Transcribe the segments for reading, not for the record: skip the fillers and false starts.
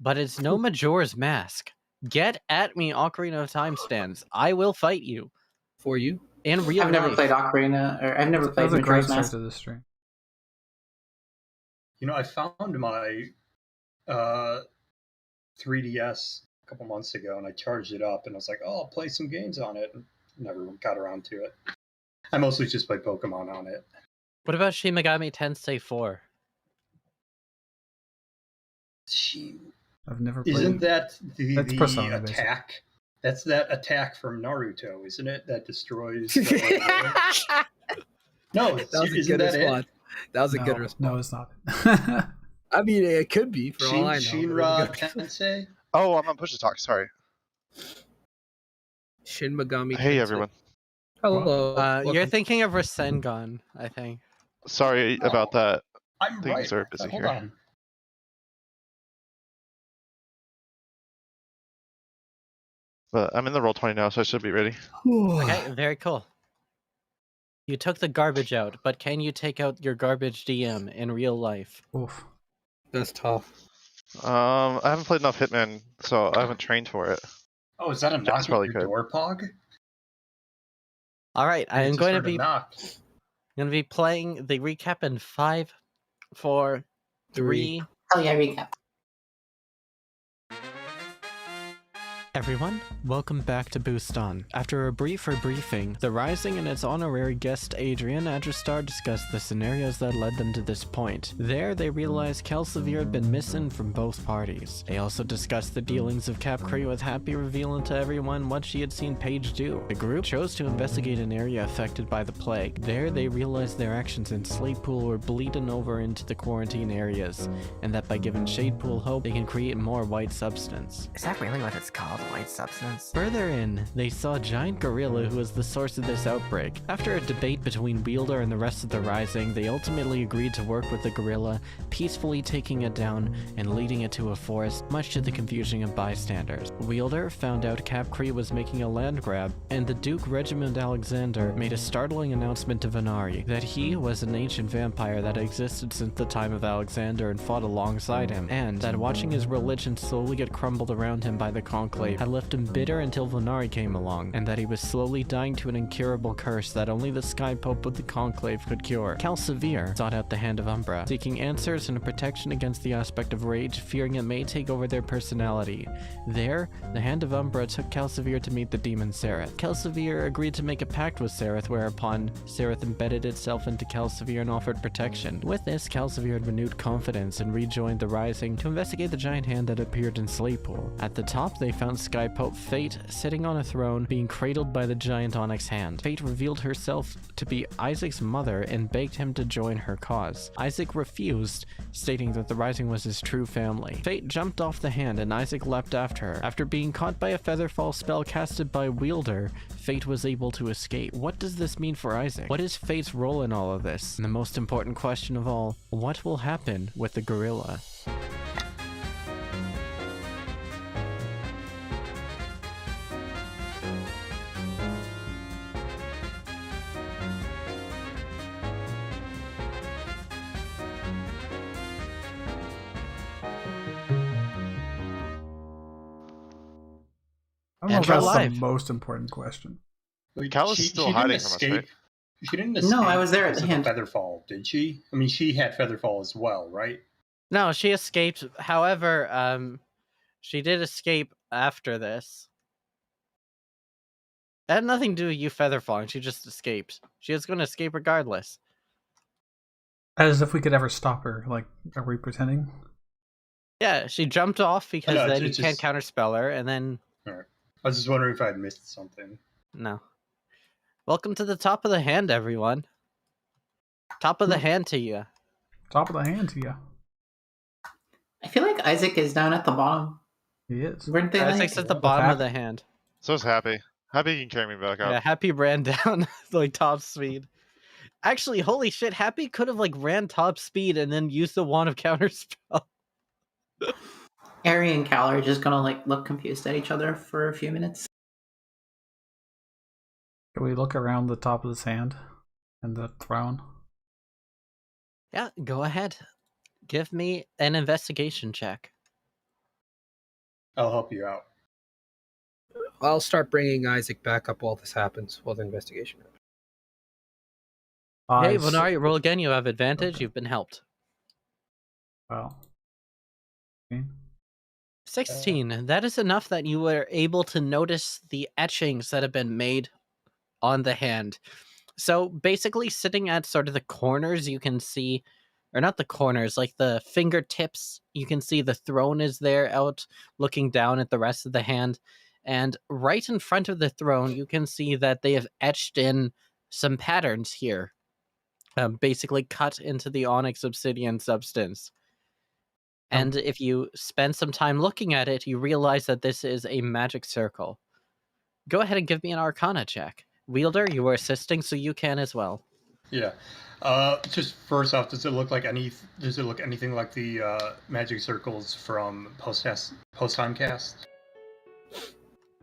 but it's no Majora's Mask. Get at me, Ocarina of Time stands. I will fight you. For you? In real I've life. never played Ocarina, or I've never played That was a great Majora's start Mask. to the stream. You know, I found my 3DS a couple months ago, and I charged it up, and I was like, "Oh, I'll play some games on it." And never got around to it. I mostly just play Pokemon on it. What about Shin Megami Tensei 4? I've never played. Isn't that the Persona, attack? That's that attack from Naruto, isn't it? That destroys. No, That was a isn't good that response. That was a No, good response. no, it's not. I mean, it could be for all I know. Shinra Tensei? Oh, I'm on push to talk. Sorry. Shin Megami. Hey, Tensei. everyone. Hello. You're thinking of Rasengan, I think. Sorry about that. I'm Things right. are busy Hold here. on. But I'm in the roll 20 now, so I should be ready. Okay, very cool. You took the garbage out, but can you take out your garbage DM in real life? Oof. That's tough. I haven't played enough Hitman, so I haven't trained for it. Oh, is that a knock That's at probably your good. door, Pog? All right, I am Just going to heard a be knock. playing the recap in 5, 4, 3. Oh yeah, recap. Everyone, welcome back to Bustan. After a briefer briefing, the Rising and its honorary guest Adrian Adristar discussed the scenarios that led them to this point. There, they realized Kelsevier had been missing from both parties. They also discussed the dealings of Capcree, with Happy revealing to everyone what she had seen Paige do. The group chose to investigate an area affected by the plague. There, they realized their actions in Slatepool were bleeding over into the quarantine areas, and that by giving Shadepool hope, they can create more white substance. Is that really what it's called, white substance? Further in, they saw a giant gorilla who was the source of this outbreak. After a debate between Wielder and the rest of the Rising, they ultimately agreed to work with the gorilla, peacefully taking it down and leading it to a forest, much to the confusion of bystanders. Wielder found out Capcree was making a land grab, and the Duke Regimund Alexander made a startling announcement to Venari that he was an ancient vampire that existed since the time of Alexander and fought alongside him, and that watching his religion slowly get crumbled around him by the Conclave had left him bitter until Venari came along, and that he was slowly dying to an incurable curse that only the Sky Pope with the Conclave could cure. Kelsevier sought out the Hand of Umbra, seeking answers and protection against the aspect of rage, fearing it may take over their personality. There, the Hand of Umbra took Kelsevier to meet the demon Sereth. Kelsevier agreed to make a pact with Sereth, whereupon Sereth embedded itself into Kelsevier and offered protection. With this, Kelsevier had renewed confidence and rejoined the Rising to investigate the giant hand that appeared in Slatepool. At the top, they found Sky Pope Fate sitting on a throne, being cradled by the giant onyx hand. Fate revealed herself to be Isaac's mother and begged him to join her cause. Isaac refused, stating that the Rising was his true family. Fate jumped off the hand and Isaac leapt after her. After being caught by a Featherfall spell casted by Wielder, Fate was able to escape. What does this mean for Isaac? What is Fate's role in all of this? And the most important question of all, what will happen with the gorilla? I don't know if And we're that's live. the most important question. Wait, Cal is still hiding from us, right? She didn't escape. No, I was there at because the of hand. Featherfall, did she? I mean, she had Featherfall as well, right? No, she escaped. However, she did escape after this. It had nothing to do with you featherfalling. She just escaped. She was going to escape regardless. As if we could ever stop her. Like, are we pretending? Yeah, she jumped off because No, then you it's can't just- counterspell her, and then All right. I was just wondering if I'd missed something. no. Welcome to the top of the hand, everyone. Top of the hand to you. Top of the hand to you. I feel like Isaac is down at the bottom. He is. Weren't they? Isaac's Like, at the bottom of the hand. So is Happy. Happy can carry me back up. Yeah, Happy ran down like top speed. Actually, holy shit, Happy could have like ran top speed and then used the wand of counterspell. Ari and Cal are just gonna like look confused at each other for a few minutes. Can we look around the top of this hand and the throne? Yeah, go ahead. Give me an investigation check. I'll help you out. I'll start bringing Isaac back up while this happens, while the investigation happens. Hey, I s- Venari, roll again. You have advantage. You've been helped. Wow. Okay. 16. That is enough that you were able to notice the etchings that have been made on the hand. So basically, sitting at sort of the corners, you can see, or not the corners, like the fingertips, you can see the throne is there out looking down at the rest of the hand. And right in front of the throne, you can see that they have etched in some patterns here, basically cut into the onyx obsidian substance. And if you spend some time looking at it, you realize that this is a magic circle. Go ahead and give me an Arcana check. Wielder, you were assisting, so you can as well. Yeah. Just first off, does it look anything like the magic circles from post-time cast?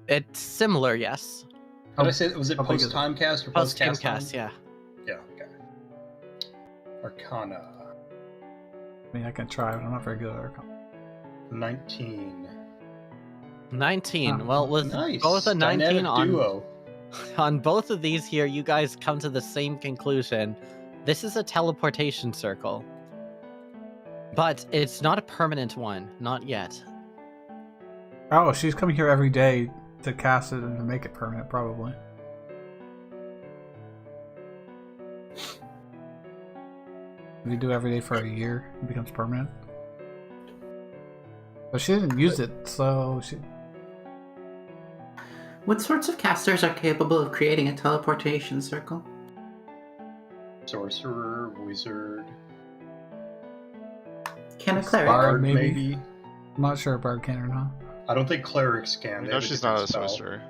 It's similar, yes. Did I say, was it how big is it? post-time cast or Post-game post-cast cast, time? yeah. Yeah, okay. Arcana. I mean, I can try, but I'm not very good at Arcana. 19. 19. Ah, Well, with Nice. both a 19 Dynamic duo. on both of these here, you guys come to the same conclusion. This is a teleportation circle. But it's not a permanent one, not yet. Oh, she's coming here every day to cast it and to make it permanent, probably. If you do every day for a year, it becomes permanent. But she didn't use it, so she... What sorts of casters are capable of creating a teleportation circle? Sorcerer, wizard, Can a cleric? Bard, bard, maybe? maybe. I'm not sure if Bard can or not. I don't think clerics can. We They know have she's different not a spell. sorcerer.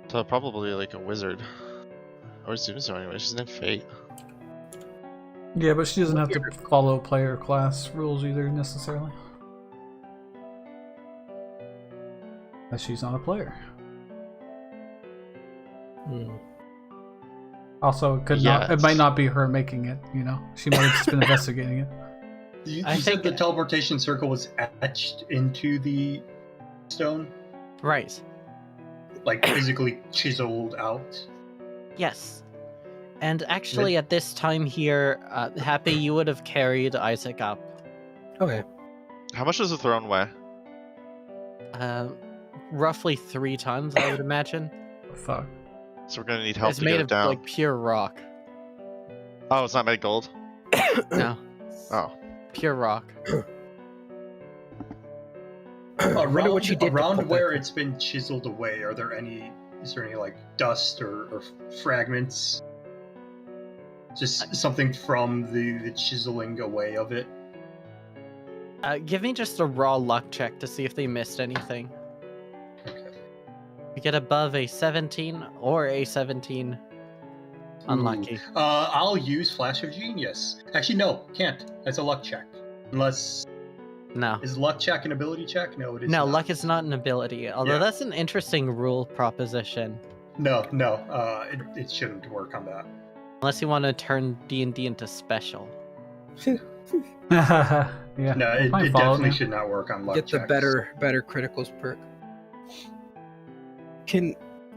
So probably like a wizard. Or students so anyway, she's in Fate. Yeah, but she doesn't have to follow player class rules either, necessarily. As she's not a player. Also, it could not. It Yes. might not be her making it. You know, she might have just been investigating it. You I said think- the teleportation circle was etched into the stone? Right. Like physically chiseled out? Yes. And actually, at this time here, Happy, you would have carried Isaac up. Okay. How much does the throne weigh? Roughly 3 tons, I would imagine. Fuck. So we're gonna need help It's to made get it of down. like pure rock. Oh, it's not made gold? No, Oh. pure rock. wonder what she did to around put where that- it's been chiseled away, is there any like dust or fragments? Just something from the chiseling away of it? Give me just a raw luck check to see if they missed anything. Okay. You get above a 17 or a 17. Unlucky. I'll use Flash of Genius. Actually, no, can't. That's a luck check. Unless... No. Is luck check an ability check? No, it is No, not. luck is not an ability, although Yeah. that's an interesting rule proposition. No, it shouldn't work on that. Unless you want to turn D&D into special. Yeah. No, it might follow definitely now. should not work on luck Get the checks. better criticals perk.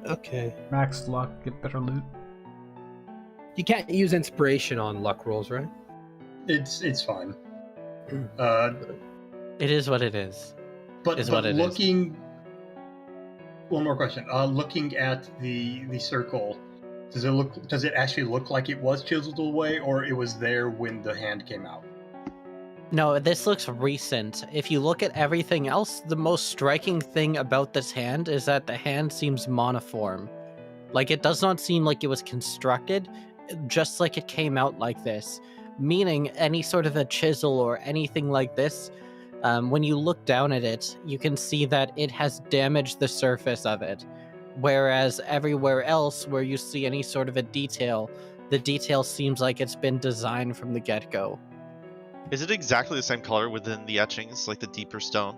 Okay. Max luck, get better loot. You can't use inspiration on luck rolls, right? It's fine. It is what it is. But, Is but what it is. looking... One more question. Looking at the circle, does it actually look like it was chiseled away, or it was there when the hand came out? No, this looks recent. If you look at everything else, the most striking thing about this hand is that the hand seems monoform. Like, it does not seem like it was constructed, just like it came out like this. Meaning, any sort of a chisel or anything like this, when you look down at it, you can see that it has damaged the surface of it. Whereas everywhere else where you see any sort of a detail, the detail seems like it's been designed from the get-go. Is it exactly the same color within the etchings, like the deeper stone?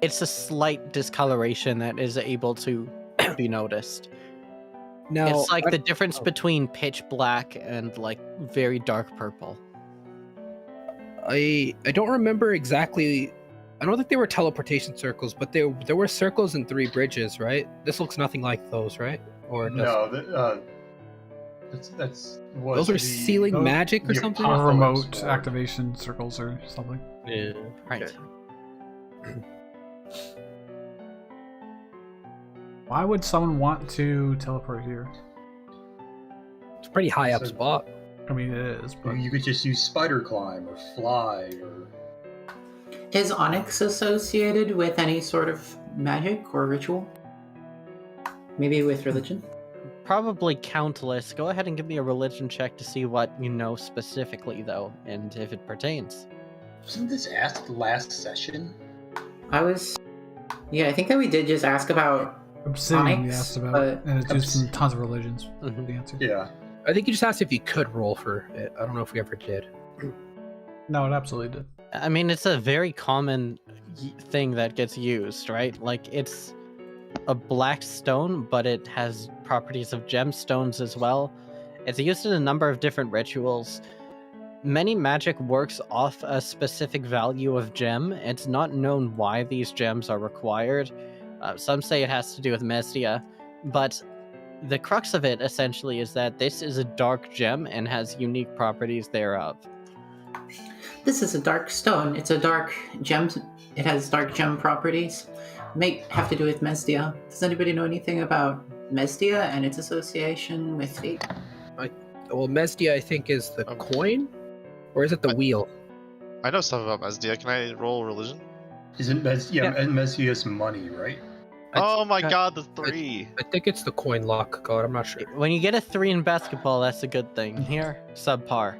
It's a slight discoloration that is able to be noticed. Now, It's like the difference between pitch black and like very dark purple. I don't remember exactly. I don't think they were teleportation circles, but there were circles in 3 bridges, right? This looks nothing like those, right? Or does No, that's what those are the- sealing those- magic or the something? Or Apocalypse remote War. activation circles or something. Yeah. Right. Why would someone want to teleport here? It's a pretty high up So- spot. I mean, it is, but You could just use spider climb or fly or. Is onyx associated with any sort of magic or ritual? Maybe with religion? Probably countless. Go ahead and give me a religion check to see what you know specifically, though, and if it pertains. Wasn't this asked last session? Yeah, I think that we did just ask about obsidian we Onyx, asked about, but- and it's just from tons of religions. Mhm. The answer. Yeah. I think you just asked if you could roll for it. I don't know if we ever did. No, it absolutely did. I mean, it's a very common thing that gets used, right? Like, it's a black stone, but it has properties of gemstones as well. It's used in a number of different rituals. Many magic works off a specific value of gem. It's not known why these gems are required. Some say it has to do with Mestia, but the crux of it essentially is that this is a dark gem and has unique properties thereof. this is a dark stone. It's a dark gem. It has dark gem properties. May have to do with Mesdia. Does anybody know anything about Mesdia and its association with fate? Well, Mesdia, I think, is the coin, or is it the wheel? I know stuff about Mesdia. Can I roll religion? Isn't Messiah's money, right? Oh my I- god, the 3! I think it's the coin lock god. I'm not sure. When you get a 3 in basketball, that's a good thing. Here, subpar.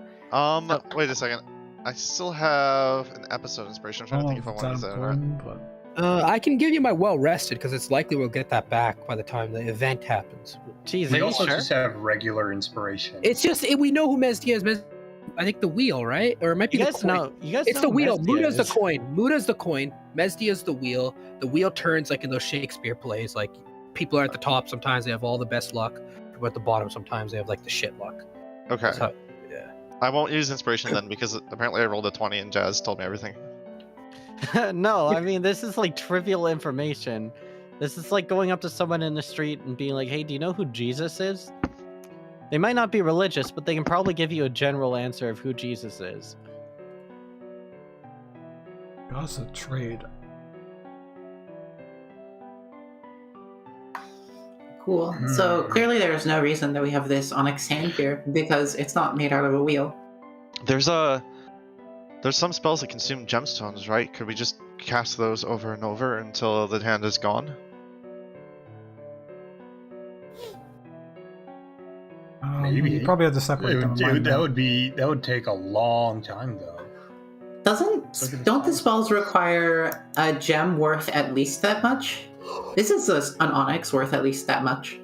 Wait a second. I still have an episode inspiration. I'm I trying to don't think know if if I it's want that to say it or not. important, but I can give you my well rested because it's likely we'll get that back by the time the event happens. Jeez, We are you also sure? just have regular inspiration. It's just we know who Mesdia is. I think the wheel, right? Or it might be You the guys coin. know. You guys It's know the who wheel. Mesdia Muda's the is. coin. Muda's the coin. Mesdia's the wheel. The wheel turns like in those Shakespeare plays. Like people are at the top. Sometimes they have all the best luck. But at the bottom, sometimes they have like the shit luck. Okay. That's how- yeah. I won't use inspiration then because apparently I rolled a 20 and Jazz told me everything. No, I mean, this is like trivial information. This is like going up to someone in the street and being like, hey, do you know who Jesus is? They might not be religious, but they can probably give you a general answer of who Jesus is. that's a trade. Cool. So clearly there's no reason that we have this onyx hand here because it's not made out of a wheel. There's some spells that consume gemstones, right? Could we just cast those over and over until the hand is gone? Maybe. You probably have to separate them. in mind, though. That would take a long time though. Don't the spells require a gem worth at least that much? This is an onyx worth at least that much.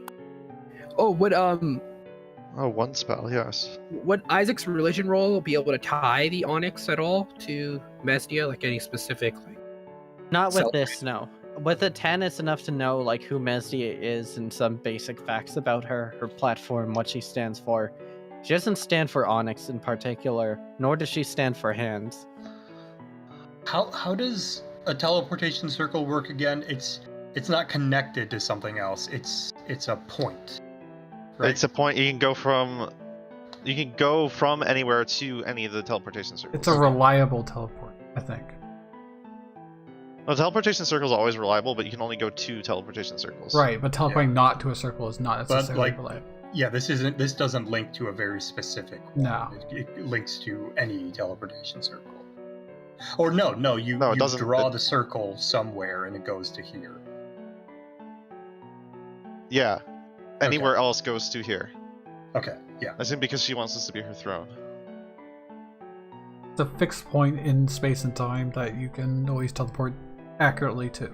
Oh, would Oh, one spell, yes. would Isaac's religion roll be able to tie the onyx at all to Mesdia? Like any specific? Like, Not with So- this, no. With a 10, it's enough to know like who Mesdia is and some basic facts about her, her platform, what she stands for. She doesn't stand for onyx in particular, nor does she stand for hands. How does a teleportation circle work again? It's not connected to something else. It's a point. Right? It's a point you can go from anywhere to any of the teleportation circles. It's a reliable teleport, I think. Well, teleportation circles are always reliable, but you can only go 2 teleportation circles. Right, but teleporting not to a circle is not But, necessarily like, reliable. Yeah, this doesn't link to a very specific one. No. It links to any teleportation circle. Or no, you No, it doesn't- draw the circle somewhere and it goes to here. Yeah. Anywhere else goes to here. Okay, yeah. I think because she wants this to be her throne. It's a fixed point in space and time that you can always teleport accurately to.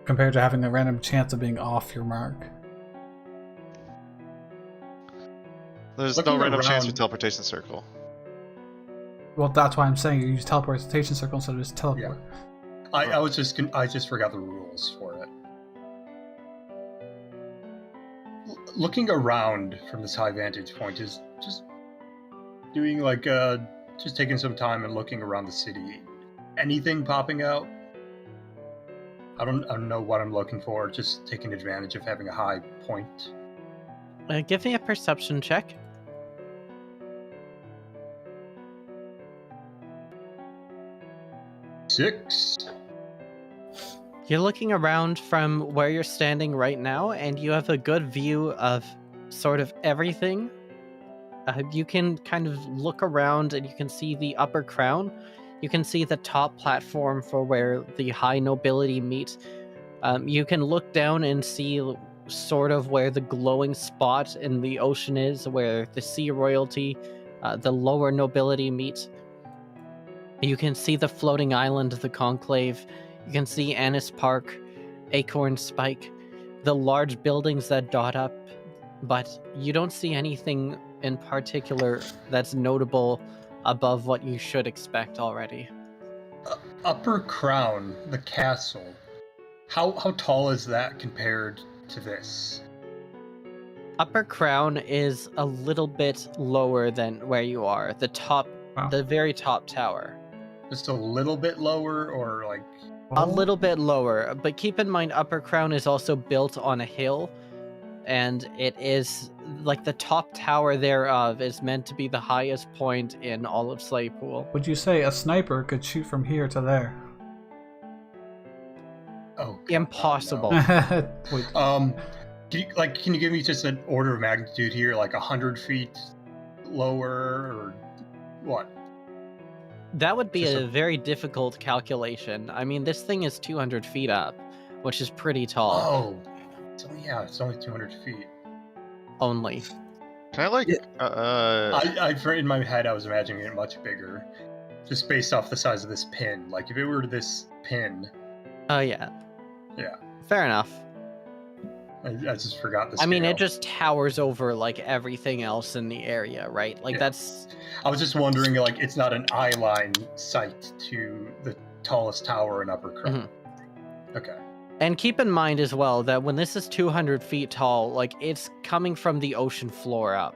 Compared to having a random chance of being off your mark. There's Looking no random chance around- with teleportation circle. Well, that's why I'm saying you use teleportation circle instead of just teleport. I just forgot the rules for it. looking around from this high vantage point is just doing like just taking some time and looking around the city. Anything popping out? I don't know what I'm looking for. Just taking advantage of having a high point. Give me a perception check. Six. You're looking around from where you're standing right now, and you have a good view of sort of everything. You can kind of look around and you can see the upper crown. You can see the top platform for where the high nobility meet. You can look down and see sort of where the glowing spot in the ocean is, where the sea royalty, the lower nobility meet. You can see the floating island of the Conclave. You can see Annis Park, Acorn Spike, the large buildings that dot up, but you don't see anything in particular that's notable above what you should expect already. Upper Crown, the castle. How tall is that compared to this? Upper Crown is a little bit lower than where you are. The top, the very top tower. Just a little bit lower, or like a little bit lower, but keep in mind Upper Crown is also built on a hill, and it is like the top tower thereof is meant to be the highest point in all of Slaypool. Would you say a sniper could shoot from here to there? Oh, God, impossible. No. Wait. Can you give me just an order of magnitude here, like 100 feet lower, or what? That would be a very difficult calculation. I mean, this thing is 200 feet up, which is pretty tall. Oh, so yeah, it's only 200 feet. Only. Can I like? In my head, I was imagining it much bigger, just based off the size of this pin. Like if it were this pin. Oh yeah. Yeah. Fair enough. I just forgot the I mean, scale. it just towers over like everything else in the area, right? Like that's. I was just wondering, like, it's not an eye line sight to the tallest tower in Upper Crown. Mm-hmm. Okay. And keep in mind as well that when this is 200 feet tall, like it's coming from the ocean floor up.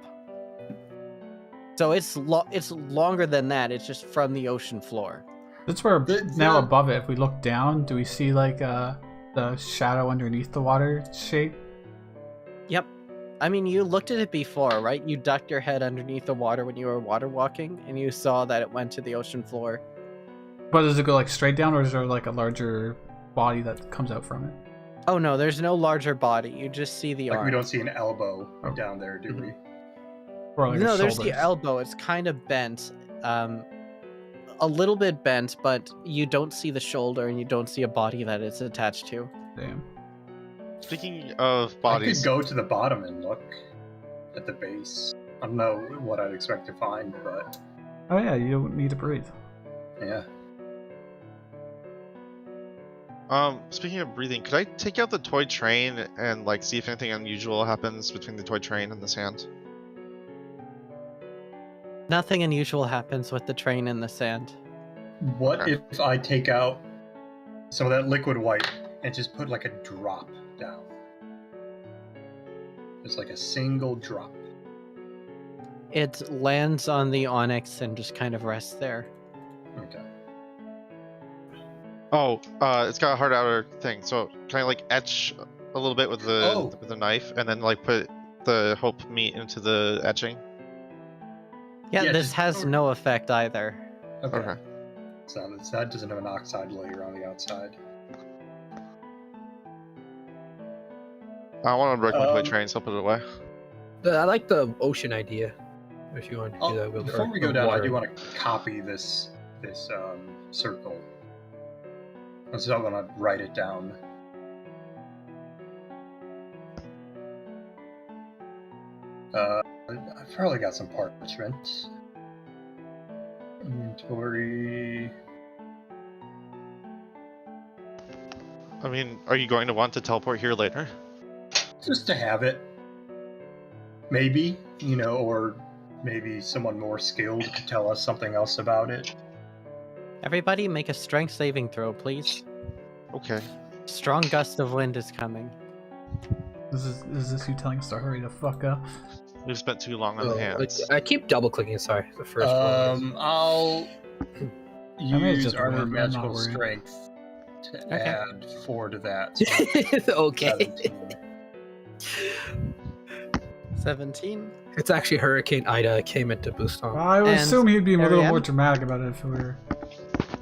So it's longer than that. It's just from the ocean floor. That's where now above it. If we look down, do we see like the shadow underneath the water shape? Yep. I mean, you looked at it before, right? You ducked your head underneath the water when you were water walking, and you saw that it went to the ocean floor. But does it go like straight down, or is there like a larger body that comes out from it? Oh no, there's no larger body. You just see the arm. We don't see an elbow down there, do we? Or like no, there's the elbow. It's kind of bent. A little bit bent, but you don't see the shoulder and you don't see a body that it's attached to. Damn. Speaking of bodies, I could go to the bottom and look at the base. I don't know what I'd expect to find, but Oh yeah, you don't need to breathe. yeah. Speaking of breathing, could I take out the toy train and like see if anything unusual happens between the toy train and the sand? Nothing unusual happens with the train in the sand. What if I take out some of that liquid white and just put like a drop down? Just like a single drop. It lands on the onyx and just kind of rests there. Okay. Oh, it's got a hard outer thing. So can I like etch a little bit with the knife and then like put the hope meat into the etching? Yeah, this has no effect either. Okay. So that doesn't have an oxide layer on the outside. I want to break my toy train, so I'll put it away. I like the ocean idea. If you want to do that, we'll before we go down, I do want to copy this circle. So I'm gonna write it down. I've probably got some parchment. Inventory. I mean, are you going to want to teleport here later? Just to have it. Maybe, or maybe someone more skilled could tell us something else about it. Everybody make a strength saving throw, please. Okay. Strong gust of wind is coming. Is this you telling us to hurry the fuck up? We've spent too long on the hands. I keep double clicking. Sorry, the first one. I'll mean, it's use just armor of weird, I'm not magical worried. strength to Okay. add 4 to that. So Okay. 17. 17. It's actually Hurricane Ida came into Bustan. I would And assume he'd be a little Ariane? more dramatic about it if we were.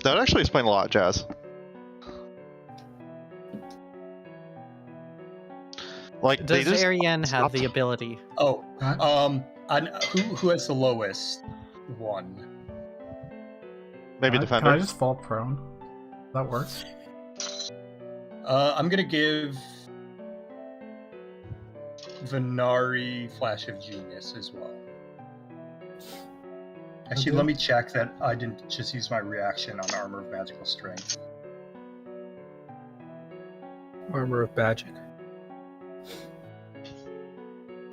That would actually explain a lot, Jazz. Like, they Does just Ariane have stopped. the ability? Oh, Huh? who has the lowest one? Maybe Can Defender. I just fall prone? That works. I'm gonna give Venari Flash of Genius as well. Actually, Okay. let me check that I didn't just use my reaction on Armor of Magical Strength. Armor of Magic.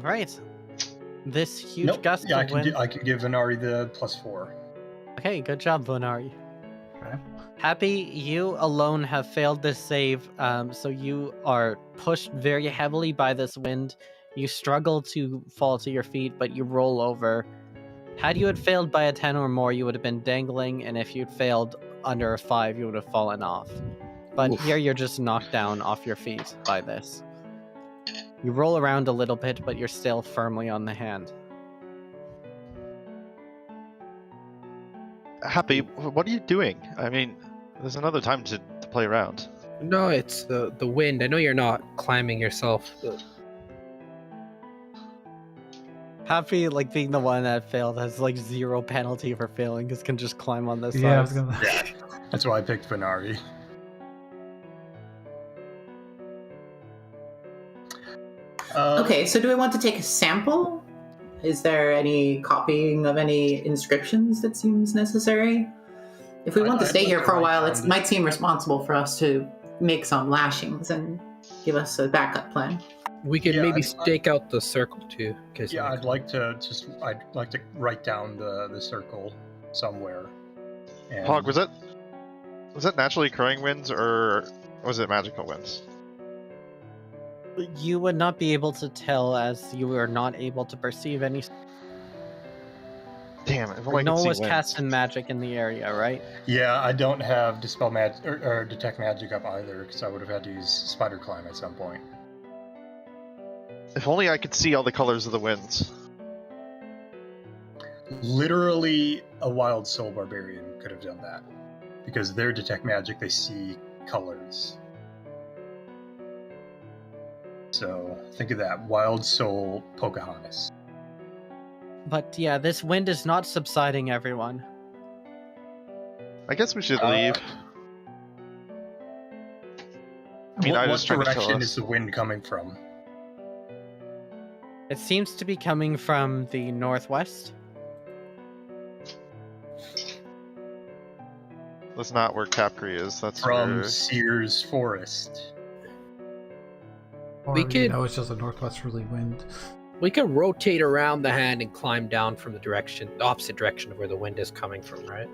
Right. This huge Nope. gust Yeah, of wind. I can give Venari the +4. Okay, good job, Vonari. Okay. Happy, you alone have failed this save, so you are pushed very heavily by this wind. You struggle to fall to your feet, but you roll over. Had you had failed by a 10 or more, you would have been dangling, and if you'd failed under a 5, you would have fallen off. But Oof. here you're just knocked down off your feet by this. You roll around a little bit, but you're still firmly on the hand. Happy, what are you doing? I mean, there's another time to play around. No, it's the wind. I know you're not climbing yourself. Happy, like, being the one that failed has, like, 0 penalty for failing, because can just climb on this Yeah, I side. was gonna. That's why I picked Venari. Okay, so do we want to take a sample? Is there any copying of any inscriptions that seems necessary? If we want to I'd stay like here to for a write while, down it might seem responsible for us to make some lashings and give us a backup plan. We could Yeah, maybe I'd- stake out the circle too. Cause Yeah, I'd like to write down the circle somewhere. And Hog, was that naturally occurring winds or was it magical winds? You would not be able to tell, as you are not able to perceive any. Damn, if only I No could one see was winds. casting magic in the area, right? Yeah, I don't have dispel magic or detect magic up either, because I would have had to use spider climb at some point. If only I could see all the colors of the winds. Literally, a wild soul barbarian could have done that, because their detect magic, they see colors. So think of that, wild soul Pocahontas. But yeah, this wind is not subsiding, everyone. I guess we should Uh, leave. I mean, I what just tried to tell direction us. is the wind coming from? It seems to be coming from the northwest. That's not where Capri is. That's From where... Sears Forest. Or, We you could- know, it's just a northwesterly wind. we could rotate around the hand and climb down from the opposite direction of where the wind is coming from, right?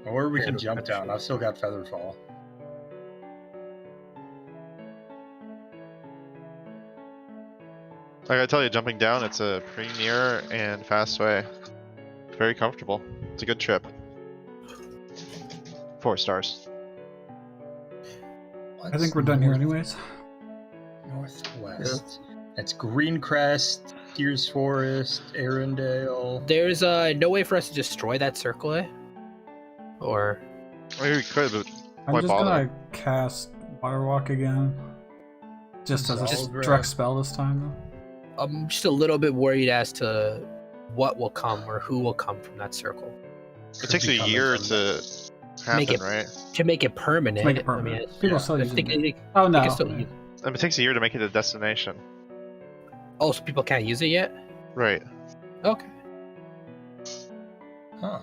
Or we Yeah, can jump that's down. true. I've still got Featherfall. I gotta tell you, jumping down, it's a pretty near and fast way. Very comfortable. It's a good trip. 4 stars. I think we're done here, anyways. Northwest. That's Greencrest, Sears Forest, Arendelle. There's no way for us to destroy that circle, eh? Or Maybe we could, but I'm why just bother? gonna cast Water Walk again. Just as a Dissolve, direct spell this time, though. I'm just a little bit worried as to what will come or who will come from that circle. It takes a Could be year coming to Make happen, it- right? To make it permanent. To make it permanent. I mean, People yeah, still I use think it. they Oh no. can still use. I mean, it takes a year to make it a destination. Oh, so people can't use it yet? Right. Okay. Huh.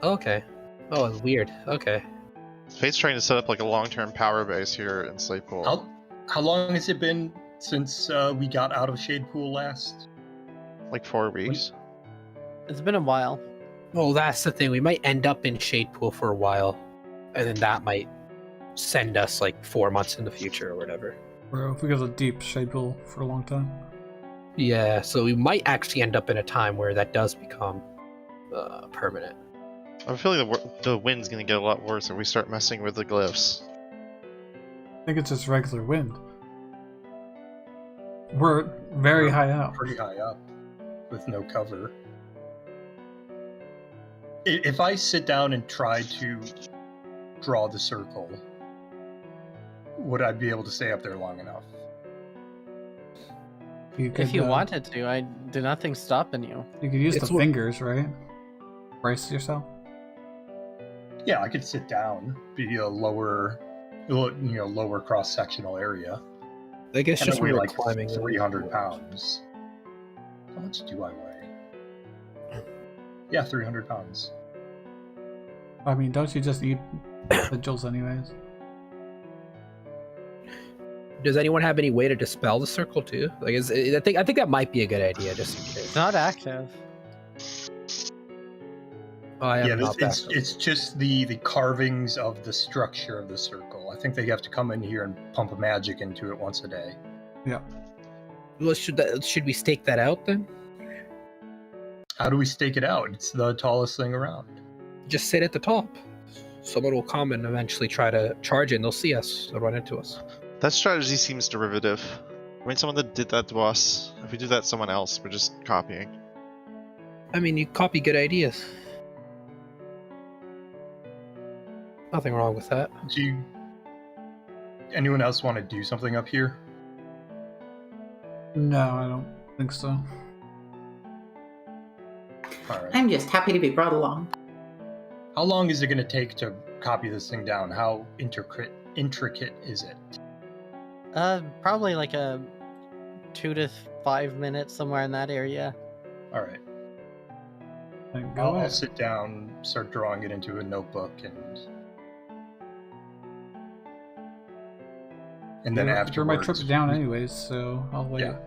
Okay. Oh, it's weird. Okay. Fate's trying to set up like a long-term power base here in Slaypool. How long has it been since we got out of Shade Pool last? Like 4 weeks. It's been a while. Well, that's the thing. We might end up in Shade Pool for a while, and then that might send us like 4 months in the future or whatever. Or if we go to deep shade pool for a long time. Yeah, so we might actually end up in a time where that does become permanent. I'm feeling the wind's gonna get a lot worse if we start messing with the glyphs. I think it's just regular wind. We're very high up. Pretty high up, with no cover. If I sit down and try to draw the circle, would I be able to stay up there long enough? If you wanted to, nothing's stopping you. You could use It's the fingers, right? Brace yourself. Yeah, I could sit down, be a lower cross-sectional area. I guess And just weigh when like we're climbing. 300 pounds. How much do I weigh? Yeah, 300 pounds. I mean, don't you just eat sigils anyways? Does anyone have any way to dispel the circle too? Like, I think that might be a good idea, just in case. It's not active. Oh, I Yeah, am not backed up. it's just the carvings of the structure of the circle. I think they have to come in here and pump a magic into it once a day. Yeah. Well, should we stake that out then? How do we stake it out? It's the tallest thing around. Just sit at the top. Someone will come and eventually try to charge it, and they'll see us. They'll run into us. That strategy seems derivative. I mean, someone that did that to us. If we do that to someone else, we're just copying. I mean, you copy good ideas. Nothing wrong with that. Anyone else want to do something up here? No, I don't think so. All right. I'm just happy to be brought along. How long is it going to take to copy this thing down? How intricate is it? Probably like a 2 to 5 minutes, somewhere in that area. All right. Then I'll ahead. sit down, start drawing it into a notebook, and then You're afterwards, my trip down anyways, so I'll wait. Yeah.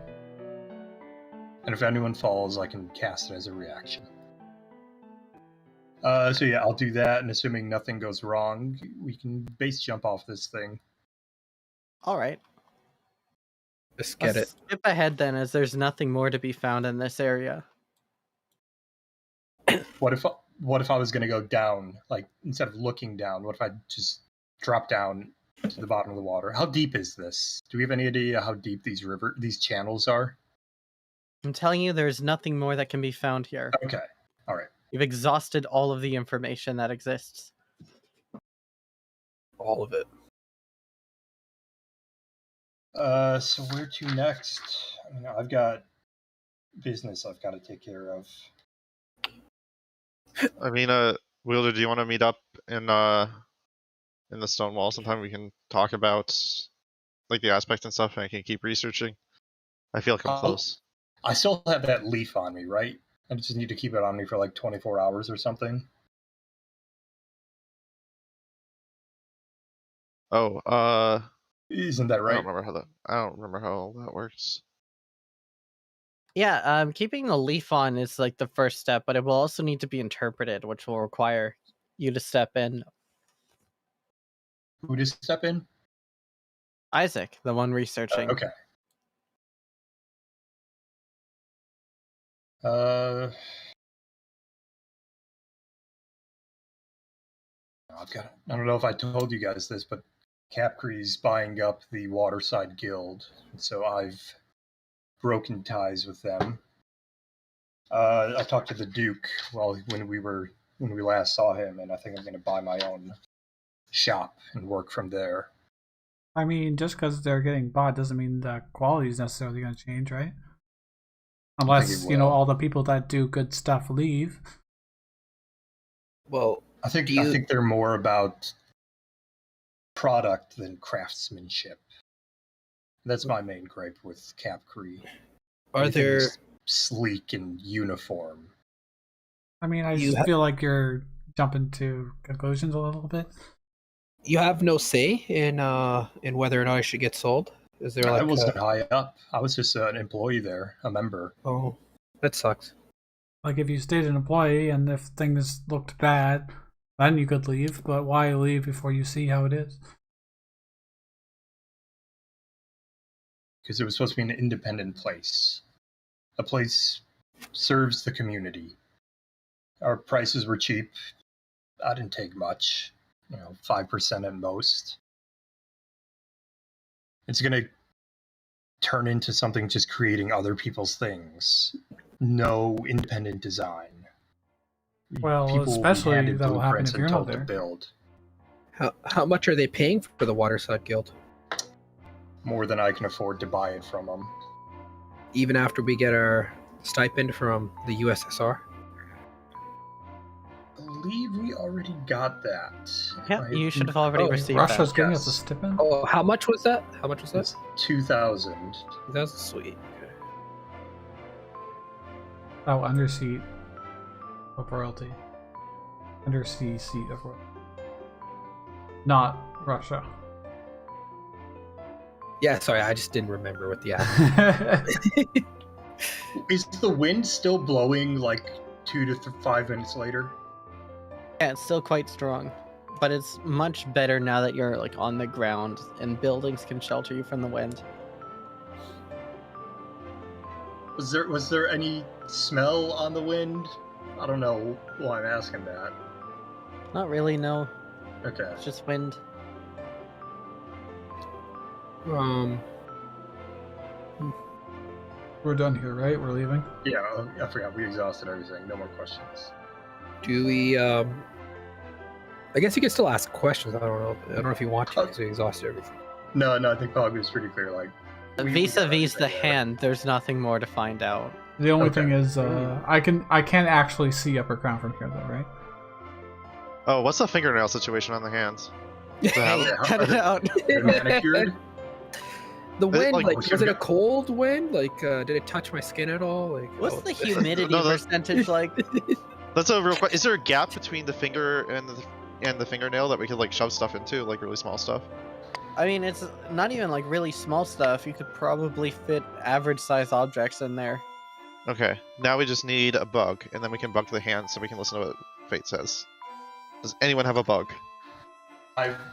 And if anyone falls, I can cast it as a reaction. So yeah, I'll do that, and assuming nothing goes wrong, we can base jump off this thing. All right. Just get Let's skip ahead then, as there's nothing more to be found in this area. What if I was going to go down, like instead of looking down? What if I just drop down to the bottom of the water? How deep is this? Do we have any idea how deep these channels are? I'm telling you, there's nothing more that can be found here. Okay, all right. You've exhausted all of the information that exists. all of it. So where to next? I mean, I've got business I've got to take care of. I mean, Wielder, do you want to meet up in the stone wall sometime? We can talk about like the aspect and stuff, and I can keep researching. I feel like I'm close. I still have that leaf on me, right? I just need to keep it on me for like 24 hours or something. Oh, Isn't that right? I don't remember how that works. Yeah, keeping the leaf on is like the first step, but it will also need to be interpreted, which will require you to step in. Who just step in? Isaac, the one researching. Okay. I don't know if I told you guys this, but Capcree's buying up the Waterside Guild, so I've broken ties with them. I talked to the Duke when we last saw him, and I think I'm going to buy my own shop and work from there. I mean, just because they're getting bought doesn't mean the quality is necessarily going to change, right? Unless, all the people that do good stuff leave. Well, I think they're more about product than craftsmanship. That's my main gripe with Capcree. Are there sleek and uniform? I mean, I just feel like you're jumping to conclusions a little bit. You have no say in whether or not it should get sold? Is there I wasn't high up. I was just an employee there, a member. Oh, that sucks. Like, if you stayed an employee and if things looked bad, then you could leave, but why leave before you see how it is? because it was supposed to be an independent place. A place serves the community. Our prices were cheap. I didn't take much, 5% at most. It's going to turn into something just creating other people's things. No independent design. Well, People will be especially handed that'll happen blueprints if and you're not told to there. build. How much are they paying for the Waterside Guild? More than I can afford to buy it from them. Even after we get our stipend from the USSR? I believe we already got that. Yeah, you should have already received Russia's that. giving us a Yes. stipend? Oh, how much was that? It's 2,000. That's sweet. Oh, undersea of royalty. Undersea seat of royalty. Not Russia. Yeah, sorry, I just didn't remember what the app. Is the wind still blowing like 2 to 5 minutes later? Yeah, it's still quite strong, but it's much better now that you're like on the ground and buildings can shelter you from the wind. Was there any smell on the wind? I don't know why I'm asking that. Not really, no. Okay. It's just wind. We're done here, right? We're leaving? Yeah, I forgot. We exhausted everything. No more questions. Do we, I guess you can still ask questions. I don't know if you want to, because we exhausted everything. No, I think Pog was pretty clear. Like, Vis-a-vis the hand, there's nothing more to find out. The only Okay. thing is, I can't actually see Upper Crown from here, though, right? Oh, what's the fingernail situation on the hands? Cut it out. They're manicured. The wind, like, like, was it a cold wind? Like, did it touch my skin at all? Like, What's the humidity No, that's- percentage like? That's a real question. Is there a gap between the finger and the fingernail that we could like shove stuff into, like really small stuff? I mean, it's not even like really small stuff. You could probably fit average size objects in there. Okay, now we just need a bug, and then we can bug the hand so we can listen to what Fate says. Does anyone have a bug?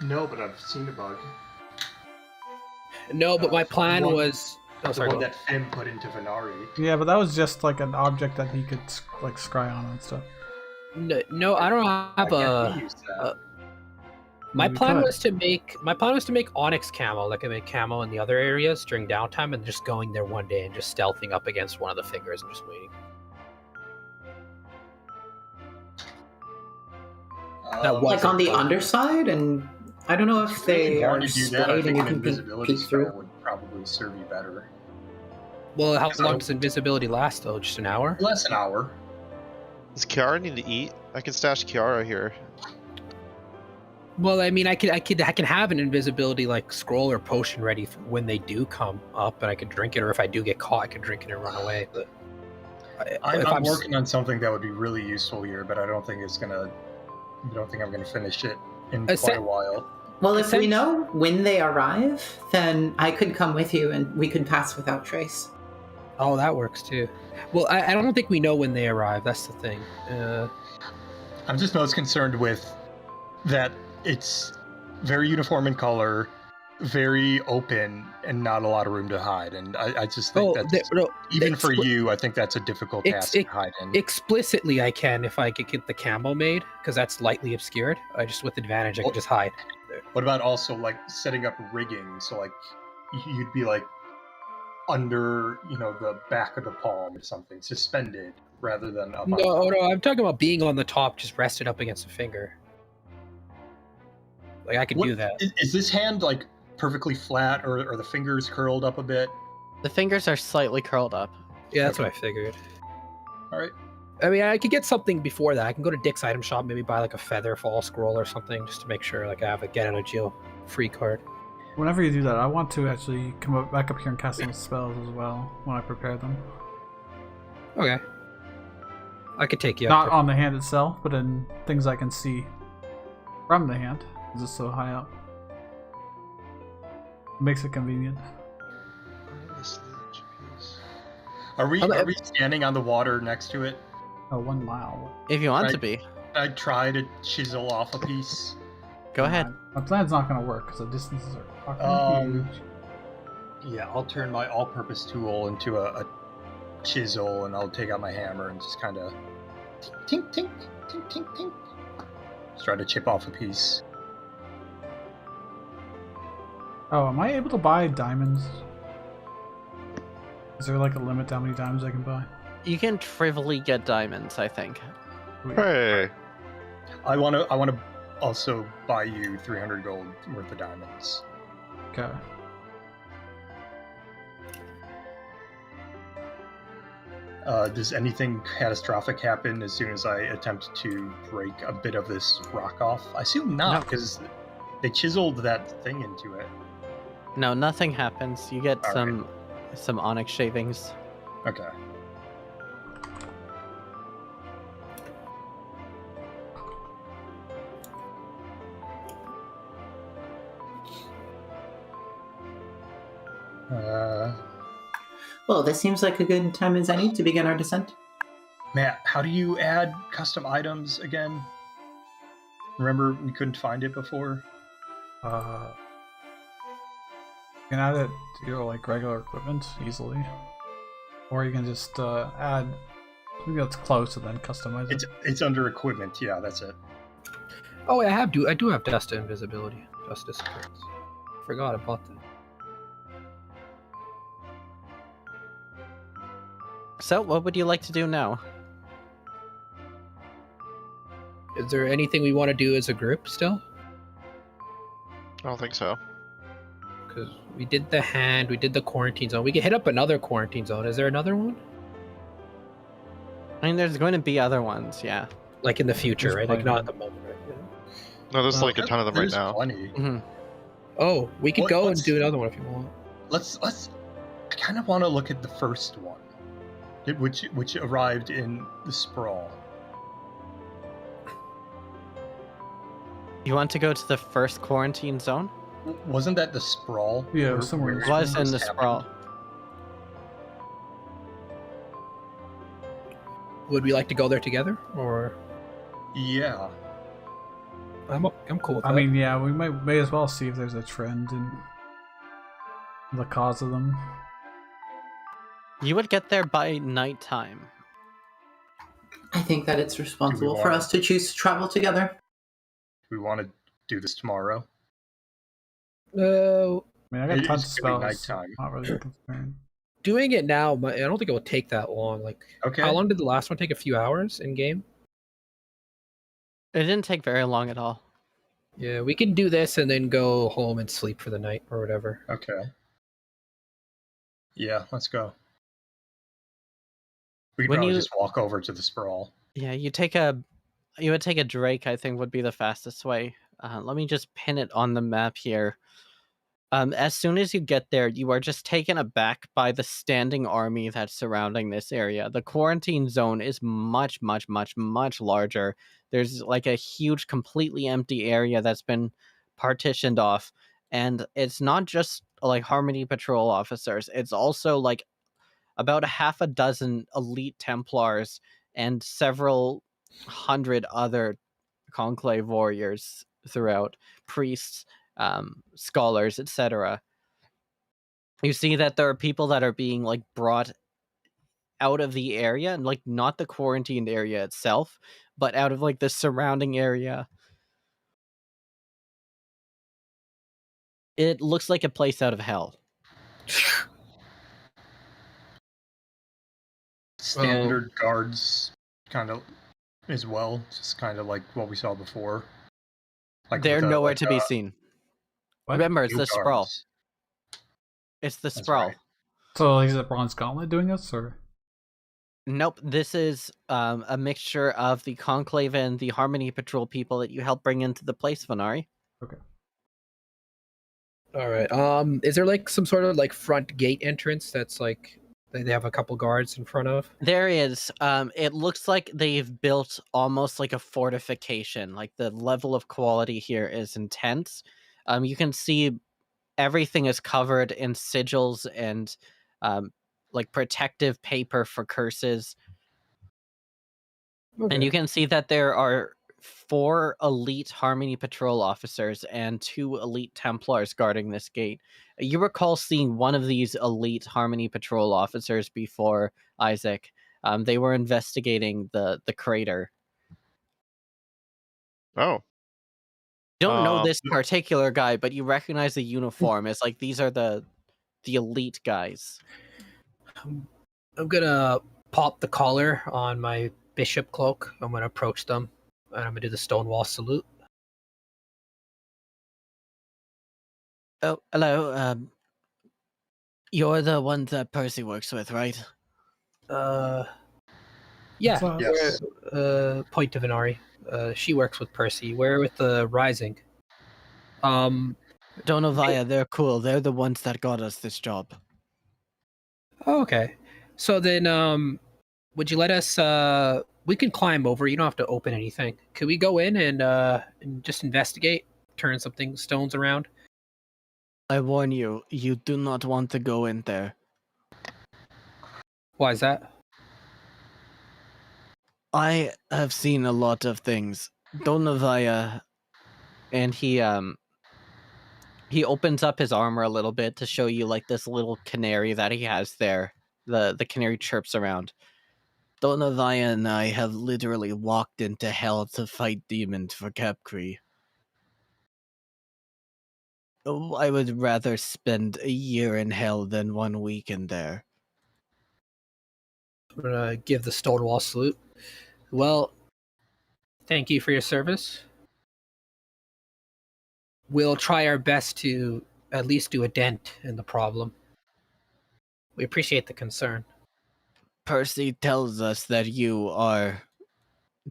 No, but I've seen a bug. No, but my plan One- was. Oh, The sorry. one go on. that Finn put into Venari. Yeah, but that was just like an object that he could like scry on and stuff. No, I don't have I can't a. use that. My You plan could. was to make onyx camo, like I made camo in the other areas during downtime, and just going there one day and just stealthing up against one of the fingers and just waiting. that was- Like on the underside, and I don't know if they you are want to do that, I displayed and think you an can invisibility peek spell through. would probably serve you better. Well, how So- long does invisibility last though? Just an hour? Less an hour. Does Kiara need to eat? I can stash Kiara here. Well, I mean, I can have an invisibility like scroll or potion ready for when they do come up, and I can drink it. Or if I do get caught, I can drink it and run away. But I'm working on something that would be really useful here, but I don't think I'm gonna finish it in quite a while. Well, if we Essentially- know when they arrive, then I could come with you and we could pass without trace. Oh, that works too. Well, I don't think we know when they arrive. That's the thing. I'm just most concerned with that it's very uniform in color, very open, and not a lot of room to hide. And I just think even for you, I think that's a difficult task to hide in. Explicitly, I can if I could get the camo made, because that's lightly obscured. I just with advantage, I can just hide. What about also like setting up rigging? So like you'd be like under, the back of the palm or something, suspended rather than up. No, I'm talking about being on the top, just rested up against a finger. Like I could do that. Is this hand like perfectly flat, or are the fingers curled up a bit? The fingers are slightly curled up. Yeah, that's what I figured. All right. I mean, I could get something before that. I can go to Dick's item shop, maybe buy like a feather fall scroll or something, just to make sure like I have a get out of jail free card. Whenever you do that, I want to actually come back up here and cast some spells as well when I prepare them. Okay. I could take you Not up. on the hand itself, but in things I can see from the hand, because it's so high up. Makes it convenient. Are we standing on the water next to it? Oh, 1 mile. If you want Right. to be, I try to chisel off a piece. go ahead. My plan's not going to work because the distances are fucking Um, huge. Yeah, I'll turn my all-purpose tool into a chisel, and I'll take out my hammer and just kind of tink, tink, tink, tink, tink. Just try to chip off a piece. Oh, am I able to buy diamonds? Is there like a limit to how many diamonds I can buy? You can trivially get diamonds, I think. Sweet. Hey. I wanna also buy you 300 gold worth of diamonds. Okay. Does anything catastrophic happen as soon as I attempt to break a bit of this rock off? I assume not, No. because they chiseled that thing into it. No, nothing happens. You get All right. some onyx shavings. Okay. Well, this seems like a good time as any to begin our descent. Matt, how do you add custom items again? Remember, we couldn't find it before? You can add it to your like regular equipment easily, or you can just add something that's close and then customize it. It's under equipment. Yeah, that's it. Oh, I do have dust invisibility, dust disappearance. Forgot about that. So, what would you like to do now? Is there anything we want to do as a group still? I don't think so. Because we did the hand, we did the quarantine zone. We can hit up another quarantine zone. Is there another one? I mean, there's going to be other ones, yeah. Like in the future, There's right? Like plenty. not at the moment, right? Yeah. No, there's Well, like a ton of them right There's now. plenty. hmm Oh, we could What- go and what's- do another one if you want. Let's. I kind of want to look at the first one, which arrived in the sprawl. You want to go to the first quarantine zone? Wasn't that the sprawl? Yeah, it Where- was somewhere in where It was in this the happened? sprawl. Would we like to go there together, or Yeah. I'm cool with I that. mean, yeah, we may as well see if there's a trend in the cause of them. You would get there by nighttime. I think that it's responsible for wanna- us to choose to travel together. We want to do this tomorrow. No, I mean, I got It tons of is gonna be spells. nighttime. Not really concerned. doing it now, I don't think it will take that long. Like, Okay. how long did the last one take? A few hours in game. It didn't take very long at all. Yeah, we can do this and then go home and sleep for the night or whatever. Okay. Yeah, let's go. We could When probably you- just walk over to the sprawl. Yeah, you would take a Drake, I think would be the fastest way. Let me just pin it on the map here. As soon as you get there, you are just taken aback by the standing army that's surrounding this area. The quarantine zone is much, much, much, much larger. There's like a huge, completely empty area that's been partitioned off. And it's not just like Harmony Patrol officers, it's also like about a half a dozen elite Templars and several hundred other Conclave warriors throughout, priests, scholars, etc. You see that there are people that are being like brought out of the area, and like not the quarantined area itself, but out of like the surrounding area. It looks like a place out of hell. Standard guards, kind of, as well. Just kind of like what we saw before. Like They're with a- nowhere like to be a- seen. What? Remember, it's new the sprawl. guards. It's the That's sprawl. right. So is it Bronze Gauntlet doing this, or? Nope, this is a mixture of the Conclave and the Harmony Patrol people that you help bring into the place, Vanari. All right. Is there like some sort of like front gate entrance that's like they have a couple guards in front of? There is. It looks like they've built almost like a fortification. Like the level of quality here is intense. You can see everything is covered in sigils and like protective paper for curses. Okay. And you can see that there are 4 elite Harmony Patrol officers and 2 elite Templars guarding this gate. You recall seeing one of these elite Harmony Patrol officers before, Isaac. They were investigating the crater. Oh. Don't know this particular guy, but you recognize the uniform. It's like these are the elite guys. I'm gonna pop the collar on my bishop cloak. I'm gonna approach them, and I'm gonna do the stonewall salute. Oh, hello. You're the one that Percy works with, right? Yeah. So- Yes. Point to Venari. She works with Percy. We're with the Rising. Donovaya, they're cool. They're the ones that got us this job. Oh, okay. So then, would you let us? We can climb over. You don't have to open anything. Could we go in and just investigate? Turn something stones around. I warn you, you do not want to go in there. Why is that? I have seen a lot of things. Donovaya, and he opens up his armor a little bit to show you like this little canary that he has there. The canary chirps around. Donovaya and I have literally walked into hell to fight demons for Capcree. I would rather spend a year in hell than 1 week in there. I'm gonna give the stonewall salute. Well, thank you for your service. We'll try our best to at least do a dent in the problem. We appreciate the concern. Percy tells us that you are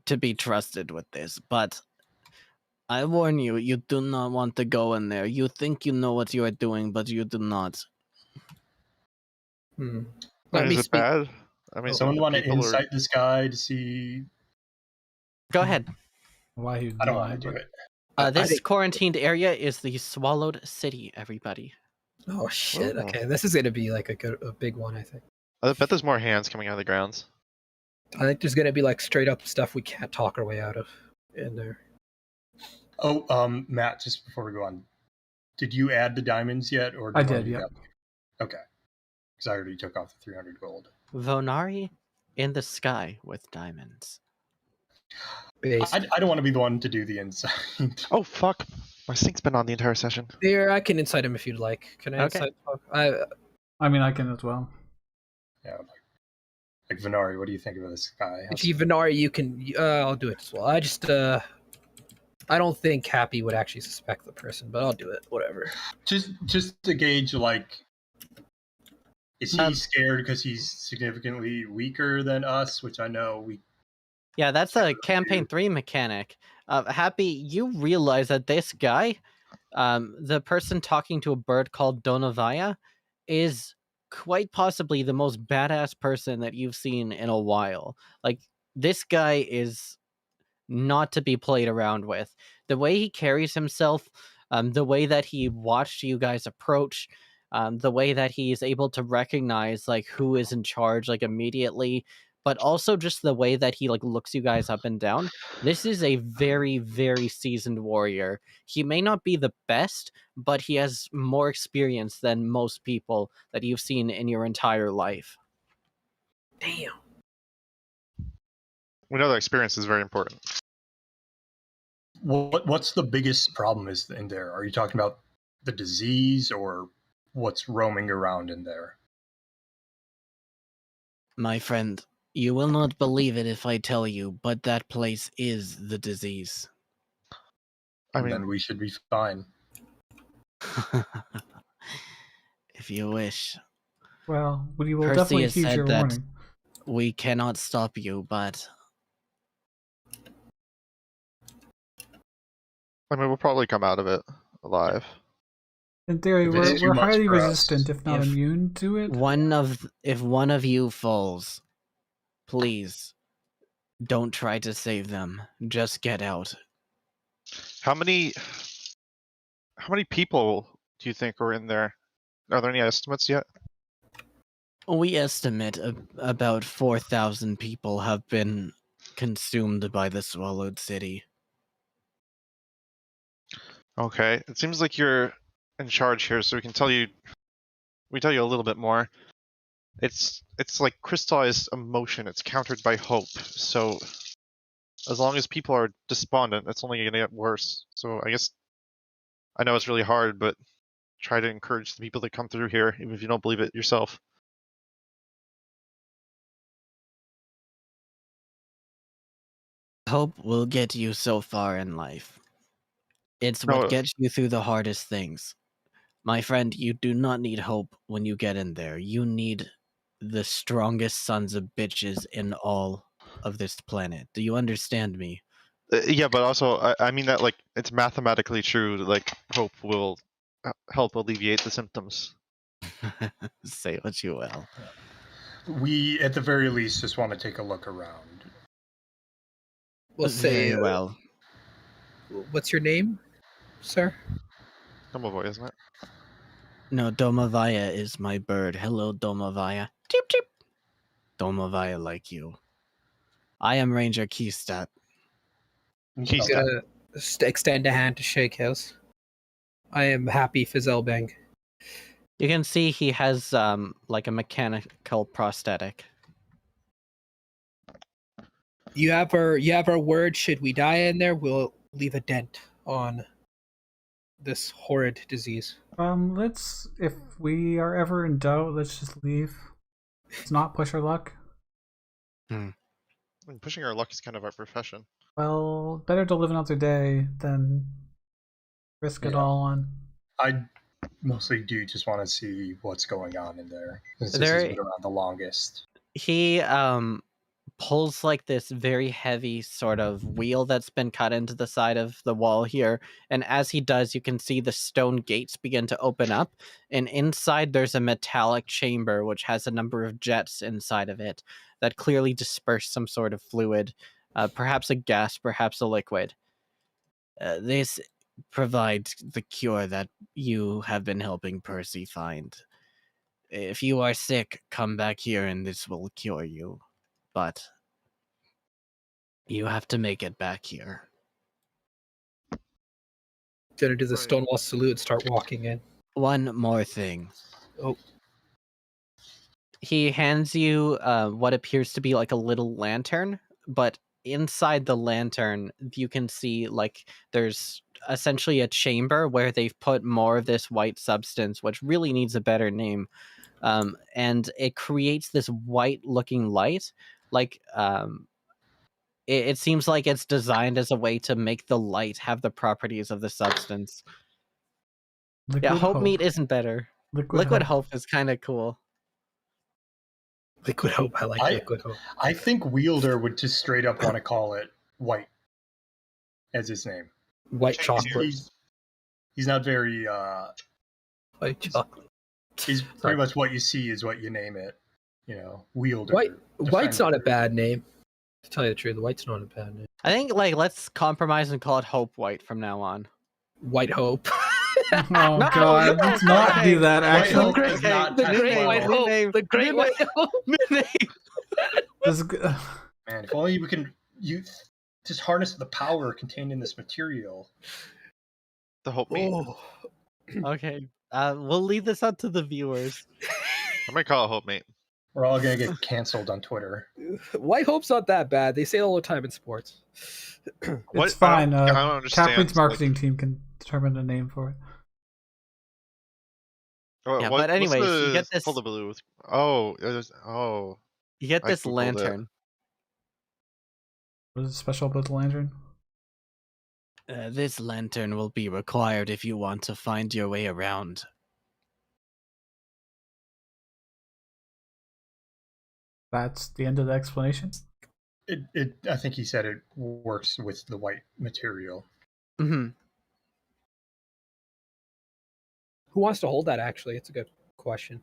to be trusted with this, but I warn you, you do not want to go in there. You think you know what you are doing, but you do not. Let me Is it speak. bad? I mean, Someone want to people are- insight this guy to see? Go ahead. Why he I don't lied, want to do but- it. This quarantined area is the Swallowed City, everybody. Oh shit! Oh. Okay, this is gonna be like a big one. I think. I bet there's more hands coming out of the grounds. I think there's gonna be like straight up stuff we can't talk our way out of in there. Oh, Matt, just before we go on, did you add the diamonds yet, or I one did, of you yeah. got them? Okay, because I already took off the 300 gold. Vonari in the sky with diamonds. Based. I don't want to be the one to do the insight. Oh fuck! My sync's been on the entire session. There, I can incite him if you'd like. Can I Okay. incite? I mean, I can as well. Yeah, like Venari, what do you think of this guy? If you Venari, you can. I'll do it as well. I just I don't think Happy would actually suspect the person, but I'll do it. Whatever. Just to gauge, like, is he Um, scared because he's significantly weaker than us? Which I know we. Yeah, that's a campaign 3 mechanic. Happy, you realize that this guy, the person talking to a bird called Donovaya, is quite possibly the most badass person that you've seen in a while. Like, this guy is not to be played around with. The way he carries himself, the way that he watched you guys approach, the way that he's able to recognize like who is in charge like immediately, but also just the way that he like looks you guys up and down. This is a very, very seasoned warrior. He may not be the best, but he has more experience than most people that you've seen in your entire life. Damn. We know that experience is very important. What's the biggest problem is in there? Are you talking about the disease or what's roaming around in there? My friend, you will not believe it if I tell you, but that place is the disease. I And mean, then we should be fine. If you wish. Well, we will Percy definitely has heed said your that- warning. We cannot stop you, but we'll probably come out of it alive. In theory, If it's too we're much highly for us, resistant, if not if immune to it. if one of you falls, please don't try to save them. Just get out. How many people do you think are in there? Are there any estimates yet? We estimate about 4,000 people have been consumed by the Swallowed City. Okay, it seems like you're in charge here, so we can tell you a little bit more. It's like crystallized emotion. It's countered by hope. So as long as people are despondent, it's only going to get worse. So I guess I know it's really hard, but try to encourage the people that come through here, even if you don't believe it yourself. Hope will get you so far in life. It's No, what gets you through the hardest things. My friend, you do not need hope when you get in there. You need the strongest sons of bitches in all of this planet. Do you understand me? yeah, but also I mean that like it's mathematically true. Like hope will help alleviate the symptoms. Say what you will. We, at the very least, just want to take a look around. We'll say, Very well. what's your name, sir? Domovoy, isn't it? No, Domavaya is my bird. Hello, Domavaya. Cheep, cheep. Domavaya like you. I am Ranger Keystat. He's I'm gonna extend a hand to Shake House. I am Happy Fizzelbang. You can see he has like a mechanical prosthetic. You have our word. Should we die in there, we'll leave a dent on this horrid disease. Let's, if we are ever in doubt, let's just leave. Let's not push our luck. I mean, pushing our luck is kind of our profession. Well, better to live another day than risk it all on. I mostly do just want to see what's going on in there. Since this has been around the longest. He pulls like this very heavy sort of wheel that's been cut into the side of the wall here, and as he does, you can see the stone gates begin to open up, and inside there's a metallic chamber which has a number of jets inside of it that clearly disperse some sort of fluid, perhaps a gas, perhaps a liquid. This provides the cure that you have been helping Percy find. If you are sick, come back here and this will cure you. But you have to make it back here. Gonna do the Right. Stonewall salute and start walking in. One more thing. Oh. He hands you what appears to be like a little lantern, but inside the lantern, you can see like there's essentially a chamber where they've put more of this white substance, which really needs a better name. And it creates this white-looking light, like it seems like it's designed as a way to make the light have the properties of the substance. Liquid Hope meat isn't better. Liquid hope is kind of cool. Liquid Hope. I like Liquid Hope. I think Wielder would just straight up want to call it White as his name. White chocolate. He's not very. White chocolate. He's pretty much what you see is what you name it. You know, Wielder. White's not a bad name. To tell you the truth, White's not a bad name. I think like let's compromise and call it Hope White from now on. White Hope. Oh god, let's not do that. Actually, The Great White Hope. Man, if only we can just harness the power contained in this material. The Hope meat. Okay, we'll leave this up to the viewers. I might call it Hope Mate. We're all gonna get canceled on Twitter. White Hope's not that bad. They say it all the time in sports. It's fine. I don't understand. Caprine's marketing team can determine a name for it. Yeah, but anyways, you get this. Hullabaloo? You get this Googled it. lantern. What is special about the lantern? This lantern will be required if you want to find your way around. That's the end of the explanation? I think he said it works with the white material. Mm-hmm. Who wants to hold that, actually? It's a good question.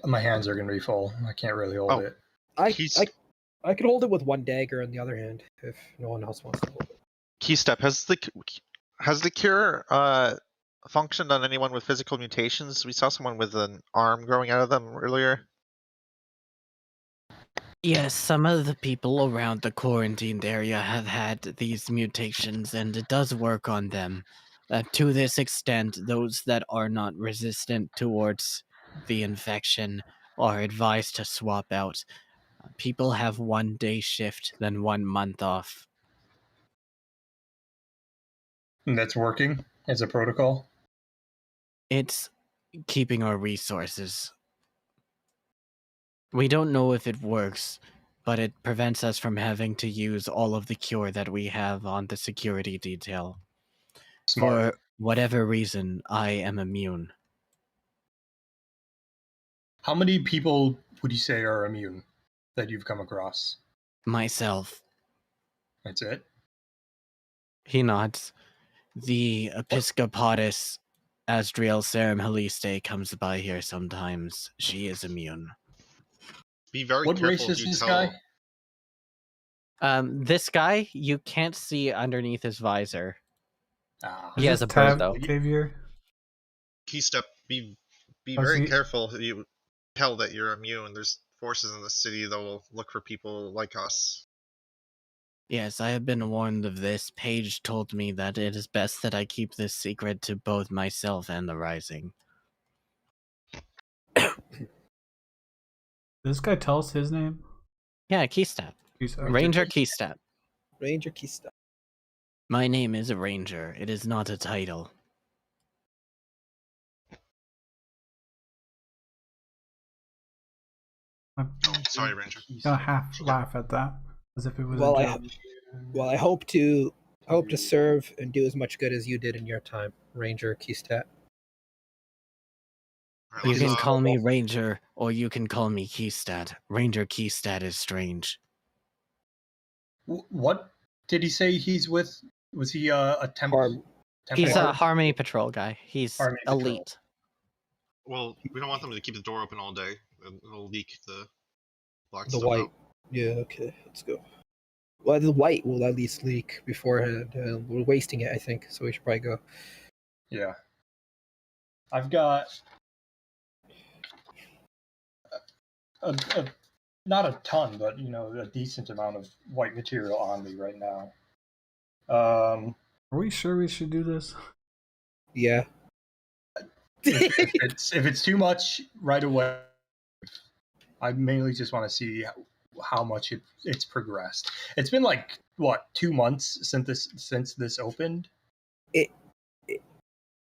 My hands are going to be full. I can't really hold it. I could hold it with one dagger in the other hand if no one else wants to hold it. Keystep, has the cure functioned on anyone with physical mutations? We saw someone with an arm growing out of them earlier. Yes, some of the people around the quarantined area have had these mutations, and it does work on them. To this extent, those that are not resistant towards the infection are advised to swap out. People have 1 day shift, then 1 month off. And that's working as a protocol. It's keeping our resources. We don't know if it works, but it prevents us from having to use all of the cure that we have on the security detail. Smart. For whatever reason, I am immune. How many people would you say are immune that you've come across? Myself. That's it? He nods. The Episcopatus Asdriel Serum Haliste comes by here sometimes. She is immune. Be very What race careful is if you this tell. guy? This guy, you can't see underneath his visor. Ah. He Is has this a bird, Tab though. Tavier? Keystep, be Oh, very see- careful if you tell that you're immune. There's forces in the city that will look for people like us. Yes, I have been warned of this. Paige told me that it is best that I keep this secret to both myself and the Rising. Did this guy tell us his name? Yeah, Keystep. Ranger Keystep. Ranger Kista. My name is a ranger. It is not a title. I'm Sorry, Ranger. gonna half laugh at that, as if it was Well, a I joke. I hope to serve and do as much good as you did in your time, Ranger Keystat. Alright, You let's, can call me Ranger, or you can call me Keystat. Ranger Keystat is strange. What did he say he's with? Was he a temp? Harm. He's a Templar? Harmony Patrol guy. He's Harmony Patrol. elite. well, we don't want them to keep the door open all day. It'll leak the black The stuff white. out. Yeah, okay, let's go. Well, the white will at least leak beforehand. We're wasting it, I think, so we should probably go. Yeah. I've got not a ton, but a decent amount of white material on me right now. Are we sure we should do this? Yeah. if it's too much right away, I mainly just want to see how much it's progressed. It's been like what 2 months since this opened. Wait,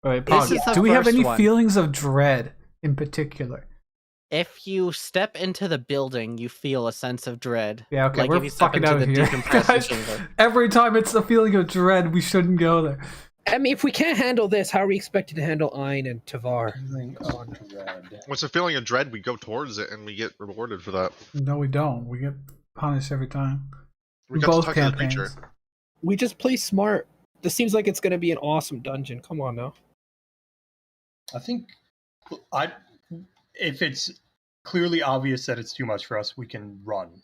This Pog, is the do we have first any one. feelings of dread in particular? If you step into the building, you feel a sense of dread. Yeah, okay, Like we're if you step fucking into out the here. decompression Guys, chamber. every time it's a feeling of dread, we shouldn't go there. I mean, if we can't handle this, how are we expected to handle Ein and Tavar? Feeling of dread. What's a feeling of dread? We go towards it and we get rewarded for that. No, we don't. We get punished every time. We In got both to talk to the campaigns. creature. We just play smart. This seems like it's going to be an awesome dungeon. Come on now. I think if it's clearly obvious that it's too much for us, we can run.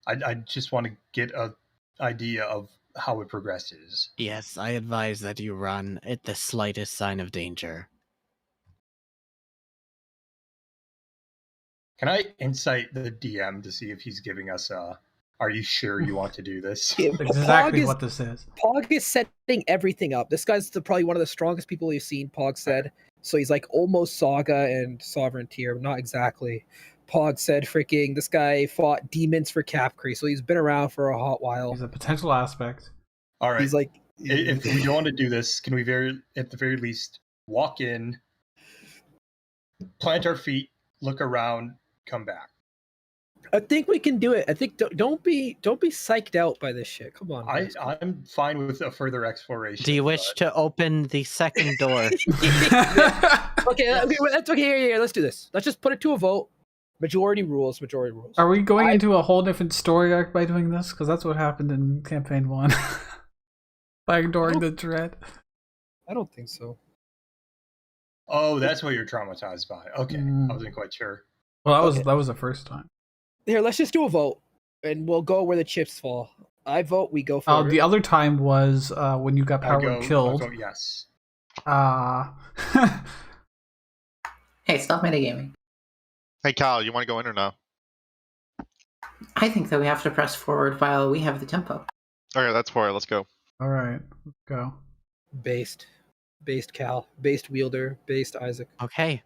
I just want to get an idea of how it progresses. Yes, I advise that you run at the slightest sign of danger. Can I insight the DM to see if he's giving us are you sure you want to do this? Yeah, That's exactly Pog is, what this is. Pog is setting everything up. This guy's probably one of the strongest people we've seen, Pog said. So he's like almost Saga and Sovereign tier, not exactly. Pog said freaking this guy fought demons for Capcree, so he's been around for a hot while. He's a potential aspect. All right. He's like, If we don't want to do this, can we at the very least walk in, plant our feet, look around, come back? I think we can do it. I think don't be psyched out by this shit. Come on. guys. I'm fine with a further exploration. Do you wish to open the second door? Okay, that's okay. Here, let's do this. Let's just put it to a vote. Majority rules. Are we going into a whole different story arc by doing this? Because that's what happened in campaign 1. By ignoring the dread. I don't think so. Oh, that's what you're traumatized by. Okay, I wasn't quite sure. Well, Okay. that was the first time. Here, let's just do a vote, and we'll go where the chips fall. I vote we go forward. The other time was when you got Power killed. I'll go yes. Hey, stop metagaming. Hey, Kyle, you want to go in or no? I think that we have to press forward while we have the tempo. Okay, that's 4. Let's go. All right, let's go. Based Cal, based Wielder, based Isaac. Okay.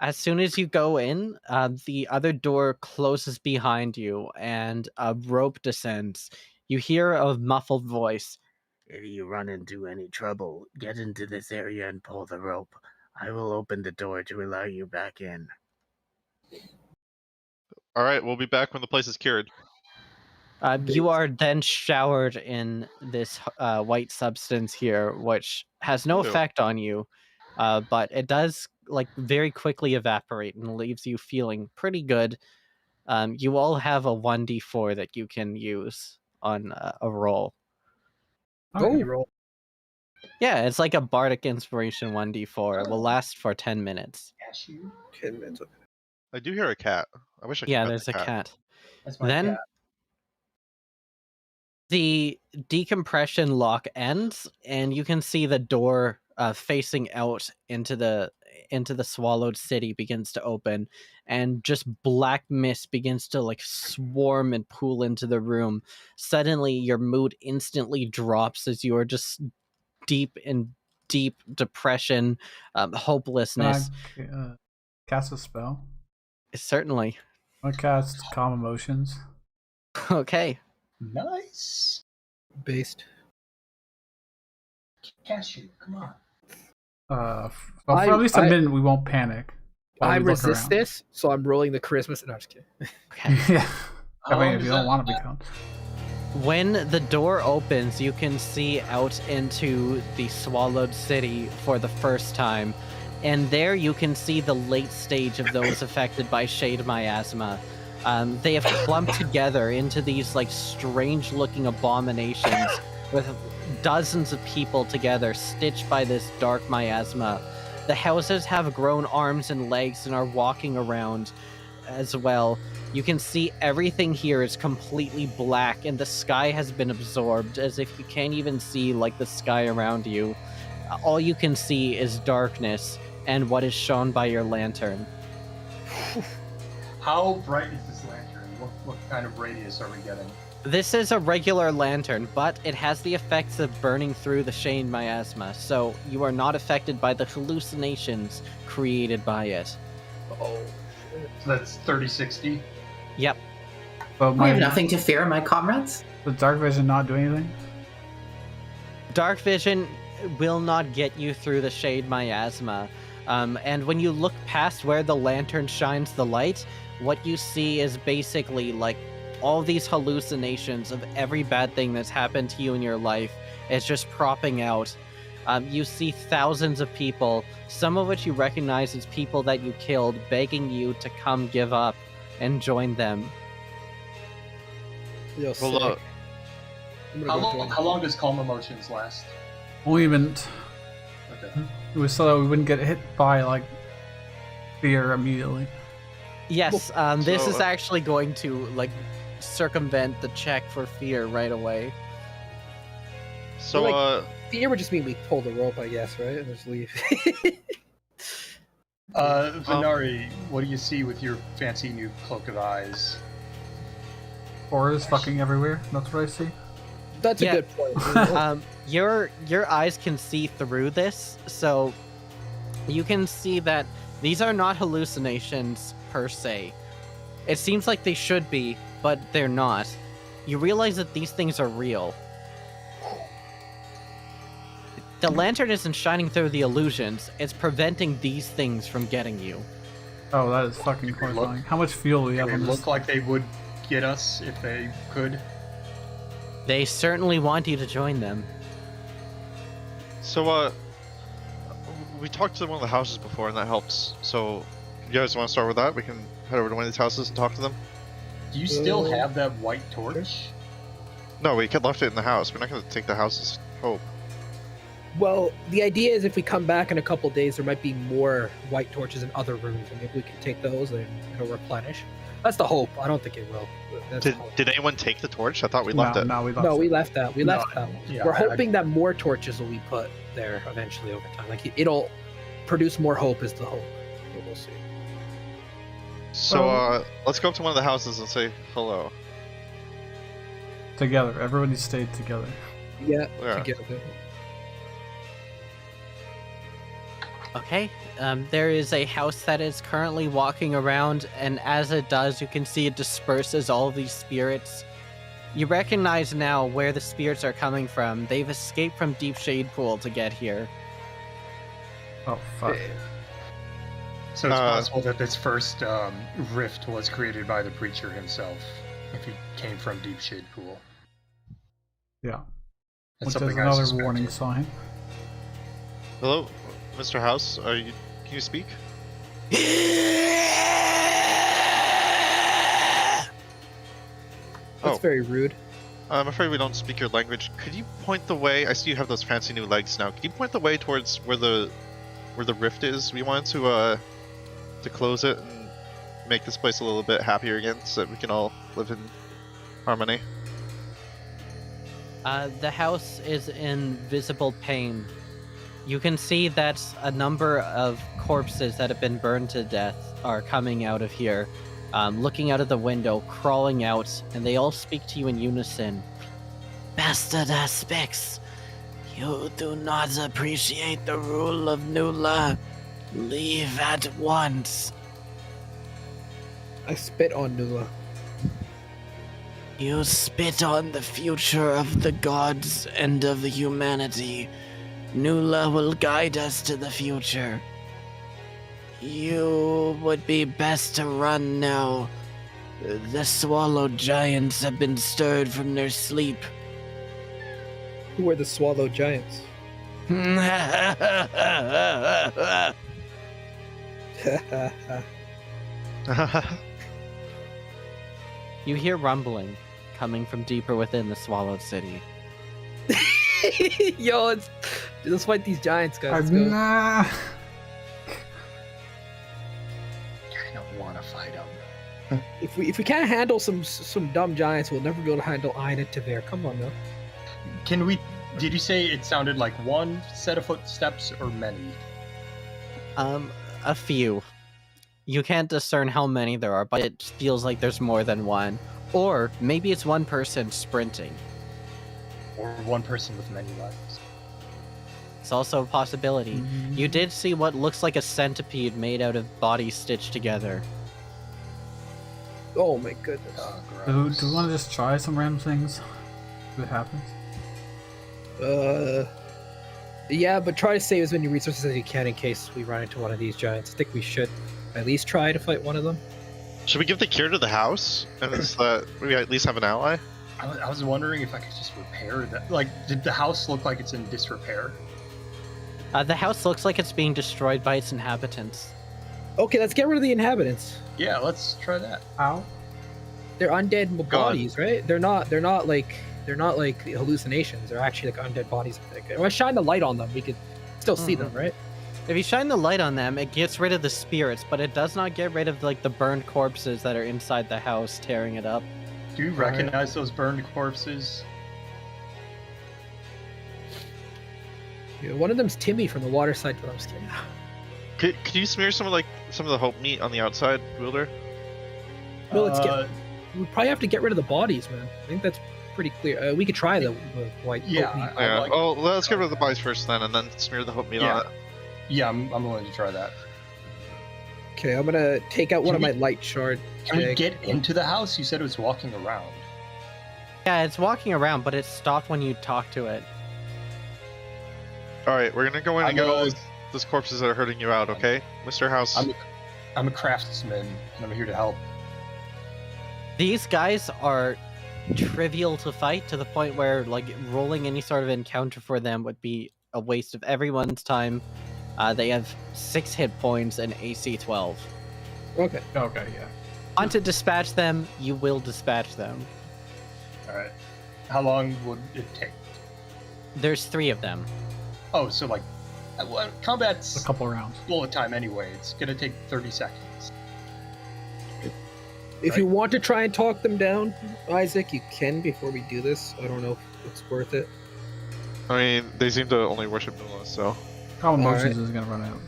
As soon as you go in, the other door closes behind you and a rope descends. You hear a muffled voice. If you run into any trouble, get into this area and pull the rope. I will open the door to allow you back in. All right, we'll be back when the place is cured. You are then showered in this white substance here, which has no Ew. effect on you, but it does like very quickly evaporate and leaves you feeling pretty good. You all have a 1d4 that you can use on a roll. Okay. Roll. Yeah, it's like a bardic inspiration 1d4. It will last for 10 minutes. 10 minutes. Okay. I do hear a cat. I wish I could Yeah, pet there's the a cat. That's my Then cat. the decompression lock ends, and you can see the door facing out into the swallowed city begins to open, and just black mist begins to like swarm and pool into the room. Suddenly, your mood instantly drops as you are just deep in deep depression, Can hopelessness. I cast a spell? Certainly. I cast Calm Emotions. Okay. Nice. Based. Cashew, come on. Well, for at least a minute, we won't panic. while I we look resist around. this, so I'm rolling the Christmas. No, I'm just kidding. Okay. Yeah. I mean, if you don't want to become. When the door opens, you can see out into the swallowed city for the first time. And there you can see the late stage of those affected by shade miasma. They have clumped together into these like strange looking abominations with dozens of people together stitched by this dark miasma. The houses have grown arms and legs and are walking around as well. You can see everything here is completely black, and the sky has been absorbed, as if you can't even see like the sky around you. All you can see is darkness and what is shown by your lantern. How bright is this lantern? What kind of radius are we getting? This is a regular lantern, but it has the effects of burning through the shade miasma, so you are not affected by the hallucinations created by it. Oh. So that's 30-60. Yep. But I have my nothing to fear, my comrades. the dark vision not do anything. Dark vision will not get you through the shade miasma. And when you look past where the lantern shines the light, what you see is basically like all these hallucinations of every bad thing that's happened to you in your life is just propping out. You see thousands of people, some of which you recognize as people that you killed, begging you to come give up and join them. Yo, Well, sick. I'm gonna go join. How long does calm emotions last? Only a minute. Okay. It was so that we wouldn't get hit by like fear immediately. Yes, this So, is actually going to like circumvent the check for fear right away. So, Like- Fear would just mean we pull the rope, I guess, right? And just leave. Venari, what do you see with your fancy new cloak of eyes? Horrors fucking everywhere. That's what I see. That's Yeah. a good point. Your eyes can see through this, so you can see that these are not hallucinations per se. It seems like they should be, but they're not. You realize that these things are real. The lantern isn't shining through the illusions, it's preventing these things from getting you. Oh, that is fucking horrifying. How much fuel do we have They on this? look like they would get us if they could. They certainly want you to join them. so, we talked to one of the houses before, and that helps. So, you guys want to start with that? We can head over to one of these houses and talk to them. Do you still have that white torch? No, we could left it in the house. We're not going to take the house's hope. Well, the idea is if we come back in a couple days, there might be more white torches in other rooms, and maybe we can take those and it'll replenish. That's the hope. I don't think it will. But that's the hope. Did anyone take the torch? I thought we left it. No, we left No, it. we left that. We left that. Yeah, We're hoping that more torches will be put there eventually over time. Like it'll produce more hope is the hope. But we'll see. So, let's go up to one of the houses and say hello. Together. Everybody stayed together. Yeah, Yeah. together. Okay, there is a house that is currently walking around, and as it does, you can see it disperses all of these spirits. You recognize now where the spirits are coming from. They've escaped from Deep Shade Pool to get here. Oh, fuck. So it's possible that this first rift was created by the preacher himself, if he came from Deep Shade Pool. Yeah. That's Which is something I another suspected. warning sign. Hello, Mr. House. Can you speak? That's Oh. very rude. I'm afraid we don't speak your language. Could you point the way? I see you have those fancy new legs now. Could you point the way towards where the rift is? We wanted to close it and make this place a little bit happier again, so that we can all live in harmony. The house is in visible pain. You can see that a number of corpses that have been burned to death are coming out of here, looking out of the window, crawling out, and they all speak to you in unison. Bastard aspects, you do not appreciate the rule of Nula. Leave at once. I spit on Nula. You spit on the future of the gods and of the humanity. Nula will guide us to the future. You would be best to run now. The swallowed giants have been stirred from their sleep. Who are the swallow giants? You hear rumbling coming from deeper within the swallowed city. Yo, let's fight these giants, guys. Let's go. Nah. I don't want to fight him. If we can't handle some dumb giants, we'll never be able to handle Aina Tavir. Come on, now. Can we? Did you say it sounded like one set of footsteps or many? A few. You can't discern how many there are, but it feels like there's more than one. Or maybe it's one person sprinting. Or one person with many legs? It's also a possibility. You did see what looks like a centipede made out of bodies stitched together. Oh my goodness. Oh, Do gross. we want to just try some random things? See what happens? Yeah, but try to save as many resources as you can in case we run into one of these giants. I think we should at least try to fight one of them. Should we give the cure to the house, and so that we at least have an ally? I was wondering if I could just repair that. Like, did the house look like it's in disrepair? The house looks like it's being destroyed by its inhabitants. Okay, let's get rid of the inhabitants. Yeah, let's try that. Ow. They're undead bodies, right? They're not like hallucinations. They're actually like undead bodies. I think. If I shine the light on them, we could still see them, right? If you shine the light on them, it gets rid of the spirits, but it does not get rid of like the burned corpses that are inside the house, tearing it up. Do you recognize those burned corpses? Yeah, one of them's Timmy from the water side, but I'm just kidding. Could you smear some of the hope meat on the outside, Wielder? No, let's get. We probably have to get rid of the bodies, man. I think that's pretty clear. We could try the white. Yeah, oat meat. I Yeah. like- Oh, let's get rid of the bodies first, then, and then smear the hope meat on it. Yeah, I'm willing to try that. Okay, I'm gonna take out one of Can my light shard. Can we thing. get into the house? You said it was walking around. Yeah, it's walking around, but it stopped when you talked to it. All right, we're gonna go in I and get all know- those corpses that are hurting you out, okay, Mr. House? I'm a craftsman, and I'm here to help. These guys are trivial to fight to the point where like rolling any sort of encounter for them would be a waste of everyone's time. They have 6 hit points and AC 12. Okay. Okay, yeah. Want to dispatch them, you will dispatch them. All right. How long would it take? There's 3 of them. Oh, so like, combat's A couple rounds. bullet time anyway. It's gonna take 30 seconds. If you want to try and talk them down, Isaac, you can before we do this. I don't know if it's worth it. I mean, they seem to only worship Nula, so. Common Alright. motions is gonna run out.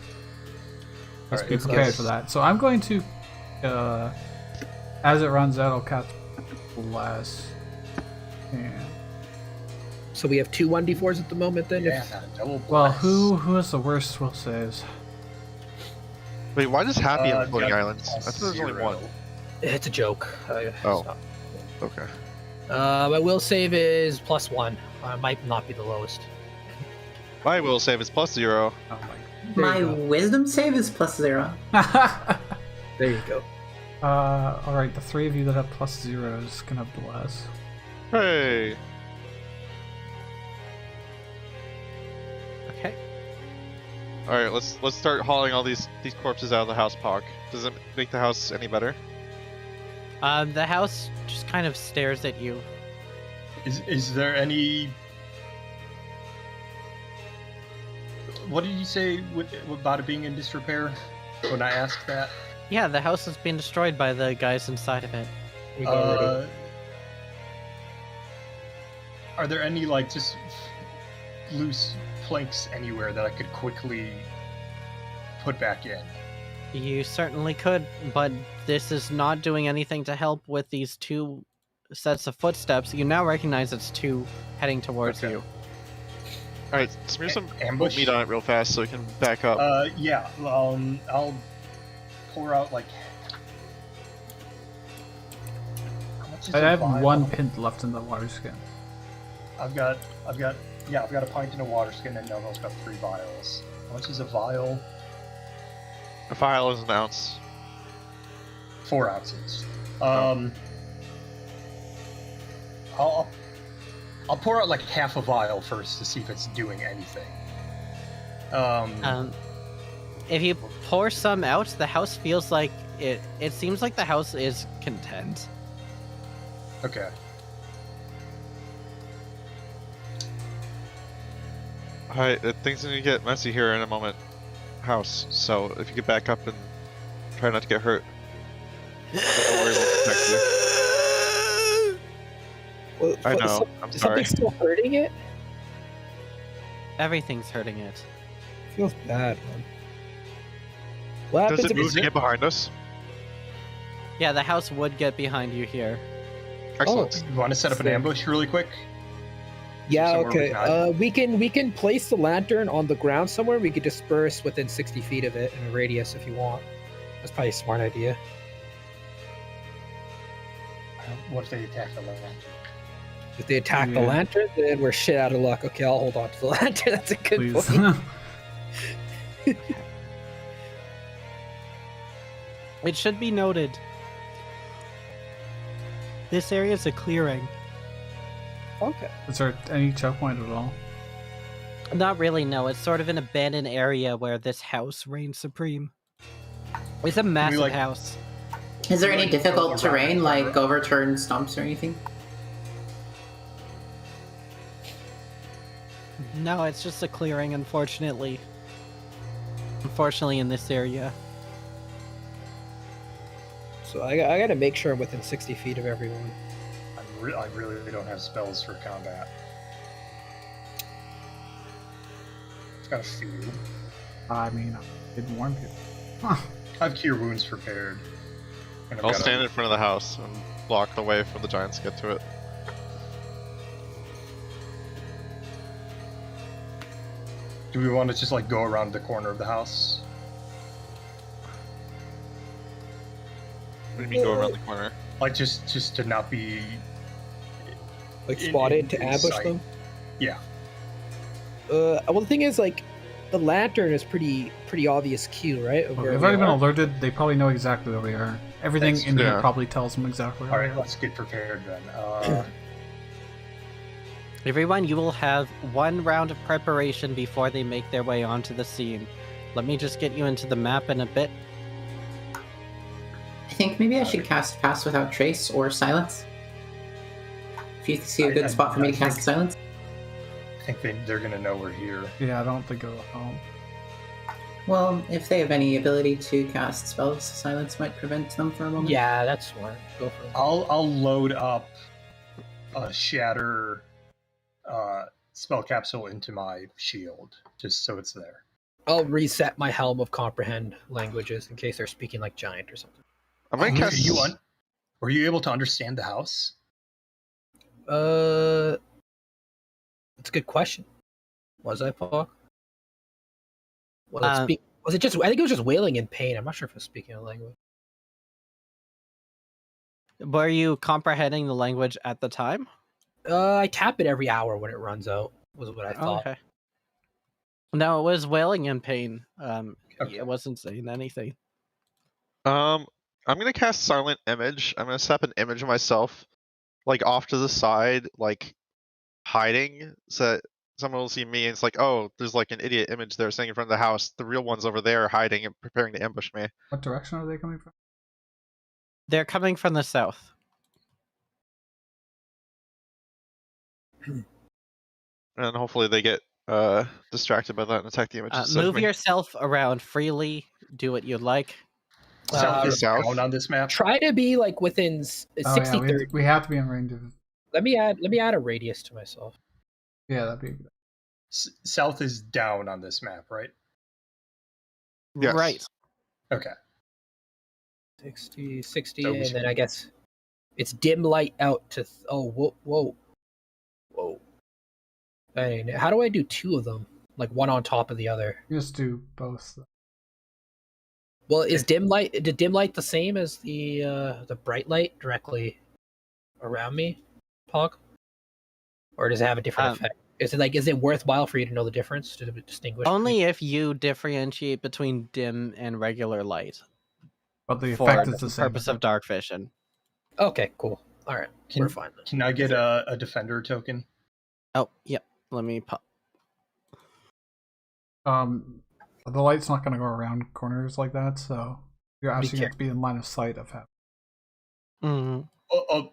Let's Alright, be let's prepared guess. for that. So I'm going to, as it runs out, I'll cast Bless. Yeah. So we have two 1d4s at the moment then? Yeah, If- double Well, blast. who has the worst will saves? Wait, why does Happy on I've floating got islands? I thought there was only +0. one. It's a joke. Oh. Stop. Okay. My will save is +1. Might not be the lowest. My will save is +0. Oh There My you go. wisdom save is +0. my. There you go. All right, the three of you that have +0s can have bless. Hey. Okay. All right, let's start hauling all these corpses out of the house, Pog. Does it make the house any better? The house just kind of stares at you. Is there any? What did you say about it being in disrepair? When I asked that, Yeah, the house has been destroyed by the guys inside of it. We got rid of it. Are there any like just loose planks anywhere that I could quickly put back in? You certainly could, but this is not doing anything to help with these two sets of footsteps. You now recognize it's two heading towards Okay. you. All right, smear some Ambush? meat on it real fast so we can back up. Yeah. I'll pour out like. How much is I a have vial? one pint left in the water skin. I've got a pint in a water skin, and Novel's got 3 vials. How much is a vial? A vial is an ounce. 4 ounces. I'll pour out like half a vial first to see if it's doing anything. If you pour some out, the house feels like it seems like the house is content. Okay. Alright, things are gonna get messy here in a moment. House. So if you could back up and try not to get hurt. Don't worry, we'll protect you. Well, I know. I'm sorry. Something's still hurting it? Everything's hurting it. Feels bad, man. What Does happens it if move it's... to get behind us? Yeah, the house would get behind you here. Excellent. You want to set up an ambush really quick? Yeah, somewhere we okay. can hide? We can place the lantern on the ground somewhere. We could disperse within 60 feet of it in a radius if you want. That's probably a smart idea. What if they attack the lantern? If they attack the Yeah. lantern, then we're shit out of luck. Okay, I'll hold on to the lantern. That's a good Please. point. It should be noted. This area is a clearing. Okay. Is there any choke point at all? Not really, no. It's sort of an abandoned area where this house reigns supreme. It's a massive like- house. Is there any Like, difficult around terrain, the like river? overturned stumps or anything? No, it's just a clearing, unfortunately. Unfortunately, in this area. So I got to make sure I'm within 60 feet of everyone. I really don't have spells for combat. I've got a few. I mean, I didn't warn people. Huh. I have cure wounds prepared. And I've I'll got a- stand in front of the house and block the way for the giants to get to it. Do we want to just like go around the corner of the house? What do you mean go around the corner? Like just to not be. Like In- spot in- it to in ambush sight. them. Yeah. Well, the thing is, like, the lantern is pretty obvious cue, right? Of Well, where they've we already been are. alerted. They probably know exactly where we are. Everything That's in true. here Yeah. probably tells them exactly All where right, we are. let's get prepared then. Everyone, you will have one round of preparation before they make their way onto the scene. Let me just get you into the map in a bit. I think maybe I should cast Pass Without Trace or Silence. If you see a good spot for me to cast Silence. I think they're gonna know we're here. Yeah, I don't think it'll help. Well, if they have any ability to cast spells, Silence might prevent them for a moment. Yeah, that's smart. Go for it. I'll load up a shatter spell capsule into my shield just so it's there. I'll reset my Helm of Comprehend languages in case they're speaking like giant or something. I might cast. Were you able to understand the house? That's a good question. Was I, Paul? Uh, Was it just? I think it was just wailing in pain. I'm not sure if I was speaking a language. Were you comprehending the language at the time? I tap it every hour when it runs out. Was what I thought. Okay. No, it was wailing in pain. Okay. It wasn't saying anything. I'm gonna cast Silent Image. I'm gonna set up an image of myself, like off to the side, like hiding, so that someone will see me and it's like, oh, there's like an idiot image there sitting in front of the house. The real one's over there hiding and preparing to ambush me. What direction are they coming from? They're coming from the south. And hopefully they get distracted by that and attack the image. instead of Move me. yourself around freely. Do what you'd like. South is south. down on this map. Try to be like within 60, Oh, yeah, 30. we have to be in range of. Let me add a radius to myself. Yeah, that'd be good. South is down on this map, right? Yes. Right. Okay. 60, So we and should- then I guess it's dim light out to. Whoa. How do I do two of them? Like one on top of the other. You just do both. Well, is dim light the same as the bright light directly around me, Pog? Or does it have a different effect? Is it worthwhile for you to know the difference to distinguish? Only if you differentiate between dim and regular light But the for effect is the the same. purpose of dark vision. Okay, cool. All right, we're fine. Then. Can I get a defender token? Oh, yep. Let me pop. The light's not going to go around corners like that, so you're actually going to be in line of sight of him. Mm-hmm.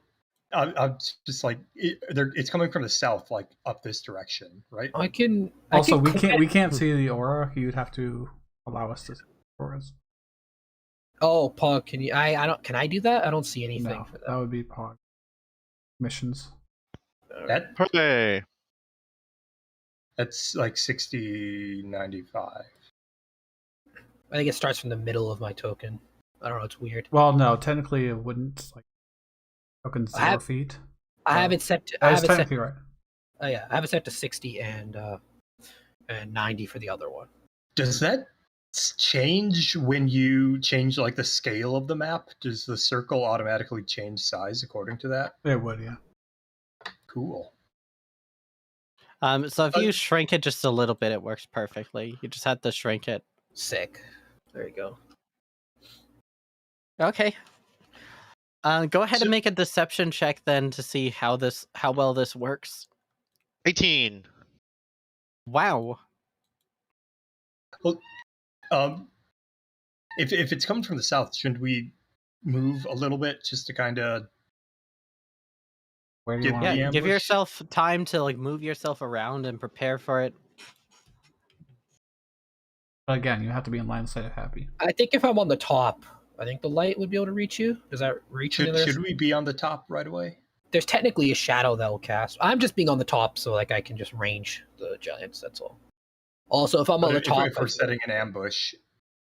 I'm just like it's coming from the south, like up this direction, right? I can. Also, I can we can't see the aura. You'd have to allow us to see the auras. Oh, Pog, can you? I don't. Can I do that? I don't see anything No, for that. that would be Pog missions. That Hooray! that's like 60-95. I think it starts from the middle of my token. I don't know. It's weird. Well, no, technically it wouldn't. Like, token 0 feet. I have it set to. That's technically right. Oh yeah, I have it set to 60 and 90 for the other one. Does that change when you change like the scale of the map? Does the circle automatically change size according to that? It would, yeah. Cool. So if you shrink it just a little bit, it works perfectly. You just have to shrink it. Sick. There you go. Okay. Go ahead and make a deception check then to see how well this works. 18. Wow. Well, if it's coming from the south, shouldn't we move a little bit just to kind of Where do you Give- want the Yeah, give ambush? yourself time to like move yourself around and prepare for it. But again, you have to be in line of sight of Happy. I think if I'm on the top, I think the light would be able to reach you. Does that reach you? should we be on the top right away? There's technically a shadow that will cast. I'm just being on the top so like I can just range the giants. That's all. Also, if I'm on the If top, we're setting an ambush,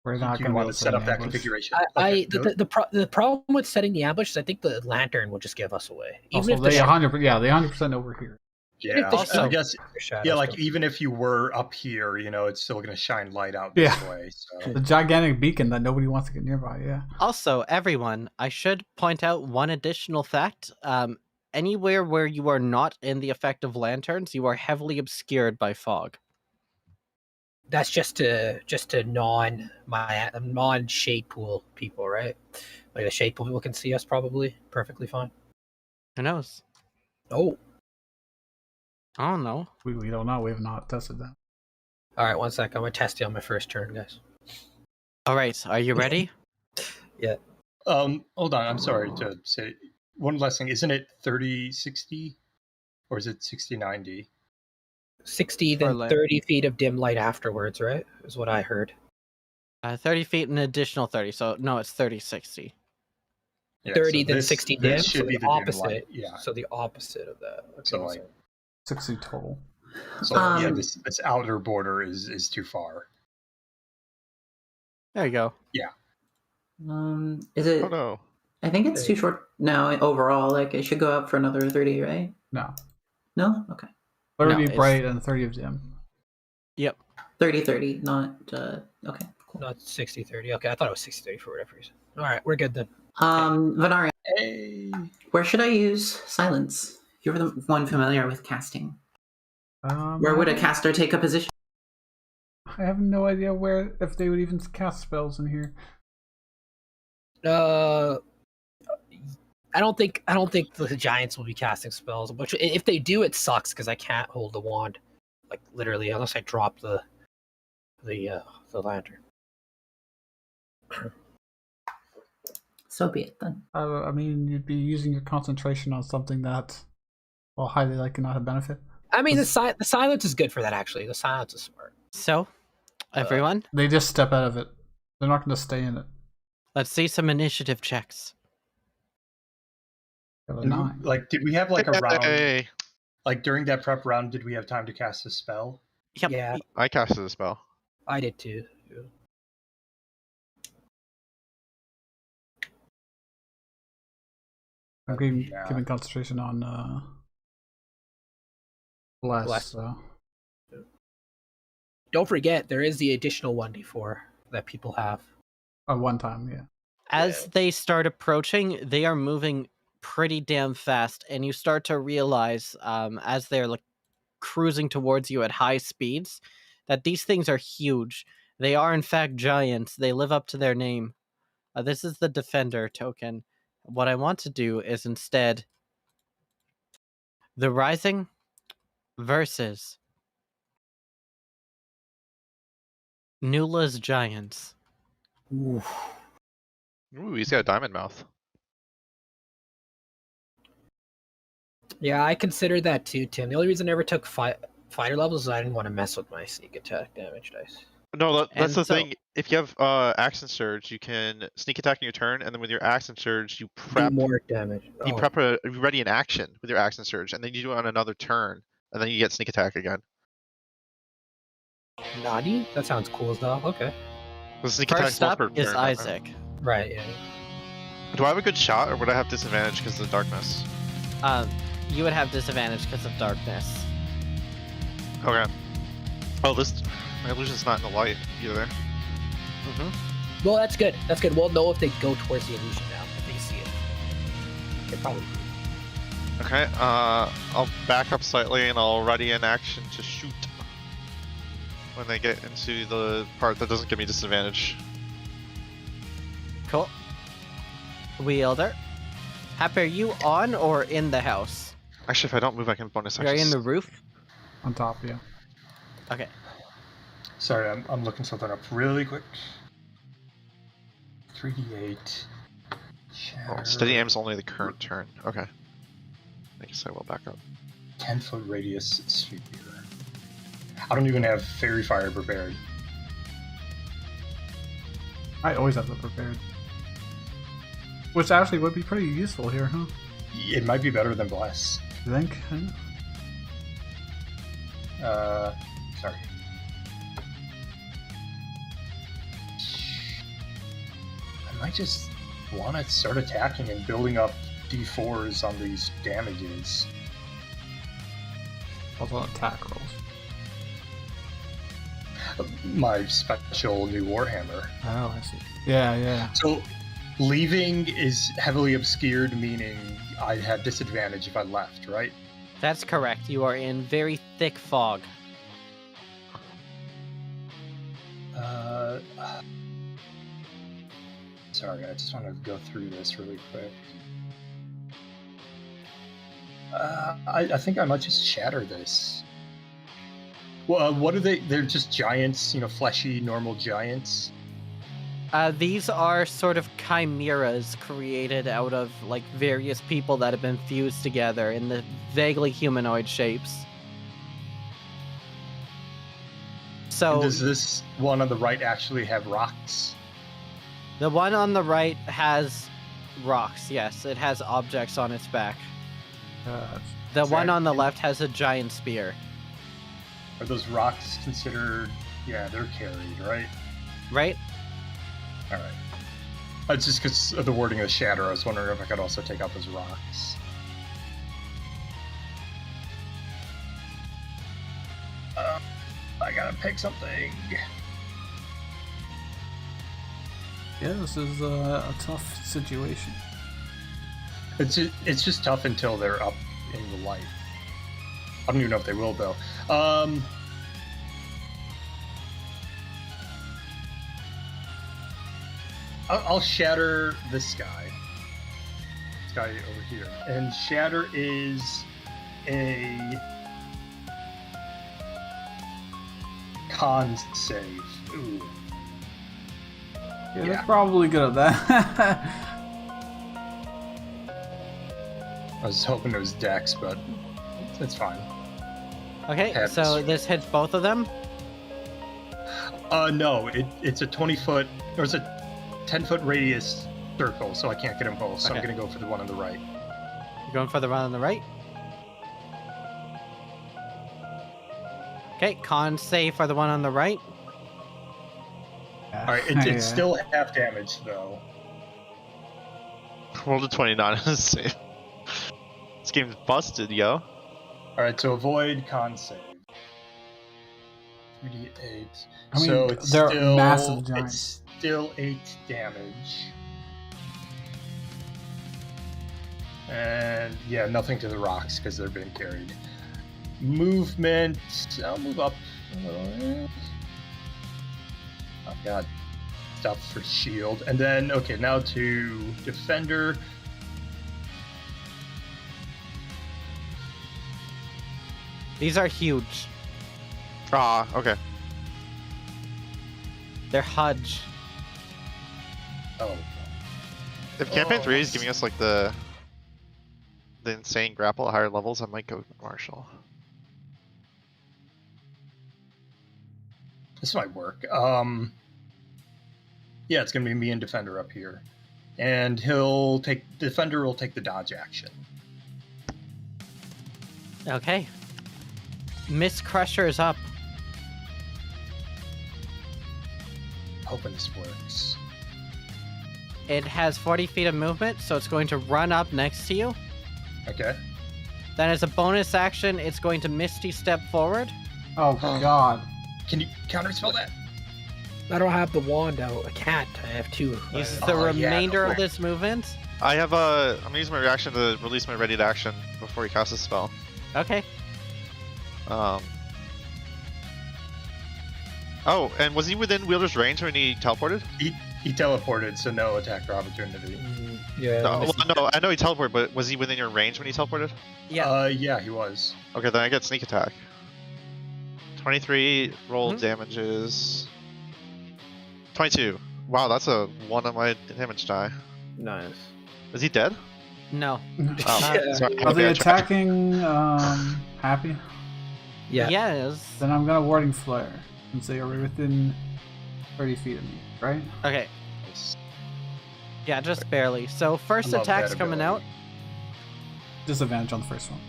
We're not you going want to set up that ambush. configuration. the problem with setting the ambush is I think the lantern will just give us away. Also, if they the 100% over here. even Yeah, if the also- I guess. shadow Yeah, like still- even if you were up here, it's still going to shine light out this Yeah. way. So The gigantic beacon that nobody wants to get nearby, yeah. Also, everyone, I should point out one additional fact. Anywhere where you are not in the effect of lanterns, you are heavily obscured by fog. that's just to non shade pool people, right? Like the shade pool people can see us probably perfectly fine. Who knows? Oh, I don't know. We don't know. We have not tested that. all right. 1 sec. I'm gonna test you on my first turn, guys. All right, are you ready? hold on. I'm sorry to say one last thing. Isn't it 30-60 or is it 60-90? 60, For then light. 30 feet of dim light afterwards, right? Is what I heard. 30 feet, an additional 30. So no, it's 30-60. Yeah, 30, so then this- 60 this dim. should So be the dim opposite. light, Yeah. So the opposite of that. Okay, So, one like- sec. 60 total. So yeah, this outer border is too far. There you go. Is it? Oh no. I think it's too short now overall. Like it should go up for another 30, right? No. No? Okay. 30 it's- bright and 30 of dim. Yep. 30-30, not... okay, cool. Not 60-30. Okay, I thought it was 60-30 for whatever reason. All right, we're good then. Venari, Hey. where should I use silence? You're the one familiar with casting. Where would a caster take a position? I have no idea where, if they would even cast spells in here. I don't think the giants will be casting spells. Which if they do, it sucks because I can't hold the wand, like literally, unless I drop the lantern. So be it then. I mean, you'd be using your concentration on something that will highly likely not have benefit. I mean, the silence is good for that. Actually, the silence is smart. So, everyone, They just step out of it. They're not going to stay in it. let's see some initiative checks. Got a 9. Like, did we have like a round? Hey, Like during that prep round, did we have time to cast a spell? Yep. Yeah, I casted a spell. I did too. I'm giving, Yeah. giving concentration on Bless. Bless. So. Don't forget, there is the additional 1d4 that people have. One time, yeah. As they start approaching, they are moving pretty damn fast, and you start to realize, as they're like cruising towards you at high speeds, that these things are huge. They are in fact giants. They live up to their name. This is the Defender token. What I want to do is instead the Rising versus Nula's Giants. Ooh, he's got a diamond mouth. Yeah, I considered that too, Tim. The only reason I never took fighter levels is I didn't want to mess with my sneak attack damage dice. No, that's And the so- thing. If you have action surge, you can sneak attack in your turn, and then with your action surge, you Do prep. more damage. You Oh, prep you ready an action with your action surge, and then you do it on another turn, and then you get sneak attack again. naughty? That sounds cool as hell. Okay. The sneak First attack up is Isaac. Right, yeah. Do I have a good shot, or would I have disadvantage because of the darkness? You would have disadvantage because of darkness. Okay. Oh, my illusion's not in the light either. Mm-hmm. Well, that's good. That's good. We'll know if they go towards the illusion now, if they see it. They probably do. Okay. I'll back up slightly, and I'll ready an action to shoot when they get into the part that doesn't give me disadvantage. Cool. Wielder. Happy, are you on or in the house? Actually, if I don't move, I can bonus You're action. in the roof? On top, yeah. Okay. Sorry, I'm looking something up really quick. 3d8. Oh, Shatter. steady aim's only the current turn. Okay. I guess I will back up. 10-foot radius sphere. I don't even have fairy fire prepared. I always have that prepared. Which actually would be pretty useful here, huh? It might be better than bless. You think? Sorry. I might just want to start attacking and building up d4s on these damages. Also attack rolls. My special new Warhammer. Oh, I see. Yeah. So, leaving is heavily obscured, meaning I have disadvantage if I left, right? That's correct. You are in very thick fog. Sorry, I just want to go through this really quick. I think I might just shatter this. Well, what are they? They're just giants, fleshy, normal giants. These are sort of chimeras created out of like various people that have been fused together in the vaguely humanoid shapes. So And does this one on the right actually have rocks? the one on the right has rocks, yes. It has objects on its back. The Is one that on the in- left has a giant spear. Are those rocks considered? Yeah, they're carried, right? Right? All right. It's just because of the wording of shatter. I was wondering if I could also take out those rocks. gotta pick something. Yeah, this is a tough situation. It's just tough until they're up in the light. I don't even know if they will though. I'll shatter this guy. This guy over here. And shatter is a con save. Ooh. Yeah, they're probably good at that. I was hoping it was Dex, but it's fine. Okay, Happens. so this hits both of them. No, it's a 20-foot, or it's a 10-foot radius circle, so I can't get them both. So Okay. I'm gonna go for the one on the right. You're going for the one on the right. Okay, con save for the one on the right. All right, it's still half damage though. Rolled a 29 on his save. This game's busted, yo. All right, so avoid con save. 3d8. I mean, so it's they're still, massive giants. It's still 8 damage. And yeah, nothing to the rocks because they're being carried. Movement. I'll move up a little. I've got stuff for shield. And then, okay, now to defender. These are huge. Ah, okay. They're huge. Oh. If campaign Oh, 3 is nice. giving us like the insane grapple at higher levels, I might go with Marshall. This might work. Yeah, it's gonna be me and defender up here. And defender will take the dodge action. Okay. Miss Crusher is up. Hoping this works. It has 40 feet of movement, so it's going to run up next to you. Okay. Then as a bonus action, it's going to Misty Step forward. Oh god. Can you counterspell that? I don't have the wand out. I can't. I have two. Uses Oh, the yeah, remainder go of for it. this movement. I'm gonna use my reaction to release my ready to action before he casts a spell. Okay. Oh, and was he within Wielder's range when he teleported? He teleported, so no attack or opportunity. Yeah. No, well, no, I know he teleported, but was he within your range when he teleported? Yeah. Yeah, he was. Okay, then I get sneak attack. 23 roll Mhm. damages. 22. Wow, that's a 1 on my damage die. Nice. Is he dead? No. Oh, Yeah. sorry. Are they Okay, I tried. attacking Happy? Yeah. Yes. Then I'm gonna warding flare since they are within 30 feet of me, right? Okay. Yeah, just barely. So first I love attack's that coming ability. out. Disadvantage on the first one.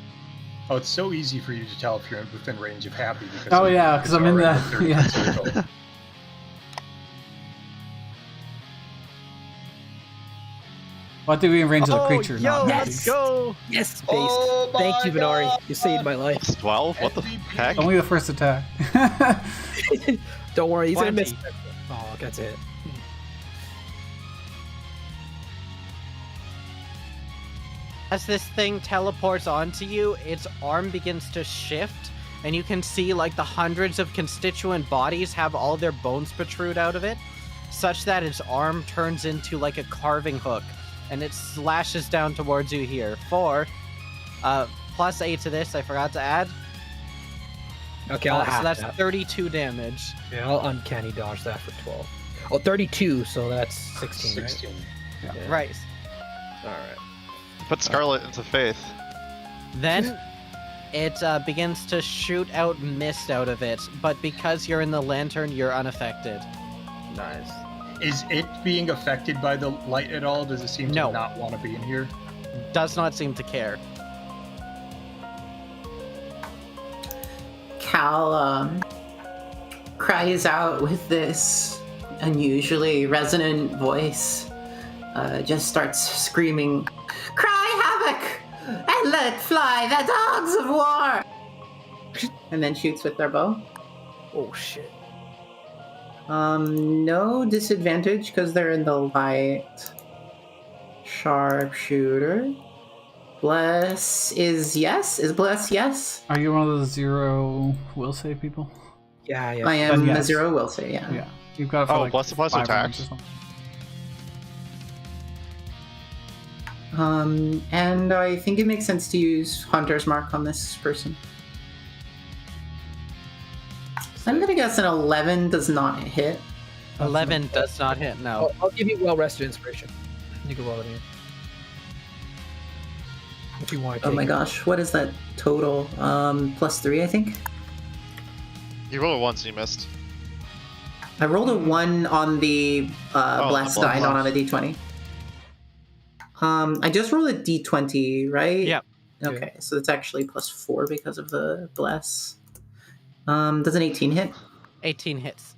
Oh, it's so easy for you to tell if you're within range of Happy. Because Oh, yeah, 'cause I'm in already the- 30 yeah. circle. What did we arrange the Oh, creature? yo, not let's Happy? go! Yes, based. Oh Thank my you, Venari. God. You saved my life. Plus 12? What the MVP. heck? Only the first attack. Don't worry, he's gonna miss. 20. Oh, that's it. As this thing teleports onto you, its arm begins to shift, and you can see like the hundreds of constituent bodies have all their bones protrude out of it, such that its arm turns into like a carving hook, and it slashes down towards you here. Plus 8 to this, I forgot to add. Okay, I'll So half that's that. 32 damage. Yeah, I'll uncanny dodge that for 12. Oh, 32, so that's 16, right? 16. Yeah. Right. Alright. Put Scarlet into Faith. Then it begins to shoot out mist out of it, but because you're in the lantern, you're unaffected. Nice. Is it being affected by the light at all? Does it seem No. to not want to be in here? Does not seem to care. Cal cries out with this unusually resonant voice, just starts screaming, "Cry havoc and let fly the dogs of war!" And then shoots with their bow. Oh shit. No disadvantage because they're in the light. Sharpshooter. Bless is yes? Is bless yes? Are you one of the 0 will save people? Yeah, yeah. I am yes. a 0 will say, yeah. Yeah. You've got it for Oh, like plus 5 attacks. rounds or something. And I think it makes sense to use Hunter's Mark on this person. So I'm gonna guess an 11 does not hit. 11 does not hit, no. I'll give you well-rested inspiration. You can roll it in. If you want to. Oh my gosh, what is that total? +3, I think. You rolled a 1, so you missed. I rolled a 1 on the blast the die, not on a blast. d20. I just rolled a d20, right? Yep. Okay, so it's actually +4 because of the bless. Does an 18 hit? 18 hits.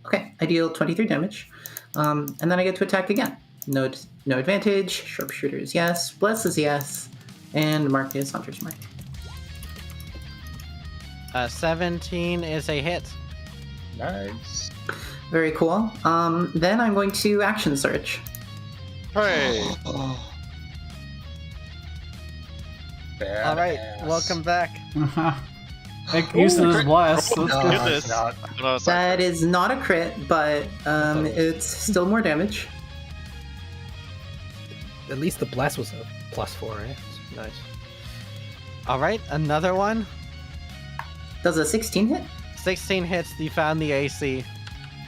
Okay, I deal 23 damage. And then I get to attack again. No advantage. Sharpshooter is yes. Bless is yes. And Mark is Hunter's Mark. 17 is a hit. Nice. Very cool. Then I'm going to action search. Hey! All right, welcome back. Make use of this blast. That's No, good. Goodness. it's not. No, it's not That is not a crit, but it's still more damage. At least the bless was a +4, right? Nice. All right, another one. Does a 16 hit? 16 hits, you found the AC.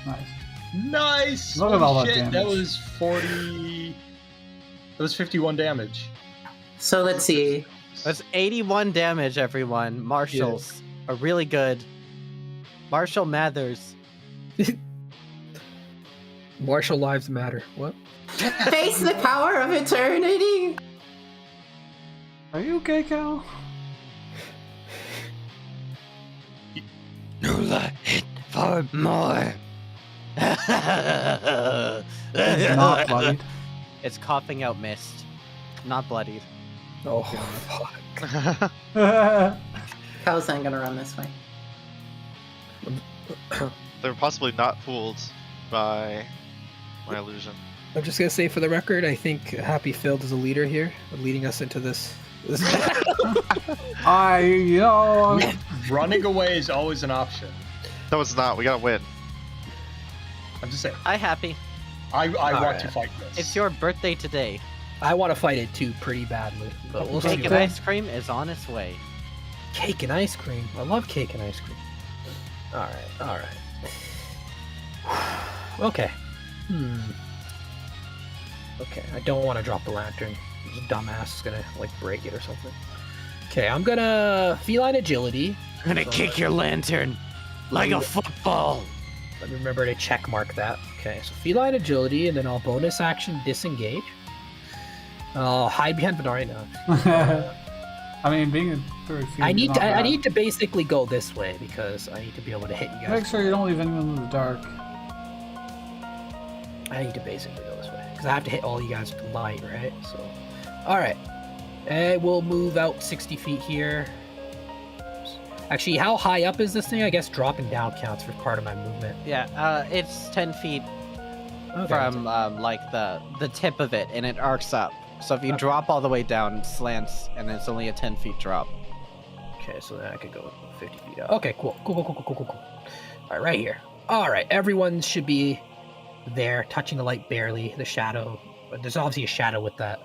Nice. Nice! Look at all Holy that shit, that damage. was 40... That was 51 damage. So let's see. That's 81 damage, everyone. Marshals are really good. Marshall Mathers. Martial lives matter. What? Face the power of eternity! Are you okay, Cal? No light for more. It's not bloodied. It's coughing out mist, not bloodied. Oh, fuck. Cal's not gonna run this way. They're possibly not fooled by my illusion. I'm just gonna say for the record, I think Happy Filled is a leader here, leading us into this. Running away is always an option. No, it's not. We gotta win. I'm just saying. Hi, Happy. I want right. to fight this. It's your birthday today. I want to fight it too, pretty badly. But we'll see. Cake and ice cream is on its way. Cake and ice cream. I love cake and ice cream. All right. Okay. Okay, I don't want to drop the lantern. This dumbass is gonna like break it or something. Okay, I'm gonna feline agility. I'm gonna kick your lantern like a football. Let me remember to check mark that. Okay, so feline agility, and then I'll bonus action disengage. I'll hide behind Benari now. I mean, being a third feet. I need is to. not I bad. need to basically go this way because I need to be able to hit you guys. Make sure you don't leave anyone in the dark. I need to basically go this way because I have to hit all you guys with light, right? So, all right, and we'll move out 60 feet here. Actually, how high up is this thing? I guess dropping down counts for part of my movement. Yeah, it's 10 feet Okay. from like the tip of it, and it arcs up. So if you drop all the way down, it slants, and it's only a 10 feet drop. Okay, so then I could go 50 feet out. Okay, cool. All right, right here. All right, everyone should be there, touching the light barely. The shadow, but there's obviously a shadow with that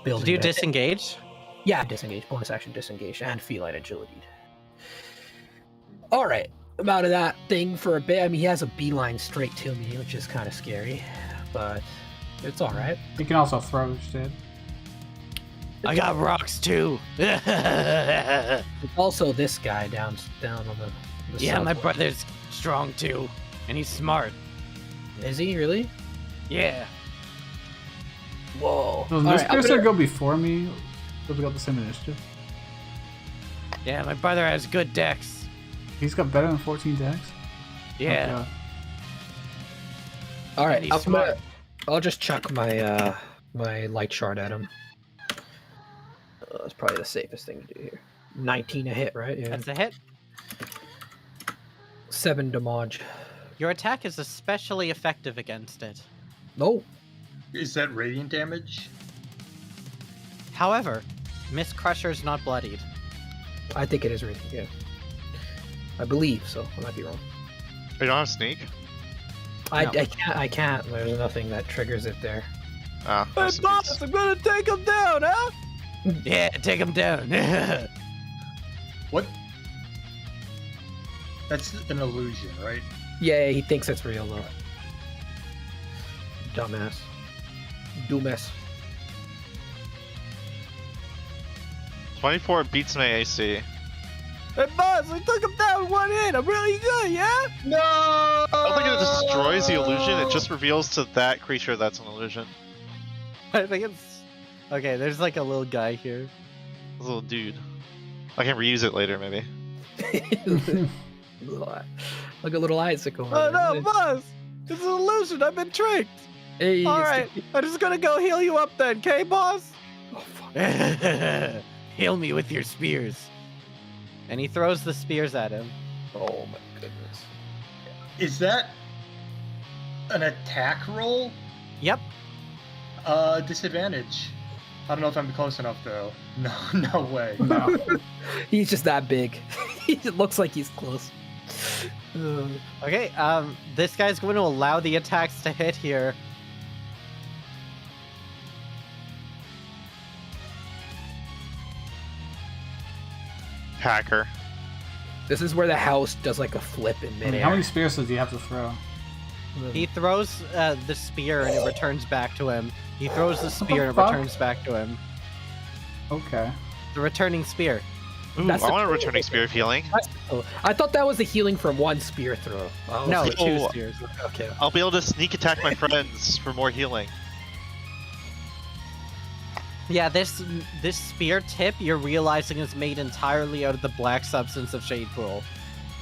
building. Did you there. disengage? Yeah, disengage, bonus action, disengage, and feline agility. All right, I'm out of that thing for a bit. I mean, he has a beeline straight to me, which is kind of scary, but it's all right. You can also throw instead. I got rocks too. There's also this guy down on the Yeah, my south. brother's strong too, and he's smart. Is he really? Yeah. Whoa. Does All this right, I'm person gonna- go before me? Because we got the same initiative. Yeah, my brother has good decks. He's got better than 14 decks. Yeah. Oh, All right, And he's smart. I'll just chuck my my light shard at him. That's probably the safest thing to do here. 19 a hit, right? Yeah. That's a hit. 7 damage. Your attack is especially effective against it. No. Is that radiant damage? However, Miss Crusher's not bloodied. I think it is radiant, yeah. I believe, so I might be wrong. You don't have sneak? No. I can't. There's nothing that triggers it there. Ah, Hey, rest in boss, peace. I'm gonna take him down, huh? Yeah, take him down. What? That's an illusion, right? Yeah, he thinks it's real though. Dumbass. Dumbass. 24 beats my AC. Hey, boss, I took him down with 1 hit. I'm really good, yeah? No! I don't think it destroys the illusion, it just reveals to that creature that's an illusion. I think it's... Okay, there's like a little guy here. This little dude. I can reuse it later, maybe. Look at little Isaac over Oh there. no, boss! It's an illusion, I've been tricked! Hey, Alright, I'm just gonna go heal you up then, okay, boss? Oh, fuck. Heal me with your spears. And he throws the spears at him. Oh my goodness. Is that an attack roll? Yep. Disadvantage. I don't know if I'm close enough though. No way. No. He's just that big. It looks like he's close. Okay, this guy's going to allow the attacks to hit here. Hacker. This is where the house does like a flip in I mean, midair. how many spears does he have to throw? He throws the spear and it returns back to him. He throws the spear and it fuck? returns back to him. Okay. The returning spear. Ooh, That's I the want a cool returning spear of healing. Oh, I thought that was the healing from 1 spear throw. Oh, No, like, 2 oh. spears. Okay. I'll be able to sneak attack my friends for more healing. Yeah, this spear tip you're realizing is made entirely out of the black substance of Shade Pool.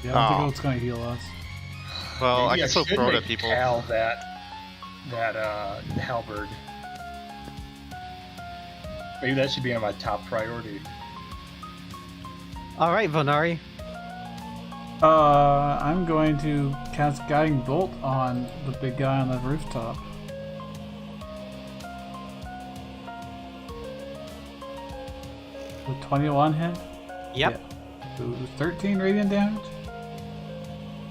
Yeah, I don't Oh. think it's gonna heal us. Well, Maybe I can still should throw it make at people. Cal that halberd. Maybe that should be on my top priority. Alright, Vonari. I'm going to cast Guiding Bolt on the big guy on the rooftop. With 21 hit? Yep. Yeah. Ooh, 13 radiant damage?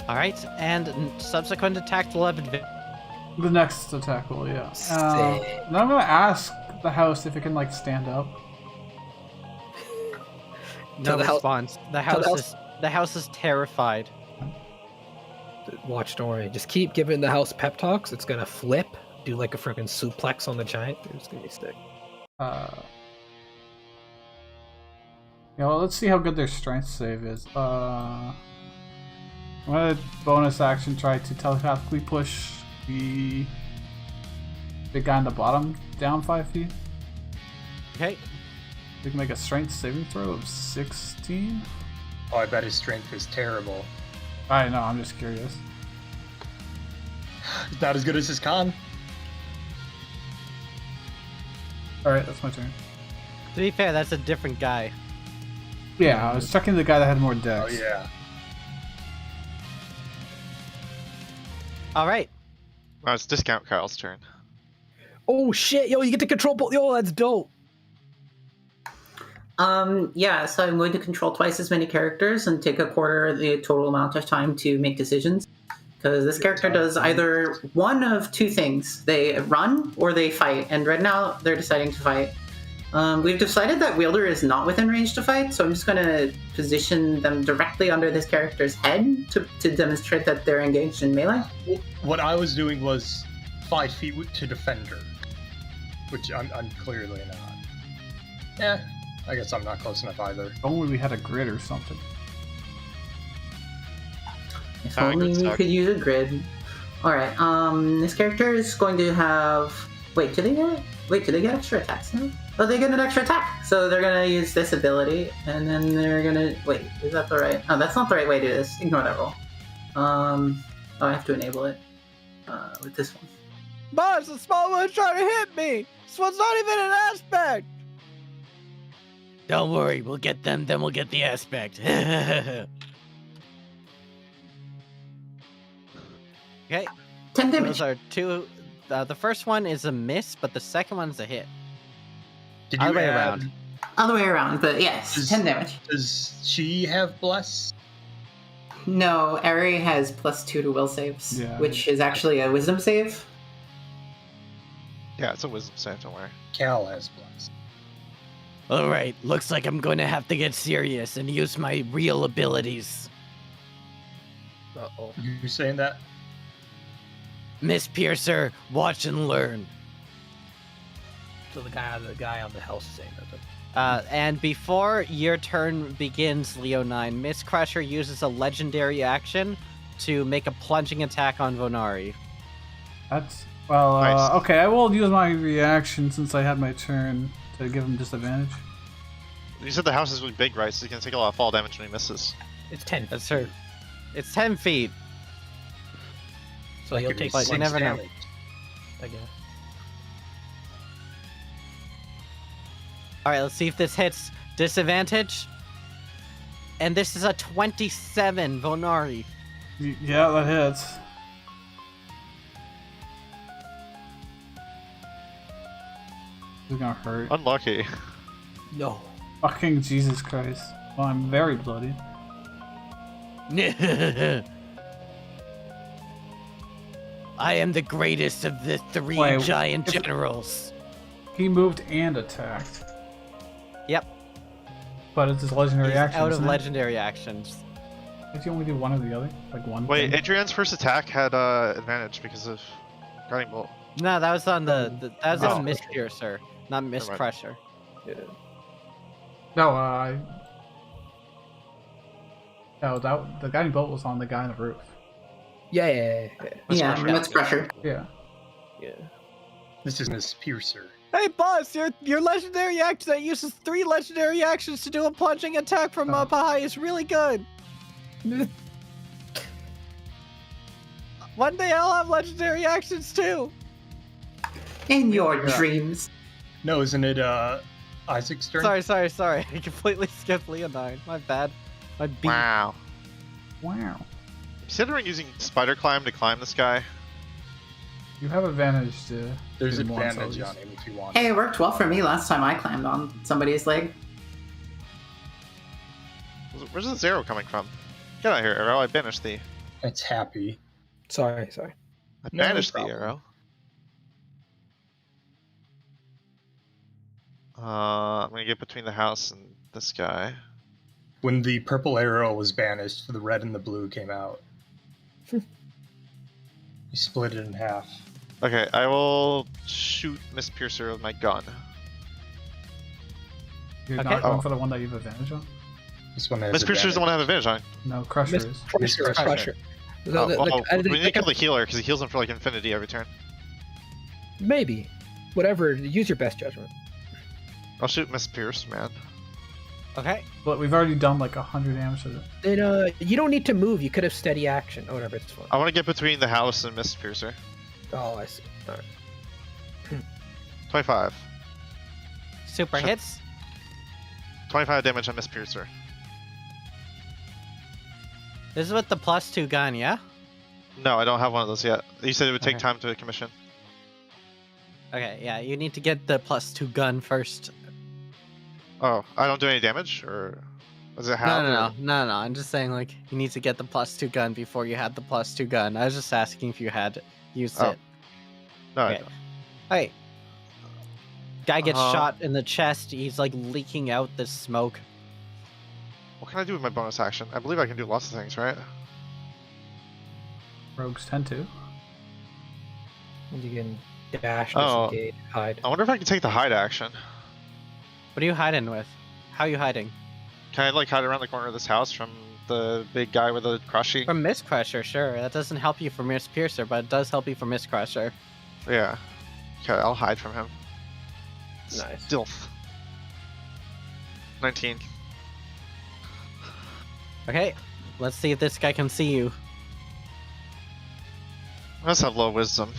Alright, and subsequent attack will have advantage. The next attack will, yeah. Sick. Then I'm gonna ask the house if it can, like, stand up. No the house- response. The house is terrified. Watch, don't worry. Just keep giving the house pep talks. It's gonna flip, do like a freaking suplex on the giant. It's gonna be sick. Yeah, well, let's see how good their strength save is. I'm gonna bonus action try to telepathically push the big guy on the bottom down 5 feet. Okay. We can make a strength saving throw of 16. Oh, I bet his strength is terrible. I know, I'm just curious. It's not as good as his con. Alright, that's my turn. To be fair, that's a different guy. Yeah, I was checking the guy that had more dex. Oh yeah. Alright. Now it's discount Kyle's turn. Oh shit! Yo, you get to control both. Yo, that's dope. Yeah, so I'm going to control twice as many characters and take a quarter the total amount of time to make decisions. Because this character does either one of 2 things. They run or they fight. And right now, they're deciding to fight. We've decided that Wielder is not within range to fight, so I'm just going to position them directly under this character's head to demonstrate that they're engaged in melee. What I was doing was 5 feet to defender, which I'm clearly not. Yeah, I guess I'm not close enough either. If only we had a grid or something. If Ah, only good we stuff. could use a grid. Alright, this character is going to have... Wait, do they get extra attacks now? Oh, they get an extra attack! So they're gonna use this ability, and then they're gonna... Wait, is that the right... Oh, that's not the right way to do this. Ignore that roll. Oh, I have to enable it. With this one. Boss, the small one's trying to hit me! This one's not even an aspect! Don't worry, we'll get them, then we'll get the aspect. Okay, 10 damage. those are two. The first one is a miss, but the second one's a hit. Did Other you way add, around. Other way around, but yes, Does- 10 damage. Does she have bless? No, Ari has +2 to will saves, Yeah. which is actually a wisdom save. Yeah, it's a wisdom save, don't worry. Cal has bless. Alright, looks like I'm going to have to get serious and use my real abilities. Uh-oh. You saying that? Miss Piercer, watch and learn. So the guy on the house is saying that. And before your turn begins, Leonine, Miss Crusher uses a legendary action to make a plunging attack on Vonari. That's well. Nice. Okay, I will use my reaction since I had my turn to give him disadvantage. You said the house is really big, right? So you can take a lot of fall damage when he misses. It's 10. That's her. It's 10 feet. So he'll Give me take But you 6 never know. damage, I guess. Alright, let's see if this hits. Disadvantage. And this is a 27, Vonari. Yeah, that hits. This is gonna hurt. Unlucky. No. Fucking Jesus Christ. Well, I'm very bloody. I am the greatest of the three Wait, giant if- generals. He moved and attacked. Yep. But it's his legendary He's action. out of isn't it? legendary actions. If you only do one or the other, like one. Wait, thing. Adrian's first attack had advantage because of Guiding Bolt. No, that was on that was Oh, on Miss Piercer, not Miss Never mind. Crusher. Yeah. No, no, the guiding bolt was on the guy on the roof. Yeah. Miss Yeah, Crusher. Miss Crusher. Yeah. This is Miss Piercer. Hey, boss, your legendary action that uses 3 legendary actions to do a plunging attack from up high is really good. One day I'll have legendary actions too. In your Yeah. dreams. No, isn't it Isaac's turn? Sorry. I completely skipped Leonine. My bad. My beat. Wow. Wow. Considering using spider climb to climb this guy. You have advantage to. There's do them once, advantage at on least. him if you want. Hey, it worked well for me last time I climbed on somebody's leg. Where's this arrow coming from? Get out of here, arrow. I banished thee. It's happy. Sorry. I No banished the problem. arrow. I'm gonna get between the house and this guy. When the purple arrow was banished, the red and the blue came out. You split it in half. Okay, I will shoot Miss Piercer with my gun. You're Okay. not going Oh. for the one that you have advantage on? This one has Miss Piercer's the one I have advantage on. No, Crusher Miss is. Crusher. Crusher. The- Oh, the- well, I we think- need to kill the healer because he heals him for like infinity every turn. Maybe. Whatever. Use your best judgment. I'll shoot Miss Pierce, man. Okay. But we've already done like 100 damage to it. Then you don't need to move. You could have steady action. Oh, whatever. It's fine. I want to get between the house and Miss Piercer. Oh, I see. All right. 25. Super Sure. hits. 25 damage on Miss Piercer. This is with the +2 gun, yeah? No, I don't have one of those yet. You said it would take Okay. time to commission. Okay, yeah, you need to get the +2 gun first. Oh, I don't do any damage, or does it have? No. I'm just saying, like, you need to get the +2 gun before you had the +2 gun. I was just asking if you had used Oh. it. No, I Okay. don't. Hey. Guy gets Uh-huh. shot in the chest. He's, like, leaking out this smoke. What can I do with my bonus action? I believe I can do lots of things, right? Rogues tend to. You can dash, Oh. disengage, hide. I wonder if I can take the hide action. What are you hiding with? How are you hiding? Can I like hide around the corner of this house from the big guy with the crushing? From Miss Crusher, sure. That doesn't help you from Miss Piercer, but it does help you from Miss Crusher. Yeah. Okay, I'll hide from him. Nice. Stealth. 19. Okay, let's see if this guy can see you. I must have low wisdom.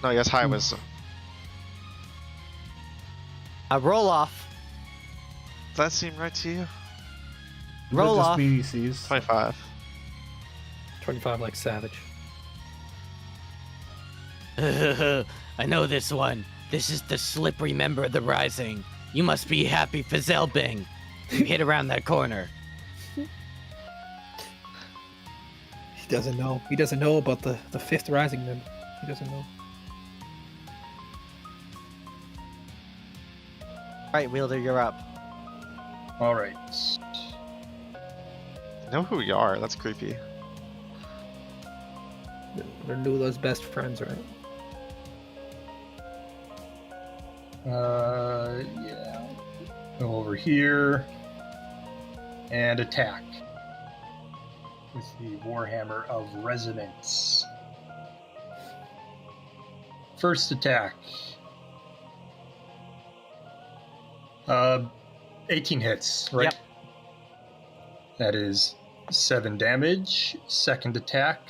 No, he has high wisdom. Roll off. Does that seem right to you? Roll Just off. mean he sees. 25. 25 like savage. I know this one. This is the slippery member of the Rising. You must be Happy Fizelbing. You hit around that corner. He doesn't know. He doesn't know about the fifth rising member. He doesn't know. Right, Wielder, you're up. All right. I know who we are. That's creepy. They're Nula's best friends, right? Yeah. Go over here and attack with the Warhammer of Resonance. First attack. 18 hits, right? Yep. That is 7 damage. Second attack.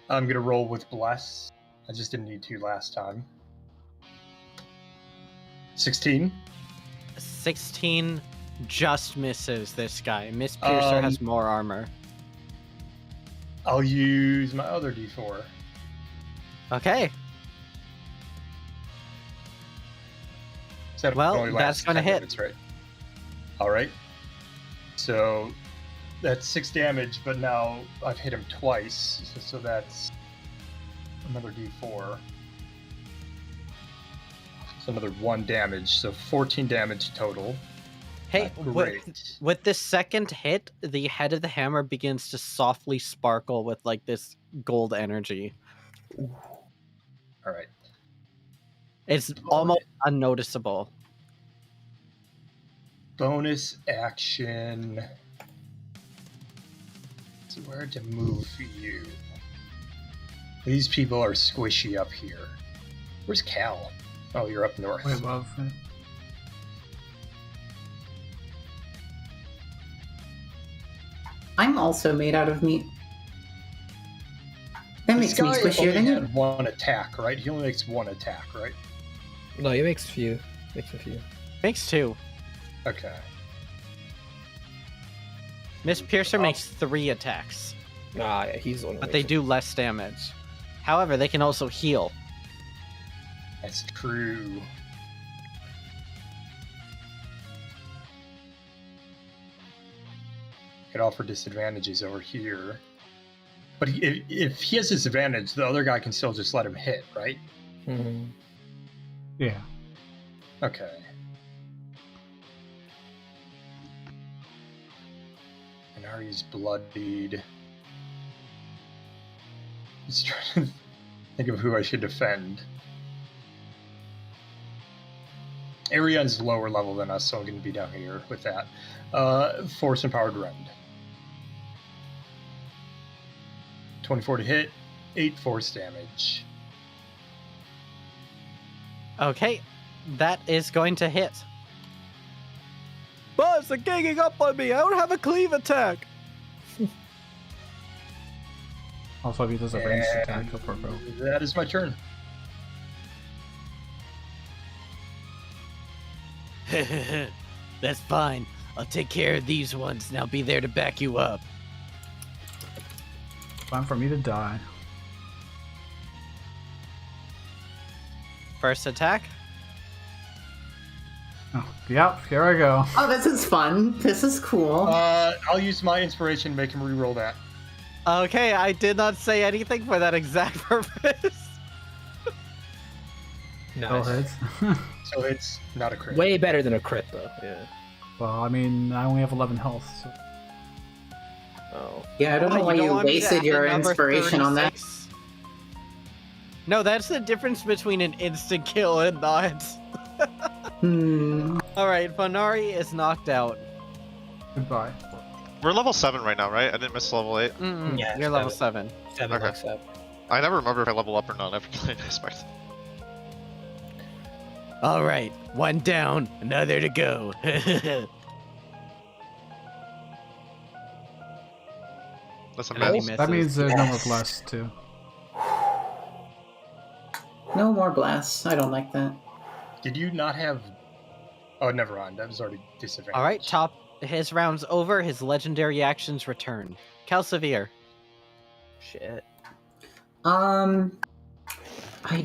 I'm gonna roll with Bless. I just didn't need to last time. 16. 16 just misses this guy. Miss Piercer has more armor. I'll use my other D4. Okay. So Well, it only that's lasts gonna 10 hit. minutes, right? All right. So that's 6 damage, but now I've hit him twice, so that's another D4. So another 1 damage, so 14 damage total. Hey, Great. with this second hit, the head of the hammer begins to softly sparkle with like this gold energy. All right. It's almost unnoticeable. Bonus action. So where to move you? These people are squishy up here. Where's Cal? Oh, you're up north. Way above it. I'm also made out of meat. That This makes me guy squishier than only you. had 1 attack, right? He only makes 1 attack, right? No, he makes a few. Makes a few. Makes 2. Okay. Miss Piercer makes 3 attacks, Ah, yeah, he's the one. but they do less damage. However, they can also heal. That's true. Could offer disadvantages over here. But if he has disadvantage, the other guy can still just let him hit, right? Mm-hmm. Yeah. Okay. And Ari's bloodied. Just trying to think of who I should defend. Arian's lower level than us, so I'm going to be down here with that. Force Empowered Rend. 24 to hit, 8 force damage. Okay, that is going to hit. Boss, they're ganging up on me. I don't have a cleave attack. Also, if he does a ranged attack, he'll forgo. That is my turn. That's fine. I'll take care of these ones and I'll be there to back you up. Time for me to die. First attack. Oh, yep, here I go. Oh, this is fun. This is cool. I'll use my inspiration to make him reroll that. Okay, I did not say anything for that exact purpose. Still Nice. hits. So it's not a crit. Way better than a crit, though. Yeah. Well, I mean, I only have 11 health. So. Oh. Yeah, I don't know why you wasted your inspiration on that. No, that's the difference between an instant kill and not. Alright, Vanari is knocked out. Goodbye. We're level 7 right now, right? I didn't miss level 8. Yeah, You're level 7. 7 Okay. looks up. I never remember if I level up or not after playing Aspect. Alright, one down, another to go. That's a And then he miss. misses. That means there's no more bless too. No more blasts. I don't like that. Did you not have... Oh, never mind. That was already disadvantage. Alright, top his round's over, his legendary actions return. Calcivir. Shit. I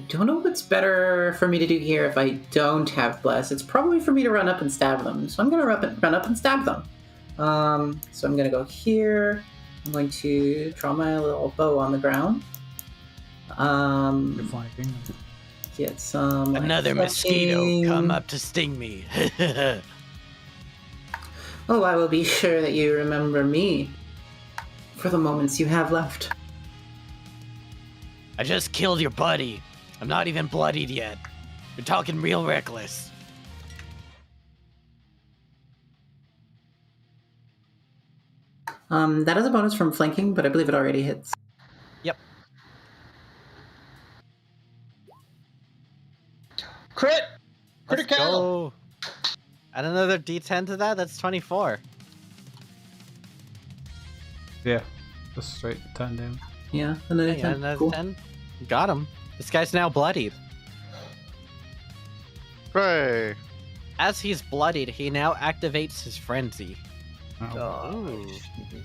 don't know what's better for me to do here if I don't have Bless. It's probably for me to run up and stab them. So I'm going to run up and stab them. So I'm going to go here. I'm going to draw my little bow on the ground. You're flanking. Get some... Another mosquito come up to sting me. Oh, I will be sure that you remember me for the moments you have left. I just killed your buddy. I'm not even bloodied yet. You're talking real reckless. That is a bonus from flanking, but I believe it already hits. Yep. Crit! Let's Critical! go. Add another D10 to that. That's 24. Yeah, just straight 10 damage. Yeah, another Hey, 10. another Cool. 10. Got him. This guy's now bloodied. Hooray! As he's bloodied, he now activates his frenzy. Oh.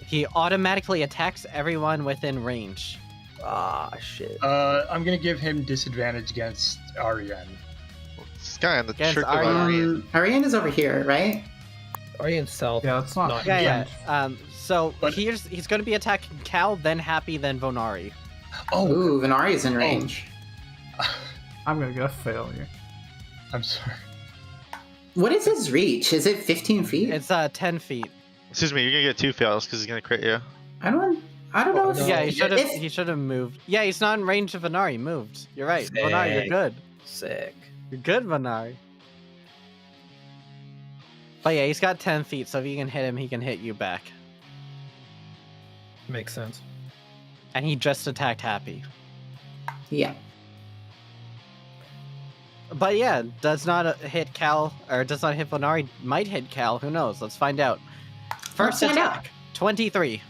He automatically attacks everyone within range. Ah, shit. I'm gonna give him disadvantage against Ariane. This guy on the Against trick of Ariane. Ariane is over here, right? Ariane self. Yeah, that's not. Yeah. So But- he's going to be attacking Cal, then Happy, then Vonari. Oh, Ooh, Venari is in range. I'm gonna get a fail here. I'm sorry. What is his reach? Is it 15 feet? It's 10 feet. Excuse me, you're gonna get 2 fails because he's gonna crit you. I don't know. No. If, Yeah, he if- should have moved. Yeah, he's not in range of Vonari. He moved. You're right. Vonari, you're Sick. good. Sick. You're good, Vonari. But yeah, he's got 10 feet, so if you can hit him, he can hit you back. Makes sense. And he just attacked Happy. Yeah. But yeah, does not hit Cal, or does not hit Vonari. Might hit Cal. Who knows? Let's find out. First Let's find out. attack, 23.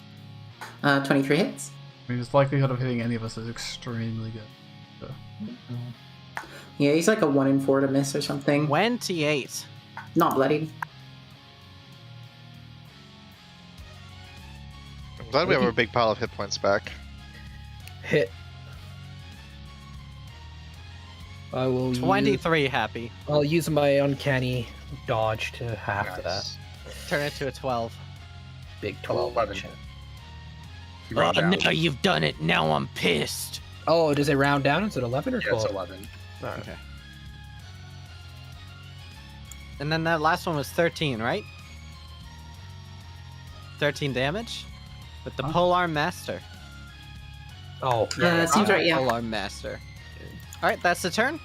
23 hits. I mean, his likelihood of hitting any of us is extremely good. So. Yeah, he's like a 1 in 4 to miss or something. 28. Not bloodied. I'm glad we have a big pile of hit points back. Hit. I will 23 Happy. I'll use my uncanny dodge to half that. Nice. Turn it to a 12. Big 12. 11. Shit. You round down. now you've done it. Now I'm pissed. Oh, does it round down? Is it 11 or Yeah, 12? it's 11. Alright. Okay. And then that last one was 13, right? 13 damage? With the Polearm Master. Oh, Yeah, that seems right, yeah. Polearm Master. Alright, that's the turn.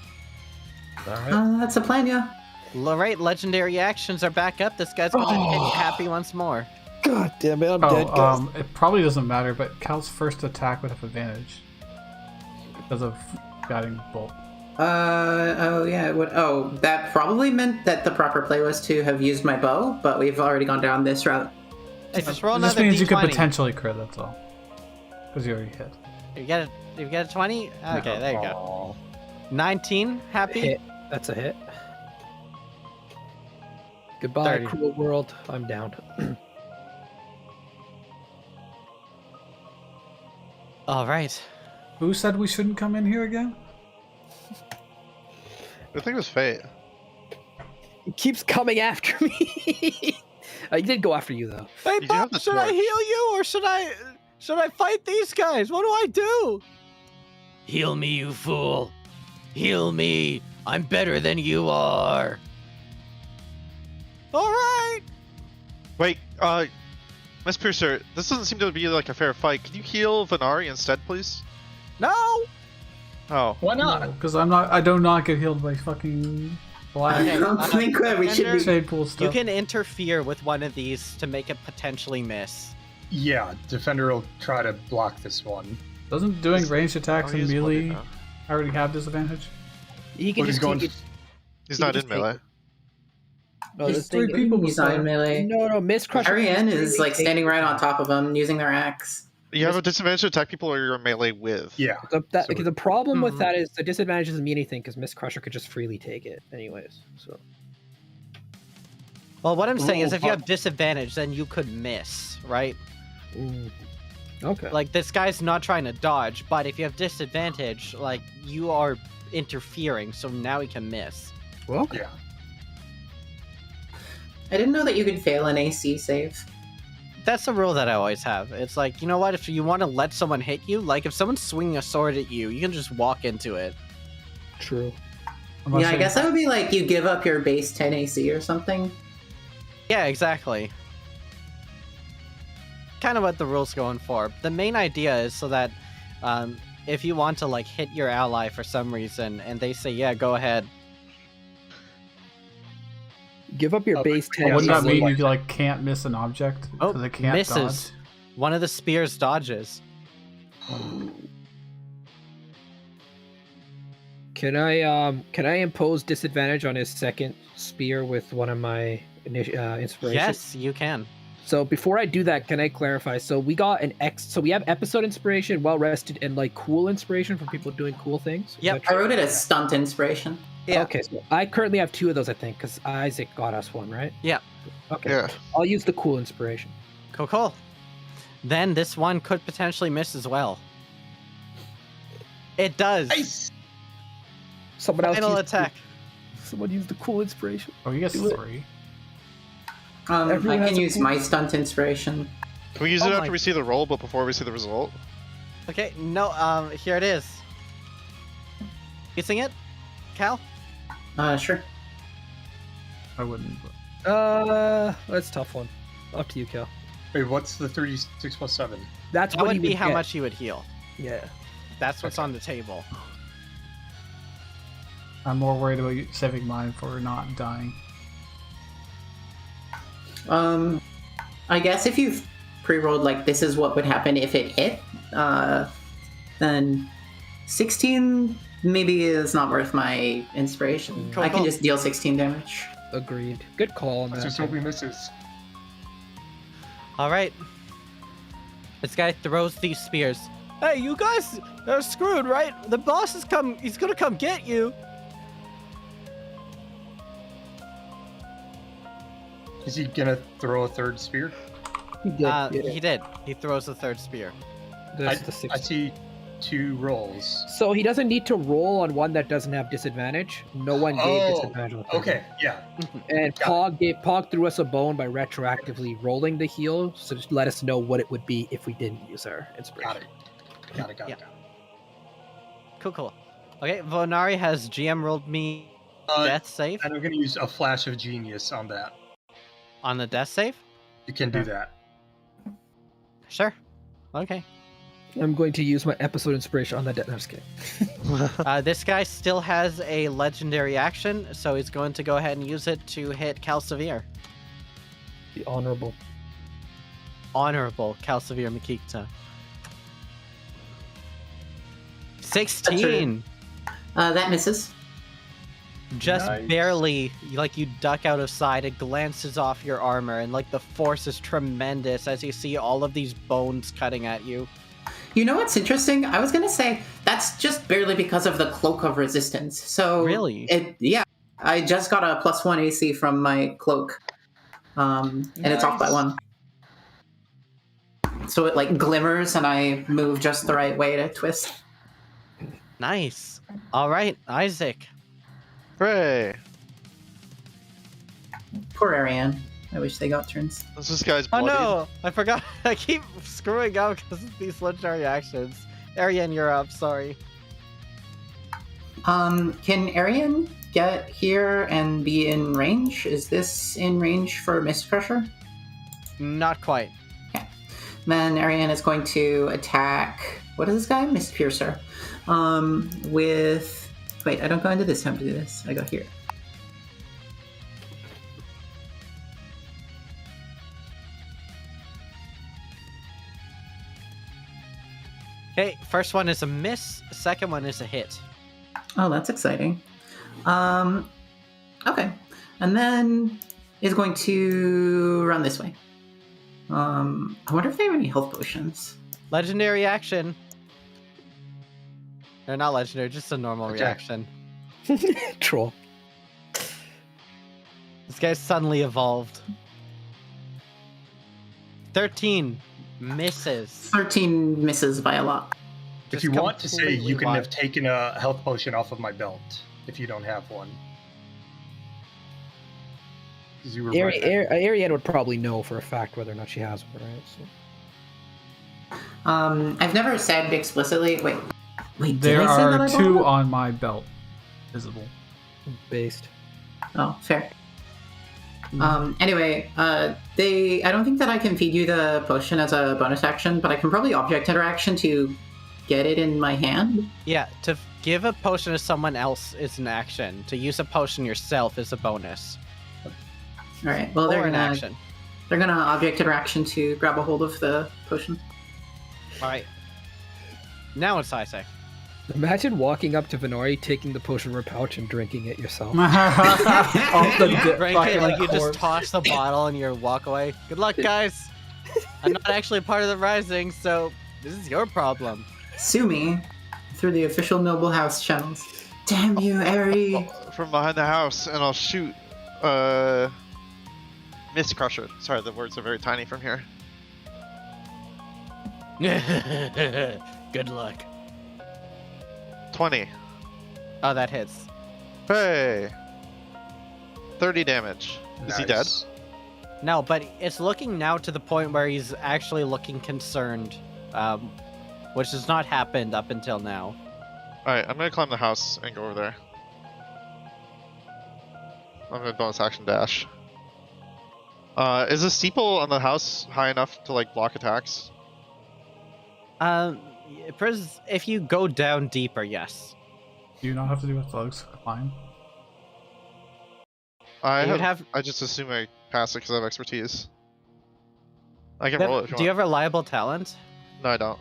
Alright. That's the plan, yeah. Alright, legendary actions are back up. This guy's gonna hit Happy once more. God damn it, I'm dead, guys. It probably doesn't matter, but Cal's first attack would have advantage because of guiding bolt. Oh yeah. That probably meant that the proper play was to have used my bow, but we've already gone down this route. Hey, just roll It just another means you could D20. potentially crit. That's all. Because you already hit. You get a 20? Okay, there you go. Aw. 19, Happy? Hit. That's a hit. Goodbye, 30. cruel world. I'm down. Alright. Who said we shouldn't come in here again? I think it was Fate. He keeps coming after me. He did go after you though. Hey, You do Bob, have the should I torch. heal you or should I fight these guys? What do I do? Heal me, you fool. Heal me. I'm better than you are. All right. Wait, Miss Piercer, this doesn't seem to be like a fair fight. Can you heal Venari instead, please? No. Oh. Why not? Because I do not get healed by fucking black Okay, I don't think that we should be. shade pool stuff. You can interfere with one of these to make it potentially miss. Yeah, Defender will try to block this one. Doesn't doing ranged attacks Oh, he and is bloodied melee now. already have disadvantage? He can Well, he's just going. take it. He's You not just in take melee. No, There's this thing. 3 people He's not in beside. melee. No, Miss Crusher. Ariane is like standing right on top of him, using their axe. You have a disadvantage to attack people or you're in melee with. Yeah. The problem with Mhm. that is the disadvantage doesn't mean anything because Miss Crusher could just freely take it, anyways. So Well, what I'm saying is Ooh, if you fuck. have disadvantage, then you could miss, right? Okay. Like, this guy's not trying to dodge, but if you have disadvantage, like, you are interfering, so now he can miss. Well, okay. Yeah. I didn't know that you could fail an AC save. That's the rule that I always have. It's like, you know what? If you want to let someone hit you, like, if someone's swinging a sword at you, you can just walk into it. True. Yeah, I guess that would be like you give up your base 10 AC or something. Yeah, exactly. Kind of what the rule's going for. The main idea is so that if you want to like hit your ally for some reason and they say, yeah, go ahead. Give up your base 10. Wouldn't that so mean like- you like can't miss an object? Oh, Because it can't misses. dodge? One of the spears dodges. Can I impose disadvantage on his second spear with one of my inspirations? Yes, you can. So before I do that, can I clarify? So we got so we have episode inspiration, well rested, and like cool inspiration for people doing cool things. Is Yep. that I true? wrote it as stunt inspiration. Yeah. Okay, so I currently have 2 of those, I think, because Isaac got us one, right? Yeah. Okay. Yeah. I'll use the cool inspiration. Cool. Then this one could potentially miss as well. It does. Nice. Someone else. Final use the- attack. Someone use the cool inspiration. Oh, you get Do it. 3. Everyone I has can a use cool- my stunt inspiration. Can we use Oh it my- after we see the roll, but before we see the result? Okay, no, here it is. Using it? Cal? Sure. I wouldn't. That's a tough one. Up to you, Cal. Wait, what's the 36 plus 7? That's That what he would be how get. much you would heal. Yeah. That's what's on the table. I'm more worried about you saving mine for not dying. I guess if you've pre-rolled like this is what would happen if it hit, then 16 maybe is not worth my inspiration. Cool, I can cool. just deal 16 damage. Agreed. Good call on Let's that. just hope he misses. All right. This guy throws these spears. Hey, you guys are screwed, right? The boss is come. He's gonna come get you. Is he gonna throw a third spear? He did. yeah. He did. He throws the third spear. That's the 6. I see 2 rolls. So he doesn't need to roll on one that doesn't have disadvantage. No one gave Oh, disadvantage on the third Okay, yeah. one. And Pog threw us a bone by retroactively rolling the heal, so just let us know what it would be if we didn't use our inspiration. Got it. Yeah. Cool. Okay, Vonari has GM rolled me death save And I'm gonna use a flash of genius on that. on the death save. You can do that. Sure. Okay. I'm going to use my episode inspiration on that. No, I'm just kidding. This guy still has a legendary action, so he's going to go ahead and use it to hit Calsevere. The honorable. Honorable Calsevere Makikta. 16! That misses. Just Nice. barely, like you duck out of sight, it glances off your armor, and like the force is tremendous as you see all of these bones cutting at you. You know what's interesting? I was gonna say that's just barely because of the cloak of resistance. So Really? I just got a +1 AC from my cloak, and it's off by Nice. 1. So it like glimmers, and I move just the right way to twist. Nice. All right, Isaac. Hooray! Poor Ariane. I wish they got turns. This guy's Oh bloodied. no, I forgot. I keep screwing up because of these legendary actions. Ariane, you're up. Sorry. Can Ariane get here and be in range? Is this in range for Mist Crusher? Not quite. Then Ariane is going to attack. What is this guy? Mist Piercer. With. Wait, I don't go into this time to do this. I go here. Okay, first one is a miss. Second one is a hit. Oh, that's exciting. Okay. And then is going to run this way. I wonder if they have any health potions. Legendary action. They're not legendary, just a normal Okay. reaction. Troll. This guy's suddenly evolved. 13 Misses. 13 misses by a lot. If Just you want to say, completely you can wide. have taken a health potion off of my belt if you don't have one. 'Cause you were right there. Ariane would probably know for a fact whether or not she has one, right? So. I've never said explicitly. Wait, did There I say that are I bought 2 one? on my belt. Visible. Based. Oh, fair. Anyway, I don't think that I can feed you the potion as a bonus action, but I can probably object interaction to get it in my hand. Yeah, to give a potion to someone else is an action. To use a potion yourself is a bonus. All right. Well, Or an action. They're gonna object interaction to grab a hold of the potion. Alright. Now it's Isaac. Imagine walking up to Venori, taking the potion from her pouch, and drinking it yourself. Off the Right, fucking like you just corpse. toss the bottle and you walk away. Good luck, guys. I'm not actually part of the Rising, so this is your problem. Sue me through the official Noble House channels. Damn you, Ari! From behind the house, and I'll shoot. Mist Crusher. Sorry, the words are very tiny from here. Good luck. 20. Oh, that hits. Hey. 30 damage. Is he dead? Nice. No, but it's looking now to the point where he's actually looking concerned, which has not happened up until now. Alright, I'm gonna climb the house and go over there. I'm gonna bonus action dash. Is the steeple on the house high enough to like block attacks? If you go down deeper, yes. Do you not have to do athletics to climb? I You would have. I just assume I pass it because I have expertise. I can Then- roll it if you do you want. have reliable talent? No, I don't.